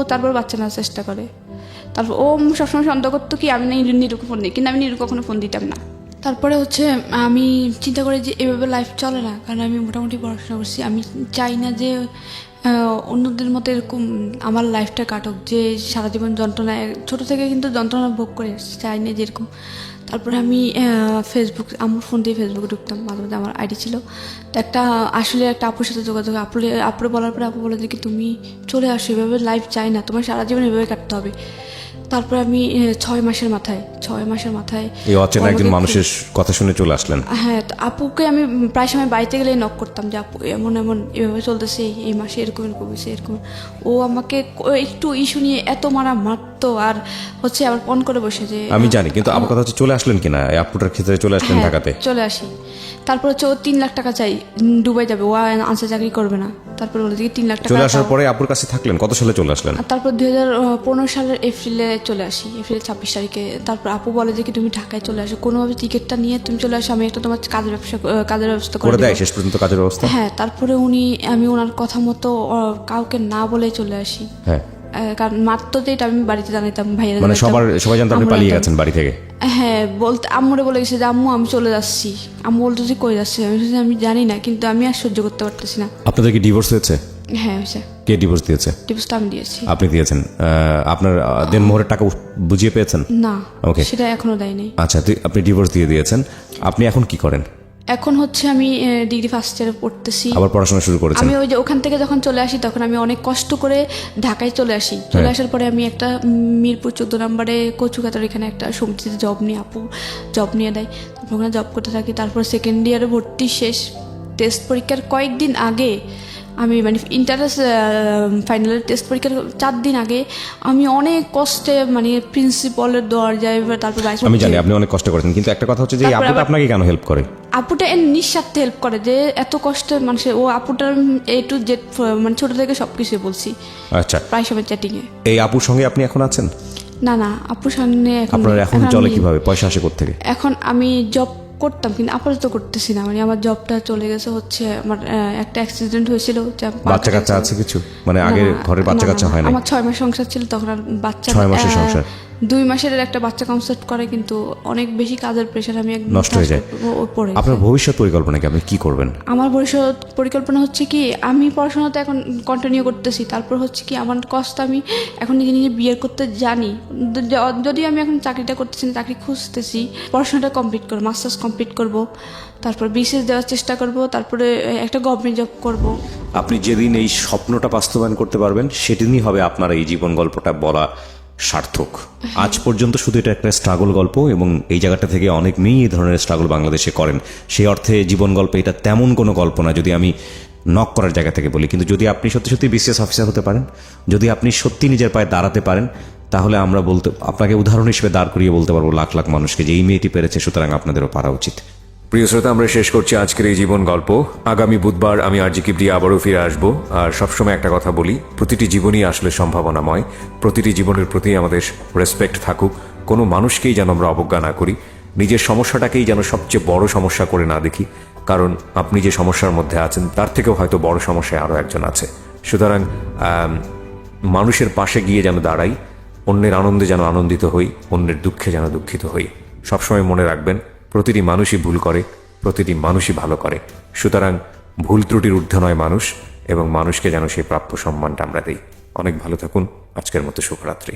C: তারপর বাচ্চা নেওয়ার চেষ্টা করে। তারপর ও সবসময় সন্দেহ করতো কি আমি নিরুকে ফোন দিই, কিন্তু আমি নিরু কখনো ফোন দিতাম না। তারপরে হচ্ছে আমি চিন্তা করি যে এভাবে লাইফ চলে না, কারণ আমি মোটামুটি পড়াশোনা করছি। আমি চাই না যে অন্যদের মতো এরকম আমার লাইফটা কাটুক, যে সারা জীবন যন্ত্রণায়, ছোটো থেকে কিন্তু যন্ত্রণা ভোগ করে চাই না যেরকম। তারপরে আমি আমার ফোন দিয়ে ফেসবুকে ঢুকতাম, মাঝে মাঝে আমার আইডি ছিল। তো আসলে একটা আপুর সাথে যোগাযোগ, আপুরে বলার পরে আপু বলে যে কি তুমি চলে আসো, এভাবে লাইফ চাই না, তোমার সারা জীবন এভাবে কাটতে হবে। তারপরে আমি 6 মাসের মাথায়
D: এই অচেনা একজন মানুষের কথা শুনে চলে আসলেন।
C: হ্যাঁ, তো আপুকে আমি প্রায় সময় বাড়িতে গেলে নক করতাম যে আপু এমন এভাবে চলতেছে, এই মাসে এরকম এরকম। ও আমাকে একটু ইস্যু নিয়ে এত মারতো, আর হচ্ছে আবার ফোন করে বসে যে
D: আমি জানি, কিন্তু আমার কথা হচ্ছে চলে আসলেন কিনা এই আপুটার ক্ষেত্রে, চলে আসলেন
C: হ্যাঁ,
D: ঢাকাতে?
C: চলে আসি। তারপর হচ্ছে ও 3 লাখ টাকা চাই, দুবাই যাবে, ও আনসার চাকরি করবে না। তারপর বলে যে 3 লাখ টাকা
D: চলে আসার
C: দাও।
D: পরে আপুর কাছে থাকলেন, কত সালে চলে আসলেন?
C: আর তারপর 2015 সালের এপ্রিলে চলে আসি, এপ্রিল 26 তারিখে। তারপর আপু বলে যে কি তুমি ঢাকায় চলে আসো, কোনোভাবে টিকিটটা নিয়ে তুমি চলে আসো, আমি একটা তোমার কাজের ব্যবস্থা
D: করে
C: করে
D: দেয়
C: দেব।
D: শেষ পর্যন্ত কাজের ব্যবস্থা?
C: হ্যাঁ, তারপরে আমি ওনার কথা মতো কাউকে না বলে চলে আসি।
D: হ্যাঁ,
C: কারণ মাত্র যে এটা আমি বাড়িতে জানাইতাম, ভাইয়া
D: মানে সবাই জানতো আপনি পালিয়ে গেছেন বাড়ি থেকে?
C: হ্যাঁ, বলতে আম্মুরে বলে গেছে যে আম্মু আমি চলে যাচ্ছি। আম্মু বলতো যে কই যাচ্ছে, আমি জানি না, কিন্তু আমি আর সহ্য করতে পারতেছি না।
D: আপনাদের কি ডিভোর্স হয়েছে?
C: হ্যাঁ হয়েছে,
D: কে ডিভোর্স দিয়েছে?
C: ডিভোর্সটা আমি দিয়েছি।
D: আপনি দিয়েছেন? আপনার দেনমোহরের টাকা বুঝিয়ে পেয়েছেন?
C: না,
D: ওকে,
C: সেটা এখনো দেয়নি।
D: আচ্ছা, আপনি ডিভোর্স দিয়ে দিয়েছেন। আপনি এখন কি করেন?
C: এখন হচ্ছে আমি ডিগ্রি ফার্স্ট ইয়ারে পড়তেছি।
D: আবার পড়াশোনা শুরু করেছেন?
C: আমি ওই যে ওখান থেকে যখন চলে আসি তখন আমি অনেক কষ্ট করে ঢাকায় চলে আসি। চলে আসার পরে আমি একটা মিরপুর 14 নম্বরে কচুকাতার এখানে একটা সমিতিতে জব নিয়ে দেয়। তারপর ওখানে জব করতে থাকি। তারপর সেকেন্ড ইয়ারে ভর্তি শেষ, টেস্ট পরীক্ষার কয়েকদিন আগে আমি মানে ইন্টারেস্ট ফাইনালের টেস্ট পরীক্ষার 4 দিন আগে আমি অনেক কষ্টে মানে প্রিন্সিপালের দরজায়, তারপর
D: আমি জানি আপনি অনেক কষ্ট করেছেন, কিন্তু একটা কথা হচ্ছে যে এই
C: তারপরে
D: আপুটা
C: আবার-
D: আপনাকে কেন হেল্প করে?
C: আপুটা এর নিঃস্বার্থে হেল্প করে, যে এত কষ্টে মানুষের, ও আপুটার A to Z মানে ছোট থেকে সবকিছু বলছি
D: আচ্ছা,
C: প্রায় সময় চ্যাটিং এ।
D: এই আপুর সঙ্গে আপনি এখন আছেন?
C: না আপুর সামনে
D: আপনার এখন চলে
C: আমি-
D: কিভাবে? পয়সা আসে কোত্থেকে?
C: এখন আমি জব করতাম, কিন্তু আপাতত করতেছি না। মানে আমার জবটা চলে গেছে হচ্ছে আমার একটা অ্যাক্সিডেন্ট হয়েছিল।
D: বাচ্চা কাচ্চা আছে কিছু? মানে আগে ঘরের বাচ্চা কাচ্চা হয় না?
C: আমার 6 মাস সংসার ছিল তখন, আর বাচ্চা
D: 6 মাসের সংসার?
C: 2 মাসের একটা বাচ্চা কনসেপ্ট করে, কিন্তু অনেক বেশি কাজের প্রেশার, আমি একদম
D: নষ্ট হয়ে যায়।
C: পড়ে
D: আপনার ভবিষ্যৎ পরিকল্পনা কি? আপনি কি করবেন?
C: আমার ভবিষ্যৎ পরিকল্পনা হচ্ছে কি, আমি পড়াশোনাতে এখন কন্টিনিউ করতেছি। তারপর হচ্ছে কি আমার কষ্ট, আমি এখন নিজে বিয়ে করতে জানি, যদি আমি এখন চাকরিটা করতেছি না, চাকরি খুঁজতেছি, পড়াশোনাটা কমপ্লিট করবো, মাস্টার্স কমপ্লিট করব, তারপর বিসিএস দেওয়ার চেষ্টা করব, তারপরে একটা গভর্নমেন্ট জব করব।
D: আপনি যেদিন এই স্বপ্নটা বাস্তবায়ন করতে পারবেন সেদিনই হবে আপনার এই জীবন গল্পটা বলা সার্থক। আজ পর্যন্ত শুধু এটা একটা স্ট্রাগল গল্প, এবং এই জায়গাটা থেকে অনেক মেয়েই এই ধরনের স্ট্রাগল বাংলাদেশে করেন। সেই অর্থে জীবন গল্পে এটা তেমন কোনো গল্প না, যদি আমি নক করার জায়গা থেকে বলি। কিন্তু যদি আপনি সত্যি সত্যি বিসিএস অফিসার হতে পারেন, যদি আপনি সত্যি নিজের পায়ে দাঁড়াতে পারেন, তাহলে আমরা আপনাকে উদাহরণ হিসেবে দাঁড় করিয়ে বলতে পারবো লাখ লাখ মানুষকে যে এই মেয়েটি পেরেছে, সুতরাং আপনাদেরও পারা উচিত। প্রিয় শ্রোতা, আমরা শেষ করছি আজকের এই জীবন গল্প। আগামী বুধবার আমি আরজি কিবরিয়া আবারও ফিরে আসবো। আর সবসময় একটা কথা বলি, প্রতিটি জীবনই আসলে সম্ভাবনাময়। প্রতিটি জীবনের প্রতি আমাদের রেসপেক্ট থাকুক, কোনো মানুষকেই যেন আমরা অবজ্ঞা না করি, নিজের সমস্যাটাকেই যেন সবচেয়ে বড় সমস্যা করে না দেখি, কারণ আপনি যে সমস্যার মধ্যে আছেন তার থেকেও হয়তো বড় সমস্যায় আরও একজন আছে। সুতরাং মানুষের পাশে গিয়ে যেন দাঁড়াই, অন্যের আনন্দে যেন আনন্দিত হই, অন্যের দুঃখে যেন দুঃখিত হই। সবসময় মনে রাখবেন, প্রতিটি মানুষই ভুল করে, প্রতিটি মানুষই ভালো করে। সুতরাং ভুল ত্রুটির ঊর্ধ্বে নয় মানুষ, এবং মানুষকে যেন সেই প্রাপ্য সম্মানটা আমরা দিই। অনেক ভালো থাকুন। আজকের মতো শুভরাত্রি।